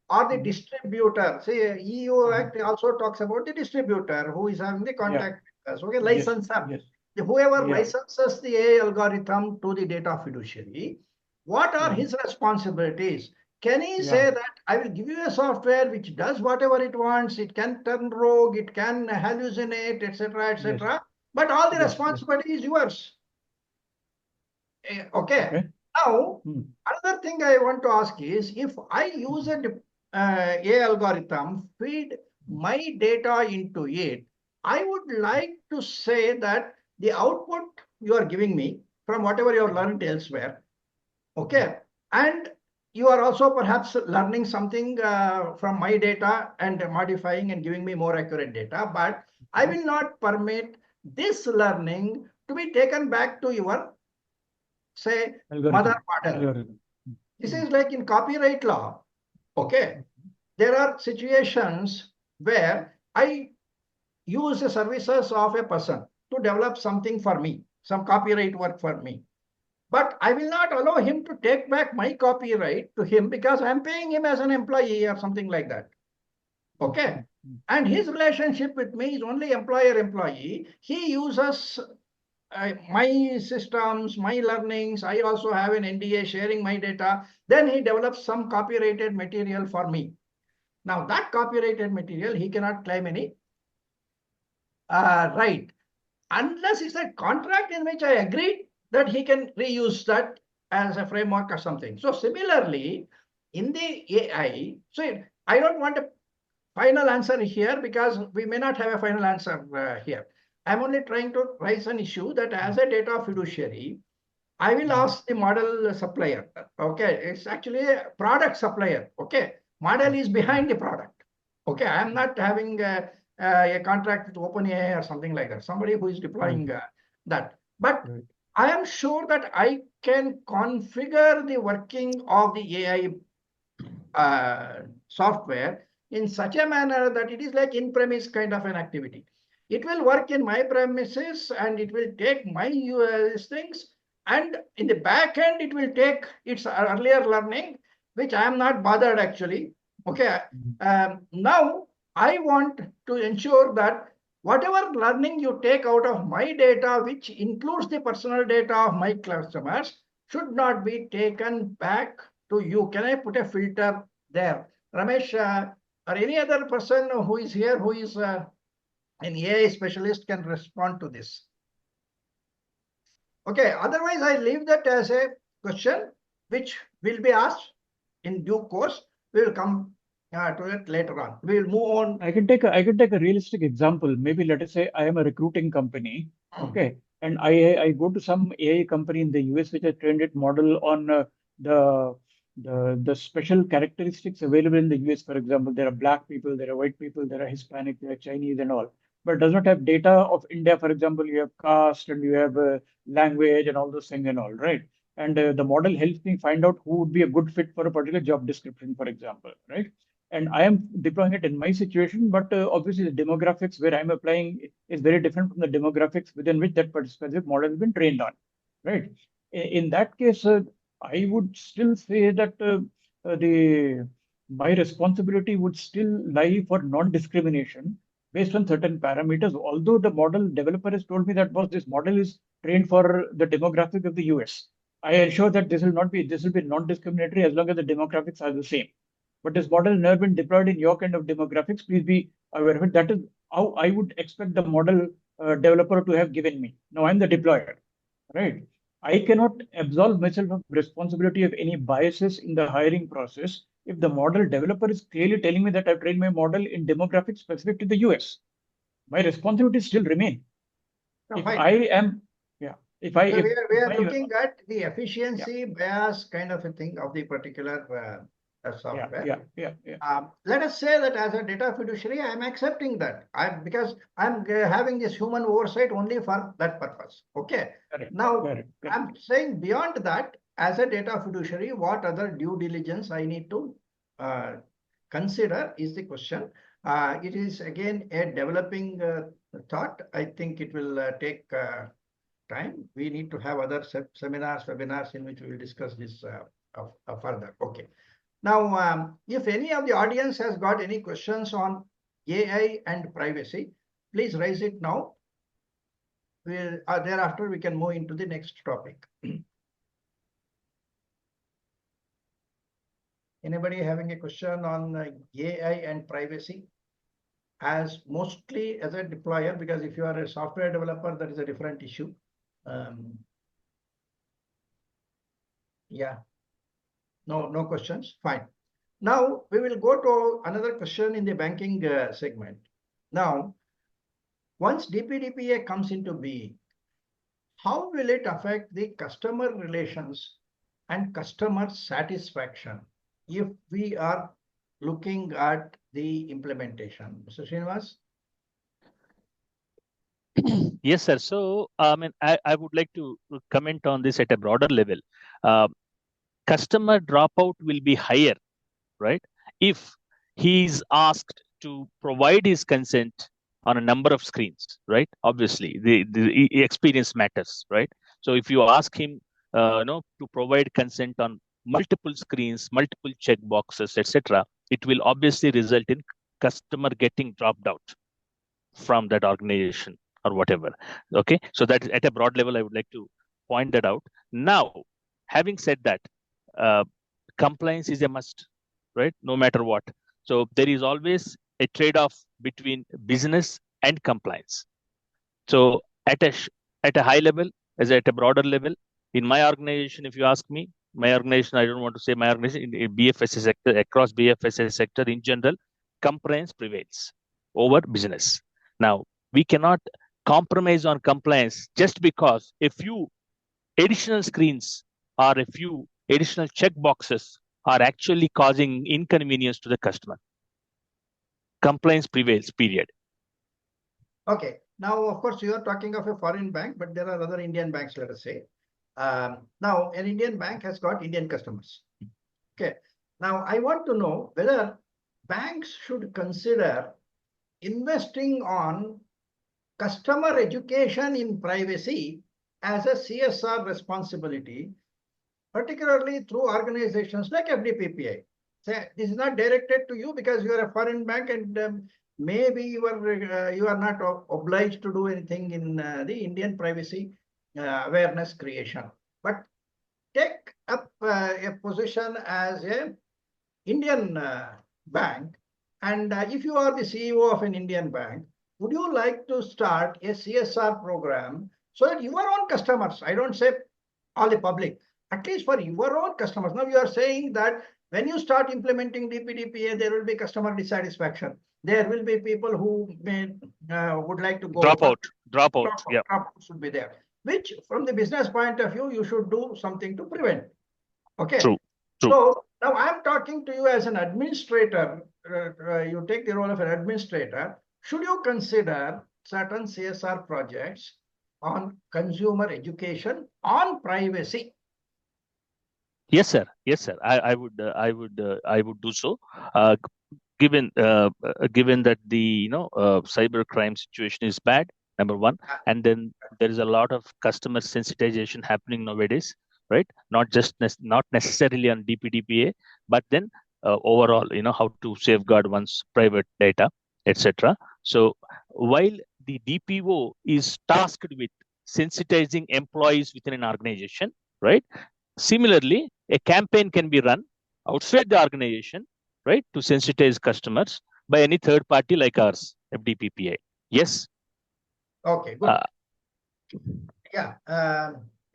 or the distributor, say EU Act also talks about the distributor who is having the contact with us, okay, licensor. Whoever licenses the AI algorithm to the data fiduciary, what are his responsibilities? Can he say that I will give you a software which does whatever it wants, it can turn rogue, it can hallucinate, etc., etc., but all the responsibility is yours. Okay. Now, another thing I want to ask is, if I use an AI algorithm, feed my data into it, I would like to say that the output you are giving me from whatever you have learned elsewhere, okay, and you are also perhaps learning something from my data and modifying and giving me more accurate data, but I will not permit this learning to be taken back to your, say, mother model. This is like in copyright law. Okay. There are situations where I use the services of a person to develop something for me, some copyright work for me. But I will not allow him to take back my copyright to him because I'm paying him as an employee or something like that. Okay. And his relationship with me is only employer-employee. He uses my systems, my learnings. I also have an NDA sharing my data. Then he develops some copyrighted material for me. Now that copyrighted material, he cannot claim any right unless it's a contract in which I agreed that he can reuse that as a framework or something. So similarly, in the AI, so I don't want a final answer here because we may not have a final answer here. I'm only trying to raise an issue that as a data fiduciary, I will ask the model supplier. Okay, it's actually a product supplier. Okay, model is behind the product. Okay, I'm not having a contract with OpenAI or something like that. Somebody who is deploying that. But I am sure that I can configure the working of the AI software in such a manner that it is like in-premise kind of an activity. It will work in my premises and it will take my things, and in the back end, it will take its earlier learning, which I am not bothered actually. Okay. Now I want to ensure that whatever learning you take out of my data, which includes the personal data of my customers, should not be taken back to you. Can I put a filter there? Ramesh, or any other person who is here, who is an AI specialist, can respond to this. Okay, otherwise I leave that as a question which will be asked in due course. We will come to it later on. We will move on. I can take a realistic example. Maybe let us say I am a recruiting company, okay, and I go to some AI company in the US which has trained its model on the special characteristics available in the US. For example, there are black people, there are white people, there are Hispanic, there are Chinese and all, but does not have data of India. For example, you have caste and you have language and all those things and all, right? And the model helps me find out who would be a good fit for a particular job description, for example, right? And I am deploying it in my situation, but obviously the demographics where I'm applying is very different from the demographics within which that specific model has been trained on, right? In that case, I would still say that my responsibility would still lie for non-discrimination based on certain parameters. Although the model developer has told me that, boss, this model is trained for the demographic of the US, I ensure that this will be non-discriminatory as long as the demographics are the same. But this model has never been deployed in your kind of demographics. Please be aware of it. That is how I would expect the model developer to have given me. Now I'm the deployer, right? I cannot absolve myself of responsibility of any biases in the hiring process if the model developer is clearly telling me that I've trained my model in demographics specific to the US. My responsibilities still remain. No, if fine. I am, yeah. If I, So if, we if are I, looking at the efficiency bias kind of a thing of the particular software. Let us say that as a data fiduciary, I am accepting that. Because I'm having this human oversight only for that purpose. Okay. Now, I'm saying beyond that, as a data fiduciary, what other due diligence I need to consider is the question. It is again a developing thought. I think it will take time. We need to have other seminars, webinars in which we will discuss this further. Okay. Now, if any of the audience has got any questions on AI and privacy, please raise it now. Thereafter, we can move into the next topic. Anybody having a question on AI and privacy? As mostly as a deployer, because if you are a software developer, that is a different issue. Yeah. No questions. Fine. Now we will go to another question in the banking segment. Now, once DPDPA comes into being, how will it affect the customer relations and customer satisfaction if we are looking at the implementation? Mr. Srinivas? Yes, sir. So, I would like to comment on this at a broader level. Customer dropout will be higher, right? If he's asked to provide his consent on a number of screens, right? Obviously, the experience matters, right? So if you ask him, to provide consent on multiple screens, multiple check boxes, etc., it will obviously result in customer getting dropped out from that organization or whatever. Okay, so that at a broad level, I would like to point that out. Now, having said that, compliance is a must, right? No matter what. So there is always a trade-off between business and compliance. So at a high level, as at a broader level, in my organization, if you ask me, my organization, I don't want to say my organization, in BFSI sector, across BFSI sector in general, compliance prevails over business. Now, we cannot compromise on compliance just because a few additional screens or a few additional check boxes are actually causing inconvenience to the customer. Compliance prevails, period. Okay. Now, of course, you are talking of a foreign bank, but there are other Indian banks, let us say. Now, an Indian bank has got Indian customers. Okay. Now, I want to know whether banks should consider investing on customer education in privacy as a CSR responsibility, particularly through organizations like FDPPA. Say, this is not directed to you because you are a foreign bank and maybe you are not obliged to do anything in the Indian privacy awareness creation. But take up a position as a Indian bank, and if you are the CEO of an Indian bank, would you like to start a CSR program so that your own customers, I don't say all the public, at least for your own customers. Now you are saying that when you start implementing DPDPA, there will be customer dissatisfaction. There will be people who may would like to go. Drop out. Yeah. Drop out should be there, which from the business point of view, you should do something to prevent. Okay. True. So now I'm talking to you as an administrator. You take the role of an administrator. Should you consider certain CSR projects on consumer education, on privacy? Yes, sir. Yes, sir. I would do so. Given that the cyber crime situation is bad, number one, and then there is a lot of customer sensitization happening nowadays, right? Not necessarily on DPDPA, but then overall, how to safeguard one's private data, etc. So while the DPO is tasked with sensitizing employees within an organization, right? Similarly, a campaign can be run outside the organization, right, to sensitize customers by any third party like ours, FDPPA. Yes. Okay, good. Yeah.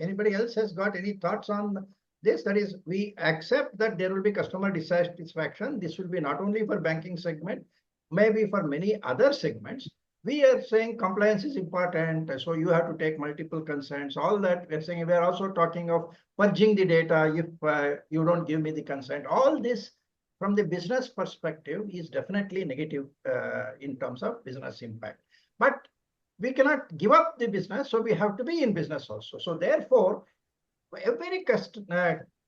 Anybody else has got any thoughts on this? That is, we accept that there will be customer dissatisfaction. This will be not only for banking segment, maybe for many other segments. We are saying compliance is important, so you have to take multiple consents. All that we're saying. We are also talking of purging the data if you don't give me the consent. All this, from the business perspective, is definitely negative in terms of business impact. But we cannot give up the business, so we have to be in business also. So therefore, every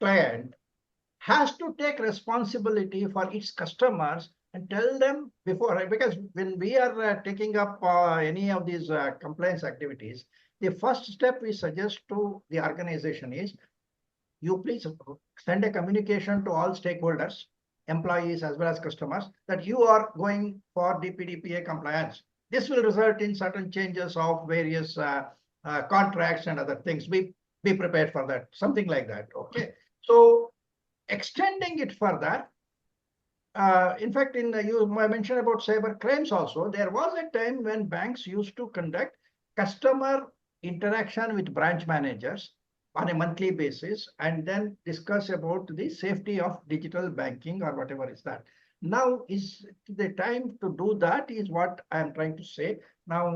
client has to take responsibility for its customers and tell them before, right? Because when we are taking up any of these compliance activities, the first step we suggest to the organization is, you please send a communication to all stakeholders, employees as well as customers, that you are going for DPDPA compliance. This will result in certain changes of various contracts and other things. Be prepared for that, something like that. Okay. So extending it further, in fact, you mentioned about cyber crimes also. There was a time when banks used to conduct customer interaction with branch managers on a monthly basis and then discuss about the safety of digital banking or whatever is that. Now is the time to do that, is what I am trying to say. Now,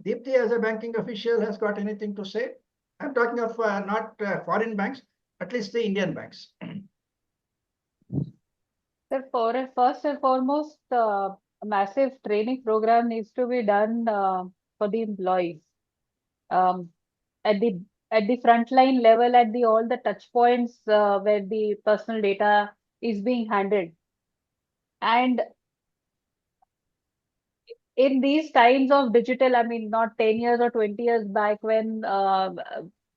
Deepti, as a banking official, has got anything to say? I'm talking of not foreign banks, at least the Indian banks. Sir, first and foremost, a massive training program needs to be done for the employees at the frontline level, at all the touch points where the personal data is being handled. And in these times of digital, I mean, not 10 years or 20 years back when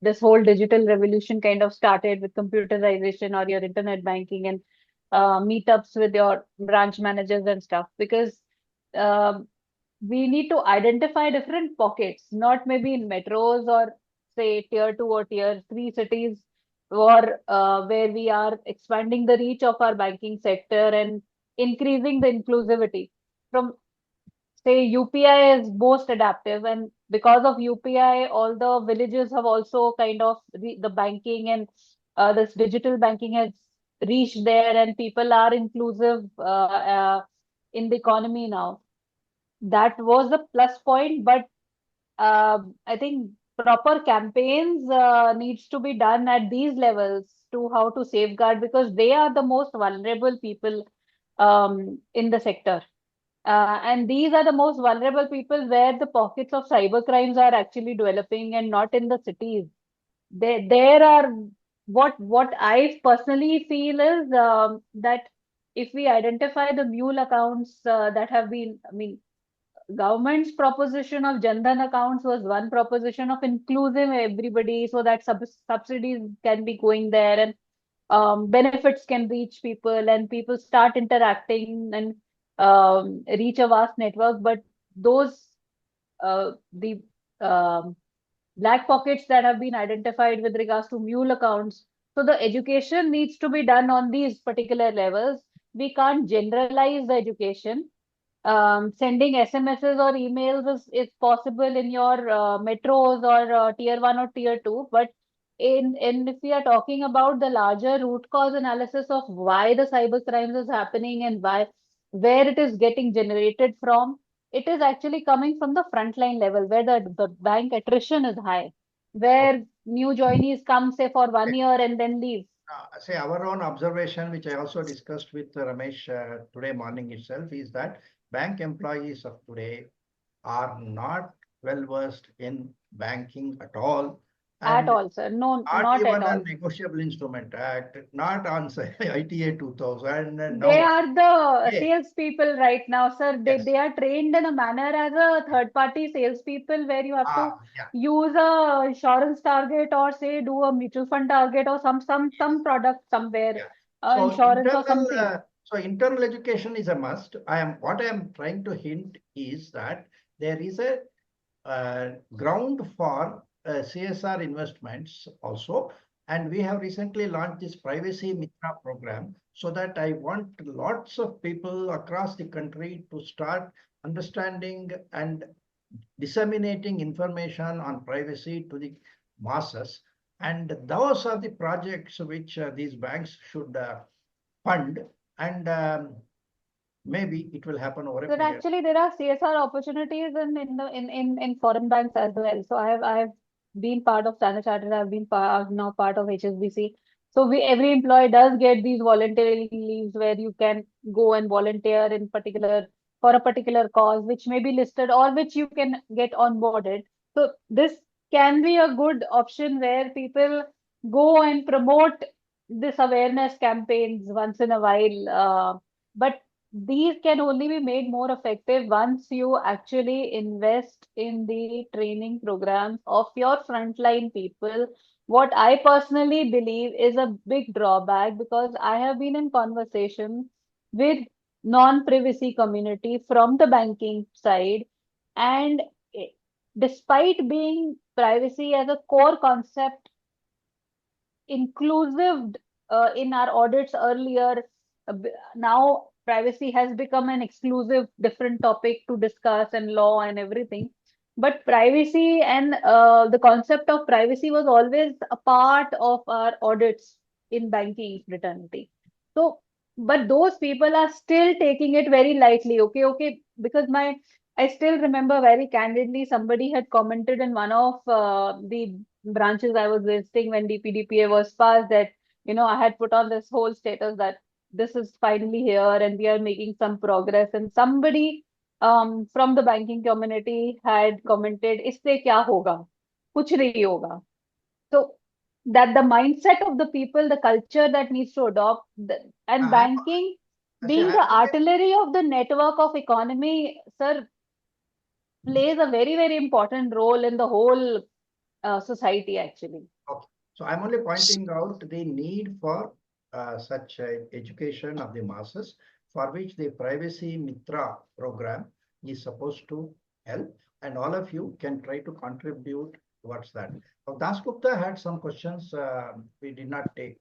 this whole digital revolution kind of started with computerization or your internet banking and meetups with your branch managers and stuff, because we need to identify different pockets, not maybe in metros or say tier 2 or tier 3 cities, or where we are expanding the reach of our banking sector and increasing the inclusivity. From say UPI is most adaptive, and because of UPI, all the villages have also kind of the banking and this digital banking has reached there, and people are inclusive in the economy now. That was the plus point, but I think proper campaigns needs to be done at these levels to how to safeguard, because they are the most vulnerable people in the sector. And these are the most vulnerable people where the pockets of cyber crimes are actually developing, and not in the cities. There are what I personally feel is that if we identify the mule accounts that have been, I mean, government's proposition of Jan Dhan accounts was one proposition of inclusive everybody so that subsidies can be going there and benefits can reach people and people start interacting and reach a vast network. But those the black pockets that have been identified with regards to mule accounts. So the education needs to be done on these particular levels. We can't generalize the education. Sending SMSs or emails is possible in your metros or tier 1 or tier 2. But if we are talking about the larger root cause analysis of why the cyber crimes is happening and where it is getting generated from, it is actually coming from the frontline level where the bank attrition is high, where new joinees come, say, for 1 year and then leave. Say our own observation, which I also discussed with Ramesh today morning itself, is that bank employees of today are not well versed in banking at all. At all, sir. No, not even at all. a negotiable instrument act, not on say, ITA 2000. They are the salespeople right now, sir. Yes. They are trained in a manner as a third-party salespeople where you have to use a insurance target or say do a mutual fund target or some product somewhere, So insurance or something. So internal education is a must. What I am trying to hint is that there is a ground for CSR investments also. And we have recently launched this Privacy Mitra program so that I want lots of people across the country to start understanding and disseminating information on privacy to the masses. And those are the projects which these banks should fund. And maybe it will happen over a But period. actually, there are CSR opportunities in foreign banks as well. So I have been part of Standard Chartered. I've been now part of HSBC. So every employee does get these voluntary leaves where you can go and volunteer in particular for a particular cause, which may be listed or which you can get onboarded. So this can be a good option where people go and promote this awareness campaigns once in a while. But these can only be made more effective once you actually invest in the training programs of your frontline people. What I personally believe is a big drawback because I have been in conversation with non-privacy community from the banking side, and despite being privacy as a core concept inclusive in our audits earlier, now privacy has become an exclusive different topic to discuss and law and everything. But privacy and the concept of privacy was always a part of our audits in banking fraternity. So, but those people are still taking it very lightly. Okay, because I still remember very candidly somebody had commented in one of the branches I was visiting when DPDPA was passed that, I had put on this whole status that this is finally here and we are making some progress. And somebody from the banking community had commented, "Isse kya hoga? Kuch nahi hoga." So that the mindset of the people, the culture that needs to adopt, and banking being the artillery of the network of economy, sir, plays a very, very important role in the whole society actually. Okay. So I'm only pointing out the need for such education of the masses, for which the Privacy Mitra program is supposed to help, and all of you can try to contribute towards that. Now, Das Gupta had some questions we did not take.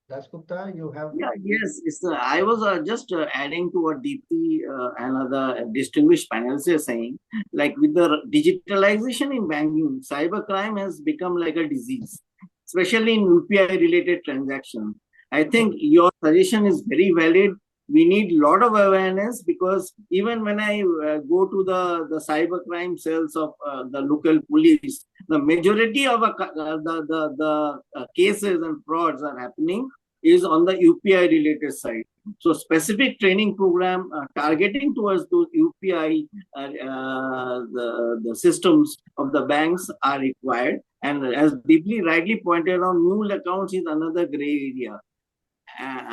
Das Gupta, you have? Yeah, yes. I was just adding to what Deepthi and other distinguished panelists are saying. Like with the digitalization in banking, cybercrime has become like a disease, especially in UPI-related transactions. I think your suggestion is very valid. We need a lot of awareness because even when I go to the cybercrime cells of the local police, the majority of the cases and frauds are happening is on the UPI related side. So specific training program targeting towards those UPI, the systems of the banks are required. And as Deeply rightly pointed out, mule accounts is another gray area.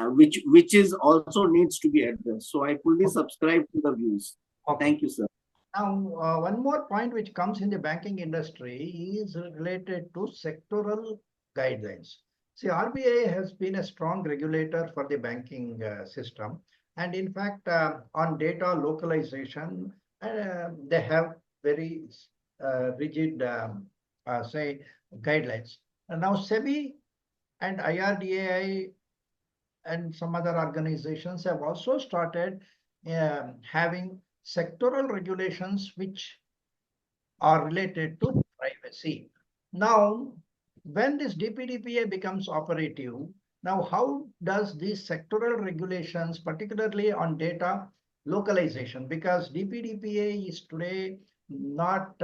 Which is also needs to be addressed. So I fully subscribe to the views. Okay. Thank you, sir. Now, one more point which comes in the banking industry is related to sectoral guidelines. See, RBI has been a strong regulator for the banking system. And in fact, on data localization, they have very rigid, say, guidelines. And now SEBI and IRDAI and some other organizations have also started having sectoral regulations which are related to privacy. Now, when this DPDPA becomes operative, now how does these sectoral regulations, particularly on data localization, because DPDPA is today not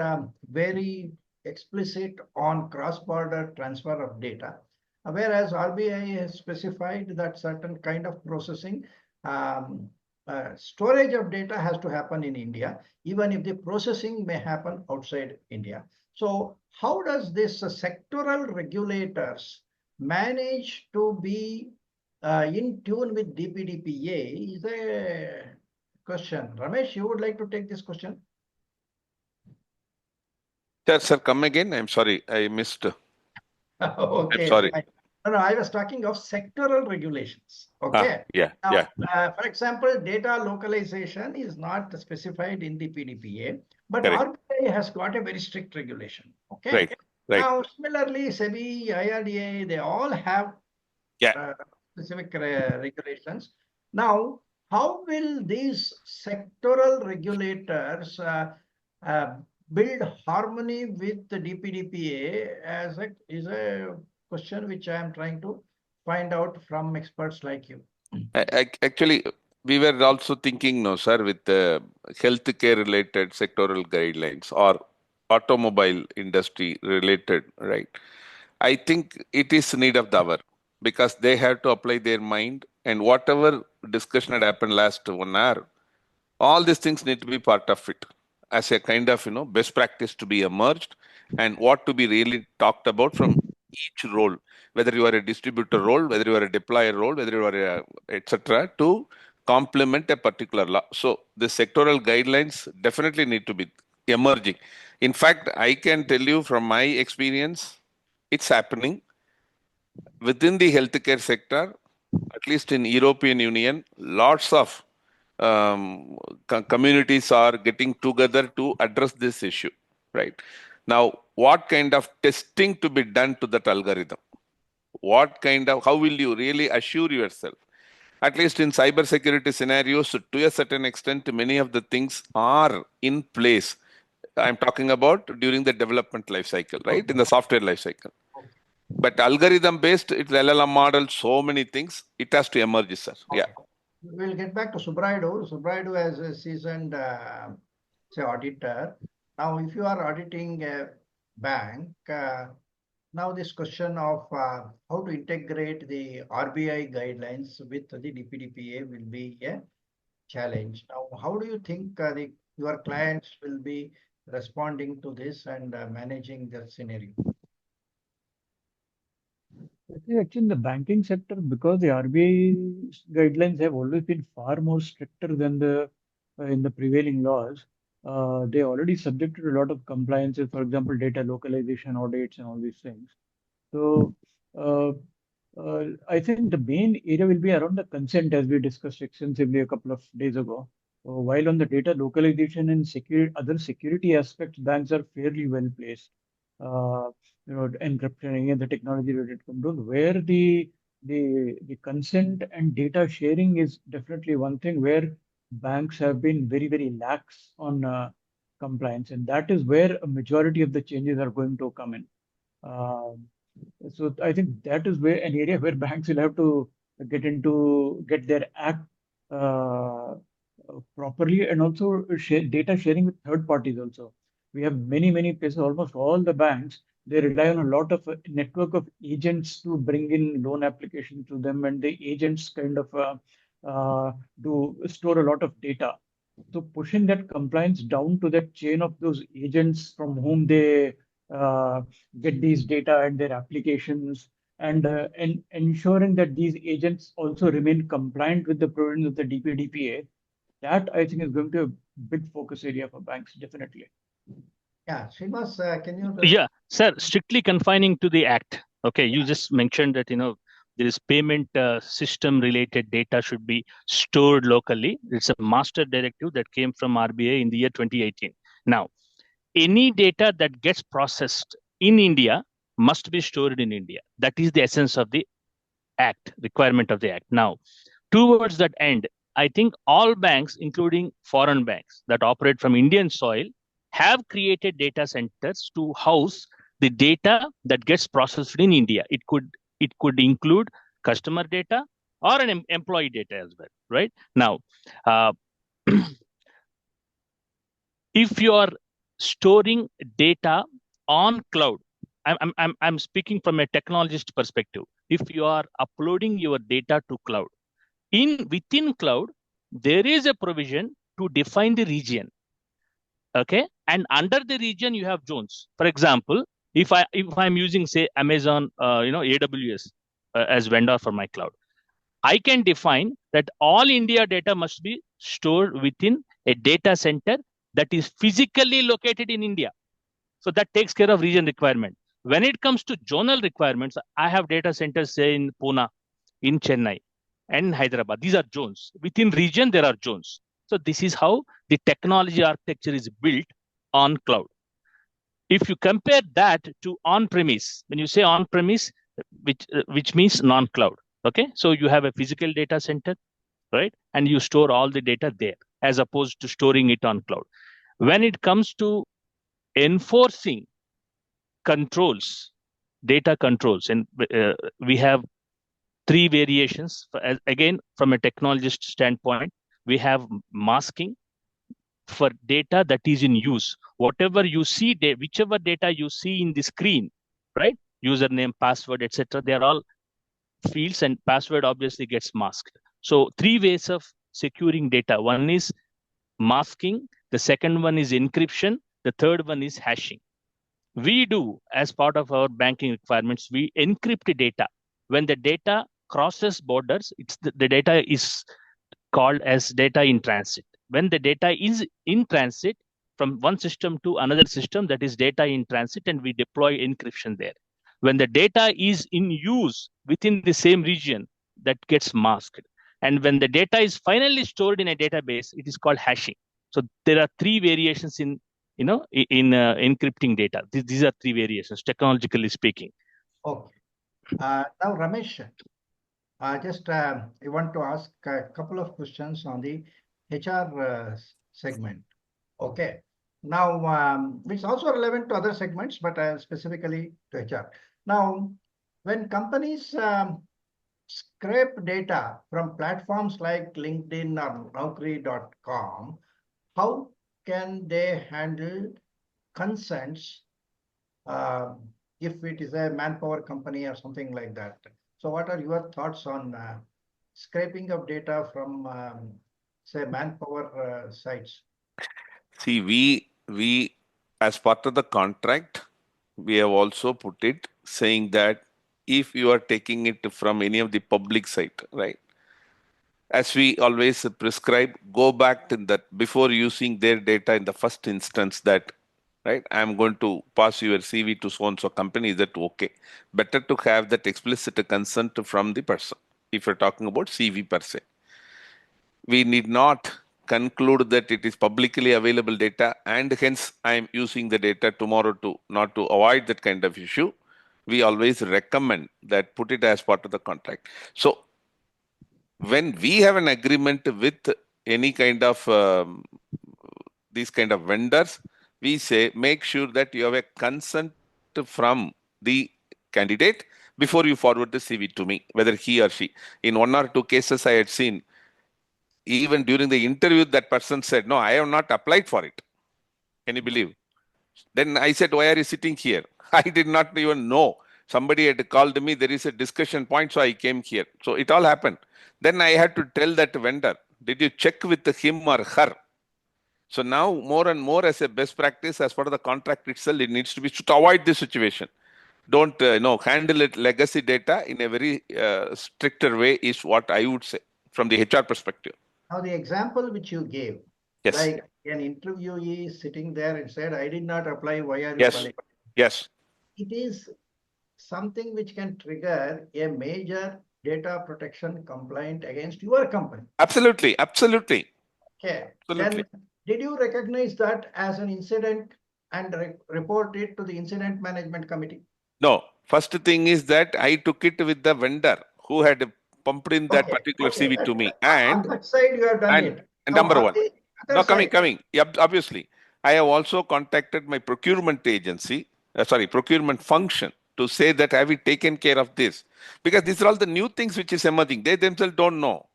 very explicit on cross-border transfer of data, whereas RBI has specified that certain kind of processing um, storage of data has to happen in India, even if the processing may happen outside India. So how does this sectoral regulators manage to be in tune with DPDPA is a question. Ramesh, you would like to take this question? Sir, come again. I'm sorry, I missed. Okay, I'm sorry. fine. No, I was talking of sectoral regulations. Okay. Yeah, Now, yeah. for example, data localization is not specified in the PDPA, but Correct. RBI has got a very strict regulation. Okay. Right. Now, similarly, SEBI, IRDA, they all have specific regulations. Now, how will these sectoral regulators uh, build harmony with the DPDPA is a question which I am trying to find out from experts like you. Actually, we were also thinking, no, sir, with the healthcare related sectoral guidelines or automobile industry related, right? I think it is need of the hour because they have to apply their mind and whatever discussion had happened last 1 hour, all these things need to be part of it as a kind of best practice to be emerged and what to be really talked about from each role, whether you are a distributor role, whether you are a deployer role, whether you are a etc. to complement a particular law. So the sectoral guidelines definitely need to be emerging. In fact, I can tell you from my experience, it's happening within the healthcare sector, at least in European Union, lots of communities are getting together to address this issue, right? Now, what kind of testing to be done to that algorithm? How will you really assure yourself? At least in cybersecurity scenarios, to a certain extent, many of the things are in place. I'm talking about during the development life cycle, right? In the software life cycle. But algorithm based, it's LLM model, so many things, it has to emerge, sir. Yeah. We'll get back to Subraidu. Subraidu as a seasoned, say, auditor. Now, if you are auditing a bank, now this question of how to integrate the RBI guidelines with the DPDPA will be a challenge. Now, how do you think your clients will be responding to this and managing the scenario? Actually, in the banking sector, because the RBI guidelines have always been far more stricter than the in the prevailing laws, they already subjected a lot of compliances, for example, data localization audits and all these things. So uh, I think the main area will be around the consent, as we discussed extensively a couple of days ago. While on the data localization and other security aspects, banks are fairly well placed. Uh, encryption and the technology related control, where the consent and data sharing is definitely one thing where banks have been very lax on compliance, and that is where a majority of the changes are going to come in. Um, so I think that is where an area where banks will have to get their act uh, properly, and also data sharing with third parties also. We have many places, almost all the banks, they rely on a lot of network of agents to bring in loan applications to them, and the agents kind of do store a lot of data. So pushing that compliance down to that chain of those agents from whom they uh, get these data and their applications, and ensuring that these agents also remain compliant with the provisions of the DPDPA, that I think is going to big focus area for banks, definitely. Yeah, Srinivas, can you? Yeah, sir, strictly confining to the act. Okay, you just mentioned that, there is payment system related data should be stored locally. It's a master directive that came from RBI in the year 2018. Now, any data that gets processed in India must be stored in India. That is the essence of the act, requirement of the act. Now, towards that end, I think all banks, including foreign banks that operate from Indian soil, have created data centers to house the data that gets processed in India. It could include customer data or an employee data as well, right? Now, uh, if you are storing data on cloud, I'm speaking from a technologist perspective. If you are uploading your data to cloud, within cloud, there is a provision to define the region. Okay, and under the region you have zones. For example, if I'm using, say, Amazon, AWS as vendor for my cloud, I can define that all India data must be stored within a data center that is physically located in India. So that takes care of region requirement. When it comes to zonal requirements, I have data centers, say, in Pune, in Chennai, and Hyderabad. These are zones. Within region, there are zones. So this is how the technology architecture is built on cloud. If you compare that to on-premise, when you say on-premise, which means non-cloud. Okay, so you have a physical data center, right? And you store all the data there, as opposed to storing it on cloud. When it comes to enforcing controls, data controls, and we have three variations. Again, from a technologist standpoint, we have masking for data that is in use. Whatever you see, whichever data you see in the screen, right? Username, password, etc. They are all fields, and password obviously gets masked. So three ways of securing data. One is masking. The second one is encryption. The third one is hashing. We do, as part of our banking requirements, we encrypt data. When the data crosses borders, the data is called as data in transit. When the data is in transit from one system to another system, that is data in transit, and we deploy encryption there. When the data is in use within the same region, that gets masked. And when the data is finally stored in a database, it is called hashing. So there are three variations in encrypting data. These are three variations, technologically speaking. Okay. Now, Ramesh, I want to ask a couple of questions on the HR segment. Okay. Now, it's also relevant to other segments, but specifically to HR. Now, when companies scrape data from platforms like LinkedIn or Naukri.com, how can they handle consents if it is a manpower company or something like that? So what are your thoughts on scraping of data from, say, manpower sites? See, we as part of the contract, we have also put it saying that if you are taking it from any of the public site, right? As we always prescribe, go back to that before using their data in the first instance, that right, I'm going to pass your CV to so and so company. Is that okay? Better to have that explicit consent from the person if you're talking about CV per se. We need not conclude that it is publicly available data and hence I'm using the data tomorrow to not to avoid that kind of issue. We always recommend that put it as part of the contract. So when we have an agreement with any kind of these kind of vendors, we say make sure that you have a consent from the candidate before you forward the CV to me, whether he or she. In one or two cases I had seen, even during the interview, that person said, no, I have not applied for it. Can you believe? Then I said, why are you sitting here? I did not even know. Somebody had called me, there is a discussion point, so I came here. So it all happened. Then I had to tell that vendor, did you check with him or her? So now more and more as a best practice, as part of the contract itself, it needs to be to avoid this situation. Don't handle it legacy data in a very stricter way is what I would say from the HR perspective. Now, the example which you gave, Yes. Like an interviewee is sitting there and said, I did not apply, why are you Yes. calling? Yes. It is something which can trigger a major data protection complaint against your company. Absolutely. Absolutely. Okay. Absolutely. Then did you recognize that as an incident and report it to the incident management committee? No. First thing is that I took it with the vendor who had pumped in that particular Okay. CV to me. On that side, you have done it. And Now, number on one. the other No, side, coming. Yep, obviously. I have also contacted my procurement agency, procurement function to say that have we taken care of this? Because these are all the new things which is emerging. They themselves don't know.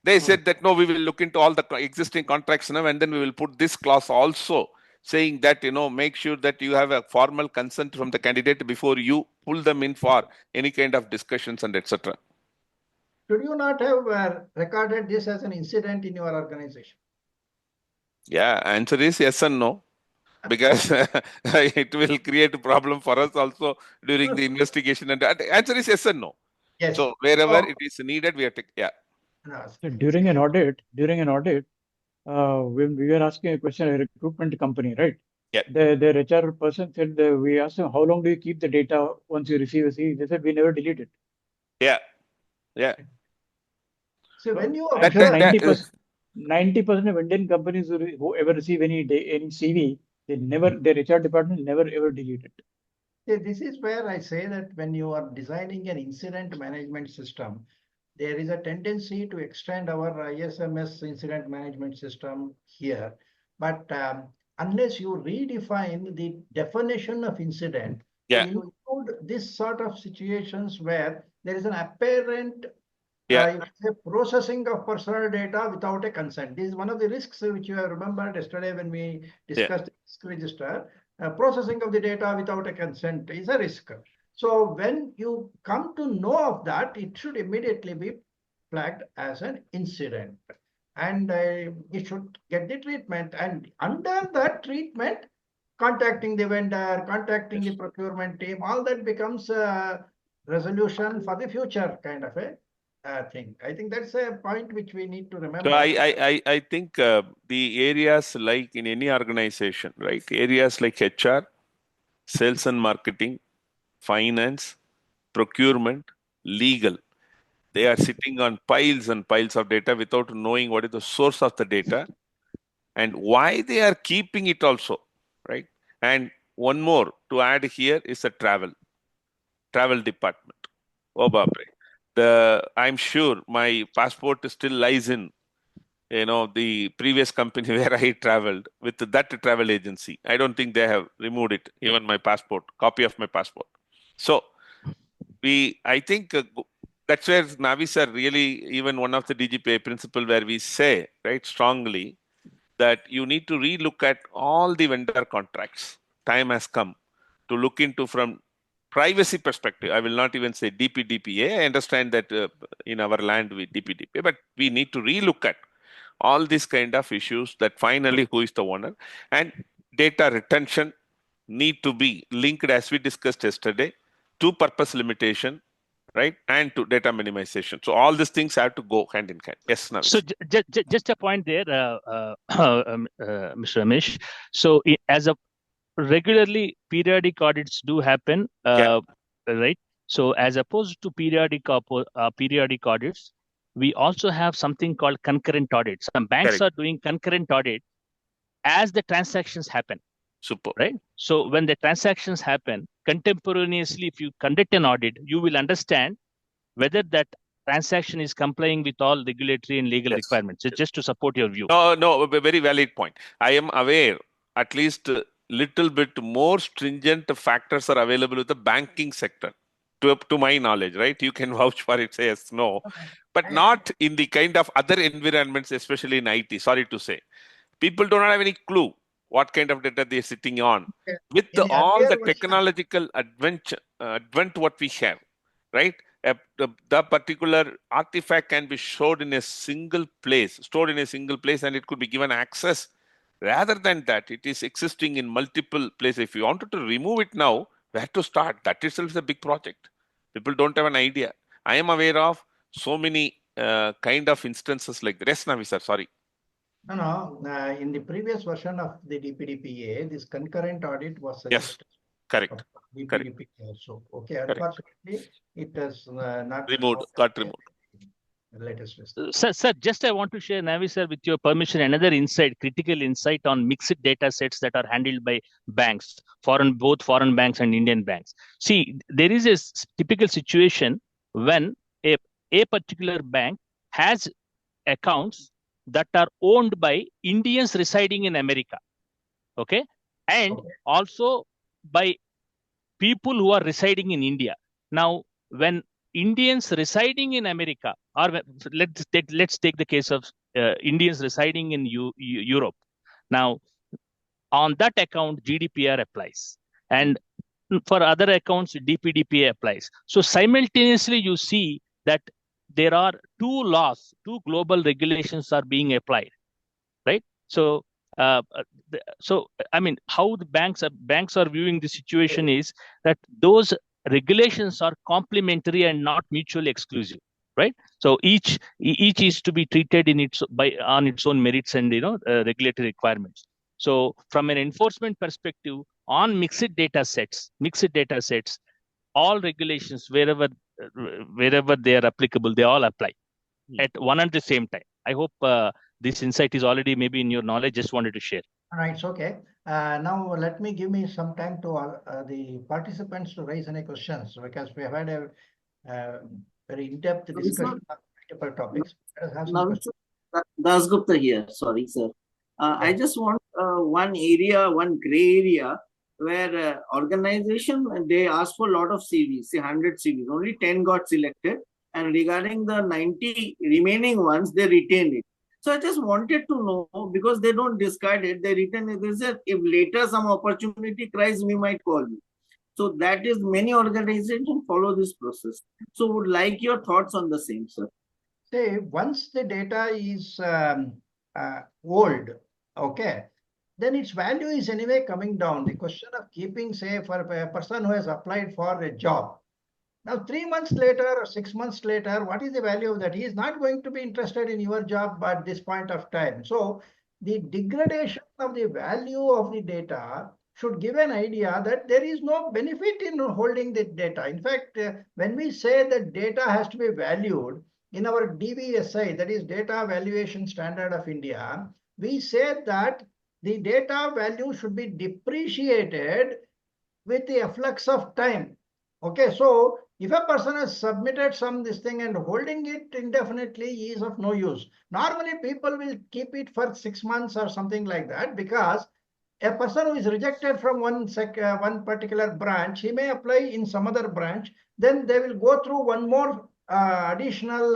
They said that, no, we will look into all the existing contracts now and then we will put this clause also saying that, make sure that you have a formal consent from the candidate before you pull them in for any kind of discussions and etc. should you not have recorded this as an incident in your organization? Yeah, answer is yes and no. Because it will create a problem for us also during the investigation. And the answer is yes and no. Yes. So wherever it is needed, we have to, yeah. So during an audit, when we were asking a question, a recruitment company, right? Yeah. Their HR person said, we asked them, how long do you keep the data once you receive a CV? They said, we never delete it. Yeah. Yeah. So when you I'm sure 90% of Indian companies who ever receive any CV, their HR department never ever delete it. See, this is where I say that when you are designing an incident management system, there is a tendency to extend our ISMS incident management system here. But unless you redefine the definition of incident, Yeah. you include this sort of situations where there is an apparent Yeah. processing of personal data without a consent. This is one of the risks which you have remembered yesterday when we discussed the risk register. Processing of the data without a consent is a risk. So when you come to know of that, it should immediately be flagged as an incident. And it should get the treatment. And under that treatment, contacting the vendor, contacting the procurement team, all that becomes a resolution for the future kind of a thing. I think that's a point which we need to remember. So I think the areas like in any organization, right? Areas like HR, sales and marketing, finance, procurement, legal, they are sitting on piles and piles of data without knowing what is the source of the data and why they are keeping it also, right? And one more to add here is the travel department. Oh, Babre. I'm sure my passport still lies in, the previous company where I traveled with that travel agency. I don't think they have removed it, even my passport, copy of my passport. So I think that's where Navi sir really, even one of the DGPA principle where we say, right, strongly that you need to relook at all the vendor contracts. Time has come to look into from privacy perspective. I will not even say DPDPA. I understand that in our land we DPDPA, but we need to relook at all these kind of issues that finally who is the owner and data retention need to be linked as we discussed yesterday to purpose limitation, right, and to data minimization. So all these things have to go hand in hand. Yes, Navis. So just a point there, Mr. Ramesh. So as a regularly periodic audits do happen, right? So as opposed to periodic audits, we also have something called concurrent audits. Some banks are doing concurrent audit as the transactions happen. Super. Right. So when the transactions happen contemporaneously, if you conduct an audit, you will understand whether that transaction is complying with all regulatory and legal requirements. So just to support your view. No, a very valid point. I am aware at least a little bit more stringent factors are available with the banking sector. To my knowledge, right? You can vouch for it, say yes, no, but not in the kind of other environments, especially in IT. Sorry to say, people do not have any clue what kind of data they're sitting on. With all the technological advent what we have, right? The particular artifact can be stored in a single place, and it could be given access. Rather than that, it is existing in multiple places. If you wanted to remove it now, where to start? That itself is a big project. People don't have an idea. I am aware of so many kind of instances like this. Navi sir, sorry. No, in the previous version of the DPDPA, this concurrent audit was Yes, suggested. correct. DPDPA also. Okay, Correct. unfortunately, it has not got removed. Latest list. Sir, just I want to share, Navi sir, with your permission, another insight, critical insight on mixed data sets that are handled by banks, both foreign banks and Indian banks. See, there is a typical situation when a particular bank has accounts that are owned by Indians residing in America, okay, and also by people who are residing in India. Now, when Indians residing in America, or let's take the case of Indians residing in Europe. Now, on that account, GDPR applies, and for other accounts, DPDPA applies. So simultaneously, you see that there are two laws, two global regulations are being applied, right? So, I mean, how the banks are viewing the situation is that those regulations are complementary and not mutually exclusive, right? So each is to be treated on its own merits and regulatory requirements. So from an enforcement perspective, on mixed data sets, all regulations wherever they are applicable, they all apply at one and the same time. I hope this insight is already maybe in your knowledge. Just wanted to share. All right, it's okay. Now let me give me some time to the participants to raise any questions, because we have had a very in-depth discussion on multiple topics. Dasgupta here. Sorry, sir. I just want one gray area where organization, they ask for a lot of CVs, say 100 CVs, only 10 got selected, and regarding the 90 remaining ones, they retained it. So I just wanted to know, because they don't discard it, they retain it. They said, if later some opportunity cries, we might call you. So that is, many organizations follow this process. So would like your thoughts on the same, sir. Say, once the data is old, okay, then its value is anyway coming down. The question of keeping, say, for a person who has applied for a job, now 3 months later or 6 months later, what is the value of that? He is not going to be interested in your job at this point of time. So the degradation of the value of the data should give an idea that there is no benefit in holding the data. In fact, when we say that data has to be valued, in our DVSI, that is Data Valuation Standard of India, we say that the data value should be depreciated with the efflux of time. Okay, so if a person has submitted this thing and holding it indefinitely is of no use. Normally, people will keep it for 6 months or something like that, because a person who is rejected from one particular branch, he may apply in some other branch. Then they will go through one more additional,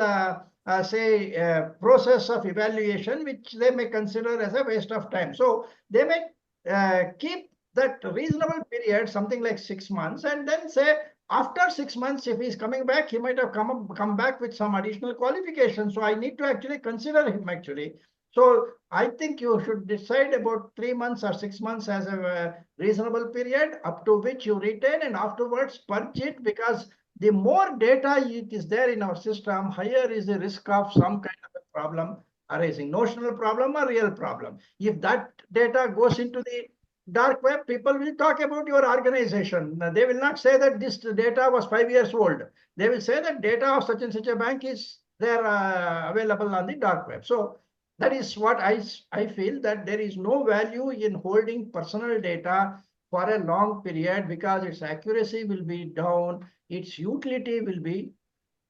process of evaluation, which they may consider as a waste of time. So they may keep that reasonable period, something like 6 months, and then say after 6 months, if he's coming back, he might have come back with some additional qualifications. So I need to actually consider him actually. So I think you should decide about 3 months or 6 months as a reasonable period, up to which you retain, and afterwards purge it, because the more data it is there in our system, higher is the risk of some kind of a problem arising, notional problem or real problem. If that data goes into the dark web, people will talk about your organization. They will not say that this data was 5 years old. They will say that data of such and such a bank is there available on the dark web. So that is what I feel, that there is no value in holding personal data for a long period, because its accuracy will be down, its utility will be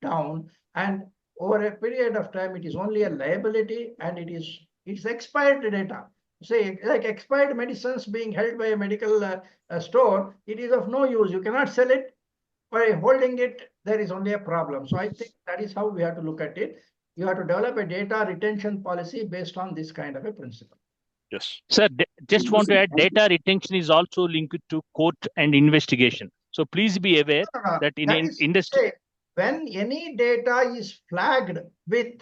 down, and over a period of time, it is only a liability, and it's expired data. Say, like expired medicines being held by a medical store, it is of no use. You cannot sell it. By holding it, there is only a problem. So I think that is how we have to look at it. You have to develop a data retention policy based on this kind of a principle. Yes. Sir, just want to add, data retention is also linked to court and investigation. So please be aware that in industry, when any data is flagged with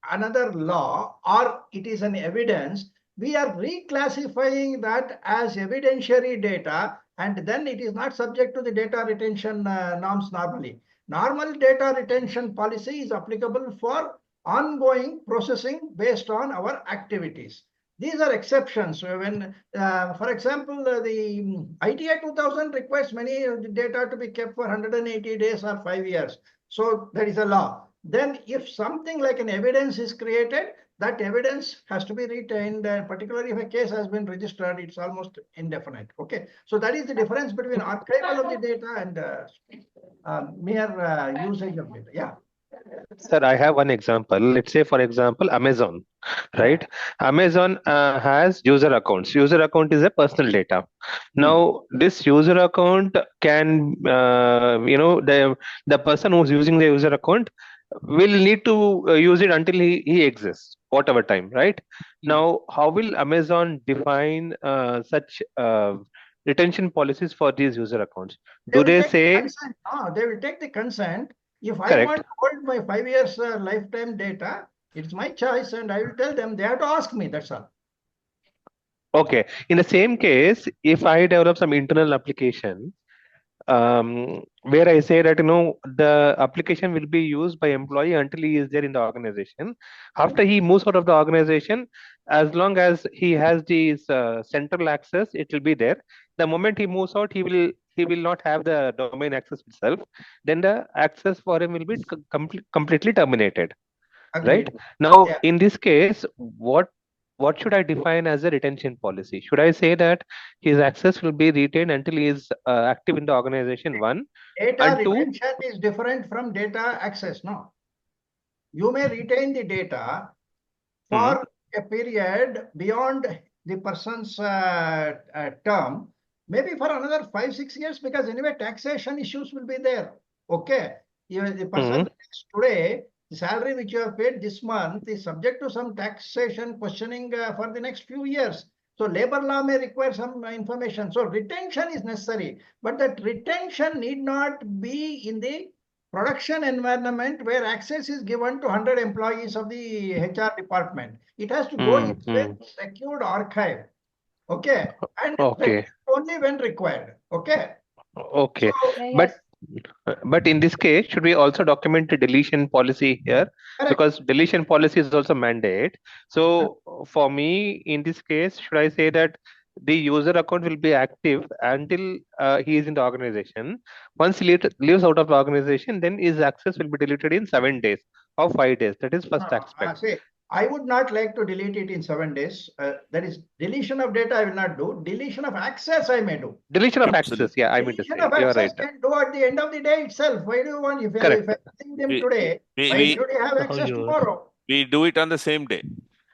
another law or it is an evidence, we are reclassifying that as evidentiary data, and then it is not subject to the data retention norms normally. Normal data retention policy is applicable for ongoing processing based on our activities. These are exceptions. So when, for example, the ITI 2000 requires many data to be kept for 180 days or 5 years. So there is a law. Then if something like an evidence is created, that evidence has to be retained, particularly if a case has been registered, it's almost indefinite. Okay, so that is the difference between archival of the data and mere usage of data. Yeah. Sir, I have one example. Let's say, for example, Amazon, right? Amazon has user accounts. User account is a personal data. Now, this user account can, the person who's using the user account will need to use it until he exists, whatever time, right? Now, how will Amazon define such retention policies for these user accounts? They Do will they take the say consent. They will take the consent. If I correct? want to hold my 5 years lifetime data, it's my choice, and I will tell them they have to ask me. That's all. Okay. In the same case, if I develop some internal application, where I say that the application will be used by employee until he is there in the organization. After he moves out of the organization, as long as he has this central access, it will be there. The moment he moves out, he will not have the domain access itself. Then the access for him will be completely terminated. Agreed. Right now, Yeah. in this case, what should I define as a retention policy? Should I say that his access will be retained until he is active in the organization, one, Data and two? retention is different from data access. No, you may retain the data for a period beyond the person's term, maybe for another 5-6 years, because anyway taxation issues will be there. Okay, the person today, the salary which you have paid this month is subject to some taxation questioning for the next few years. So labor law may require some information. So retention is necessary, but that retention need not be in the production environment where access is given to 100 employees of the HR department. It has to go into a secured archive. Okay. And Okay. only when required. Okay. Okay. So, But in this case, should we also document the deletion policy here? correct. Because deletion policy is also mandate. So for me, in this case, should I say that the user account will be active until he is in the organization? Once he leaves out of the organization, then his access will be deleted in 7 days or 5 days. That is first aspect. See, I would not like to delete it in 7 days. That is deletion of data I will not do. Deletion of access I may do. Deletion of access, yeah, I mean to Deletion say, of you are access right. can do at the end of the day itself. Why do you want, if I think them today, why should you have access tomorrow? We do it on the same day.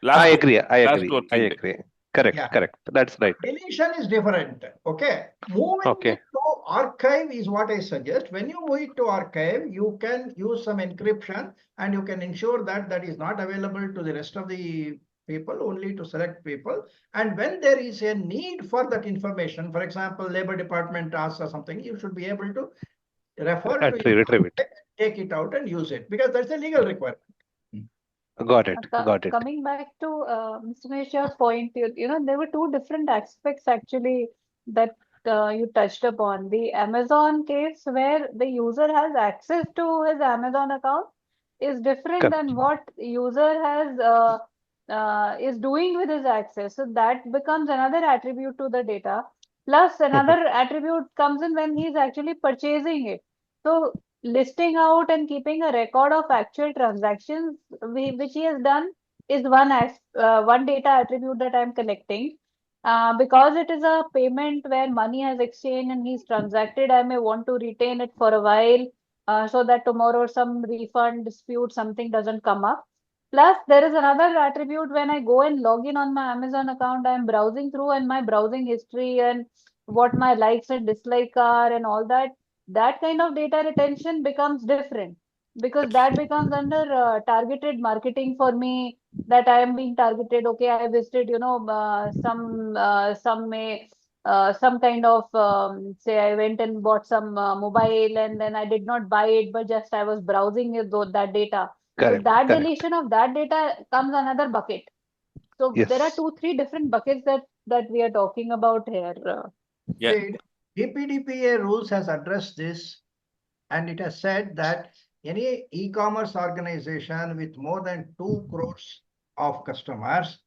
I agree. Day. Correct, correct. That's right. Deletion is different. Okay. Moving it to archive is what I suggest. When you move it to archive, you can use some encryption and you can ensure that that is not available to the rest of the people, only to select people. And when there is a need for that information, for example, labor department asks or something, you should be able to retrieve it. Take it out and use it, because that's a legal requirement. Got it. Coming back to Mr. Mishra's point, there were two different aspects actually that you touched upon. The Amazon case where the user has access to his Amazon account is different than what user has is doing with his access. So that becomes another attribute to the data. Plus another attribute comes in when he's actually purchasing it. So listing out and keeping a record of actual transactions which he has done is one data attribute that I'm collecting. Because it is a payment where money has exchanged and he's transacted, I may want to retain it for a while so that tomorrow some refund dispute, something doesn't come up. Plus, there is another attribute when I go and log in on my Amazon account, I'm browsing through and my browsing history and what my likes and dislikes are and all that. That kind of data retention becomes different because that becomes under targeted marketing for me, that I am being targeted. Okay, I visited, some kind of say I went and bought some mobile and then I did not buy it, but just I was browsing that data. So that deletion of that data comes another bucket. So there are 2-3 different buckets that we are talking about here. DPDPA rules has addressed this, and it has said that any e-commerce organization with more than 2 crores of customers,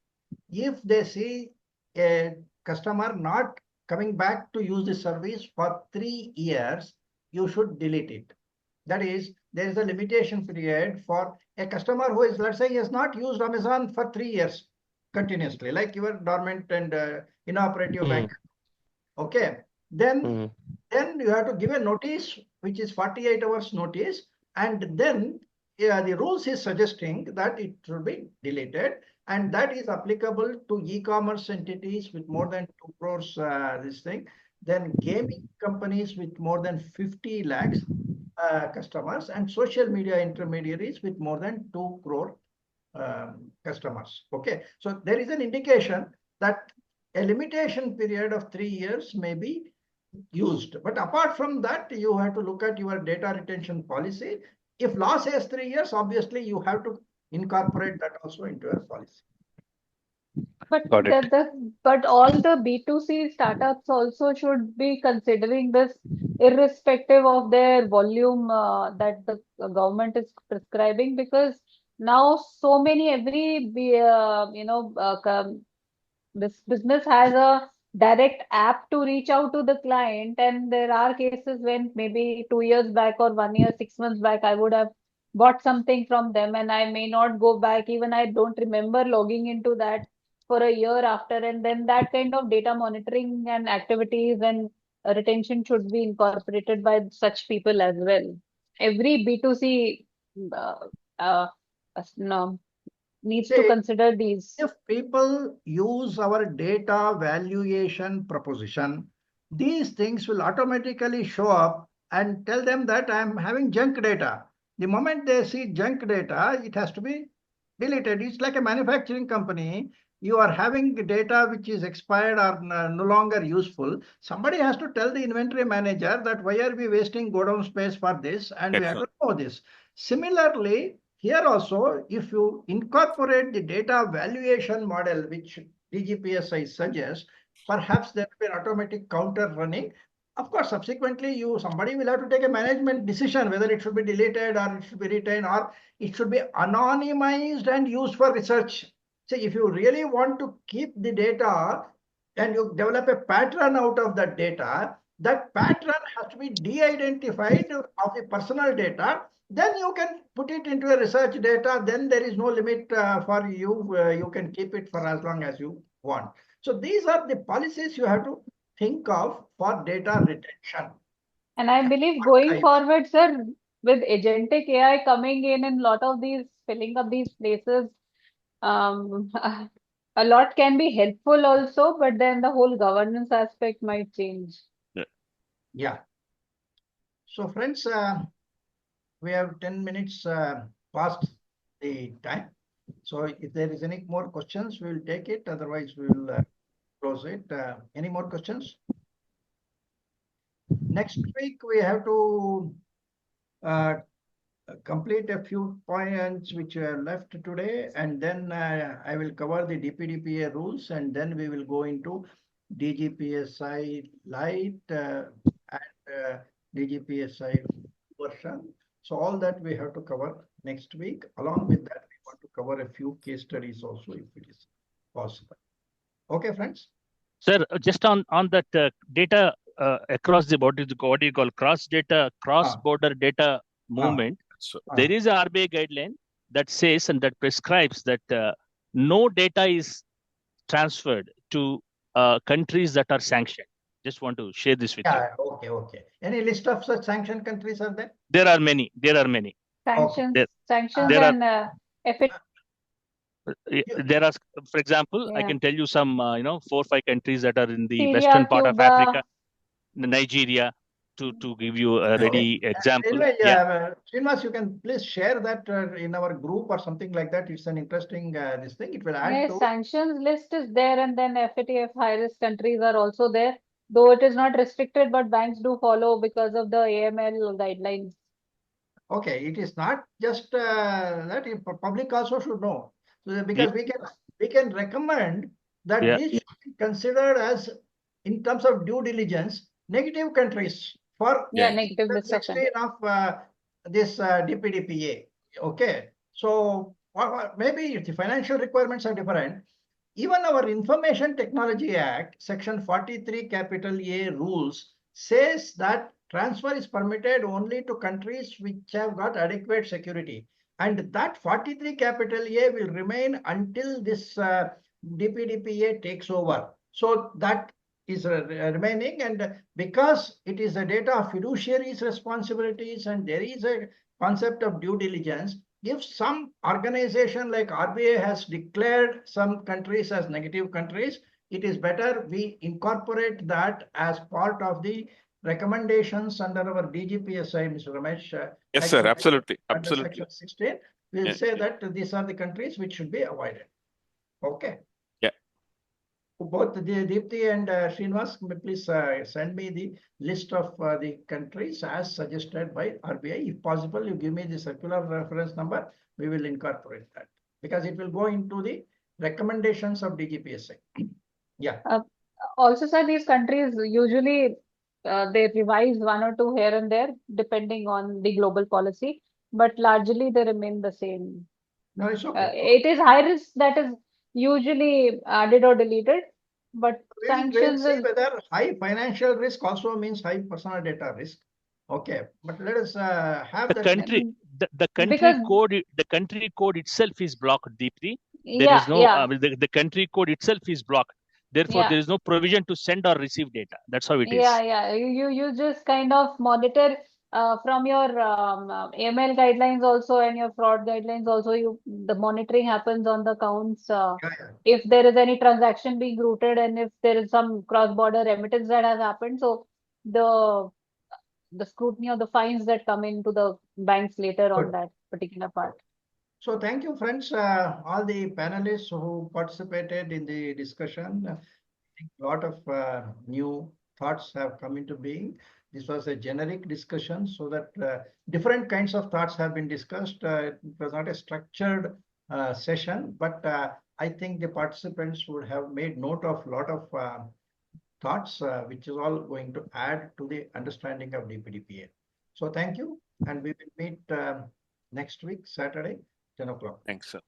if they see a customer not coming back to use the service for 3 years, you should delete it. That is, there is a limitation period for a customer who is, let's say, he has not used Amazon for 3 years continuously, like your dormant and inoperative bank. Okay, then you have to give a notice, which is 48 hours notice, and then the rules is suggesting that it should be deleted, and that is applicable to e-commerce entities with more than 2 crores this thing, then gaming companies with more than 50 lakhs customers, and social media intermediaries with more than 2 crore customers. Okay, so there is an indication that a limitation period of 3 years may be used. But apart from that, you have to look at your data retention policy. If law says 3 years, obviously you have to incorporate that also into your policy. But Got it. but all the B2C startups also should be considering this, irrespective of their volume that the government is prescribing, because now so many this business has a direct app to reach out to the client, and there are cases when maybe 2 years back or 1 year, 6 months back, I would have bought something from them, and I may not go back. Even I don't remember logging into that for a year after, and then that kind of data monitoring and activities and retention should be incorporated by such people as well. Every B2C uh, uh, no, needs to See, consider these. if people use our data valuation proposition, these things will automatically show up and tell them that I'm having junk data. The moment they see junk data, it has to be deleted. It's like a manufacturing company. You are having data which is expired or no longer useful. Somebody has to tell the inventory manager that why are we wasting godown space for this, and we have to know this. Similarly, here also, if you incorporate the data valuation model, which DGPSI suggests, perhaps there will be an automatic counter running. Of course, subsequently, somebody will have to take a management decision whether it should be deleted or it should be retained or it should be anonymized and used for research. See, if you really want to keep the data and you develop a pattern out of that data, that pattern has to be de-identified of the personal data. Then you can put it into a research data. Then there is no limit for you. You can keep it for as long as you want. So these are the policies you have to think of for data retention. And I believe going forward, sir, with agentic AI coming in and lot of these filling up these places, a lot can be helpful also, but then the whole governance aspect might change. Yeah. So friends, we have 10 minutes past the time. So if there is any more questions, we will take it. Otherwise, we will close it. Any more questions? Next week, we have to complete a few points which are left today, and then I will cover the DPDPA rules, and then we will go into DGPSI Lite and DGPSI version. So all that we have to cover next week. Along with that, we want to cover a few case studies also if it is possible. Okay, friends? Sir, just on that data across the border, what do you call cross-border data movement, there is a RBI guideline that says and that prescribes that no data is transferred to countries that are sanctioned. Just want to share this with you. Okay. Any list of such sanctioned countries are there? There are many. Sanctions, there and there are, for example, I can tell you some 4 or 5 countries that are in the Syria, western part Cuba, of Africa, Nigeria, to give you a ready example. Srinivas, you can please share that in our group or something like that. It's an interesting this thing. It will add to sanctions list is there, and then FATF high risk countries are also there, though it is not restricted, but banks do follow because of the AML guidelines. Okay, it is not just that public also should know. So because we can recommend that these should be considered as, in terms of due diligence, negative countries for negative list of this DPDPA. Okay, so maybe the financial requirements are different. Even our Information Technology Act, Section 43 capital A rules says that transfer is permitted only to countries which have got adequate security. And that 43 capital A will remain until this DPDPA takes over. So that is remaining, and because it is a data of fiduciaries' responsibilities and there is a concept of due diligence, if some organization like RBI has declared some countries as negative countries, it is better we incorporate that as part of the recommendations under our DGPSI, Mr. Ramesh. Yes, sir. Absolutely. Under Absolutely. Section 16, we'll say that these are the countries which should be avoided. Okay. Yeah. Both Deepti and Srinivas, please send me the list of the countries as suggested by RBI. If possible, you give me the circular reference number, we will incorporate that because it will go into the recommendations of DGPSI. Yeah. Also, sir, these countries usually they revise one or two here and there depending on the global policy, but largely they remain the same. No, it's okay. It is high risk that is usually added or deleted, but We'll sanctions see is whether high financial risk also means high personal data risk. Okay, but let us have the that country, the country because code, the country code itself is blocked deeply. There yeah, is no yeah, the country code itself is blocked. Therefore, yeah. there is no provision to send or receive data. That's how it is. Yeah. You just kind of monitor from your AML guidelines also and your fraud guidelines also. The monitoring happens on the accounts. If there is any transaction being routed and if there is some cross-border remittance that has happened, so the scrutiny of the fines that come into the banks later on that particular part. So thank you, friends, all the panelists who participated in the discussion. I think a lot of new thoughts have come into being. This was a generic discussion so that different kinds of thoughts have been discussed. It was not a structured session, but I think the participants would have made note of a lot of thoughts, which is all going to add to the understanding of DPDPA. So thank you, and we will meet next week, Saturday, 10 o'clock. Thanks, sir.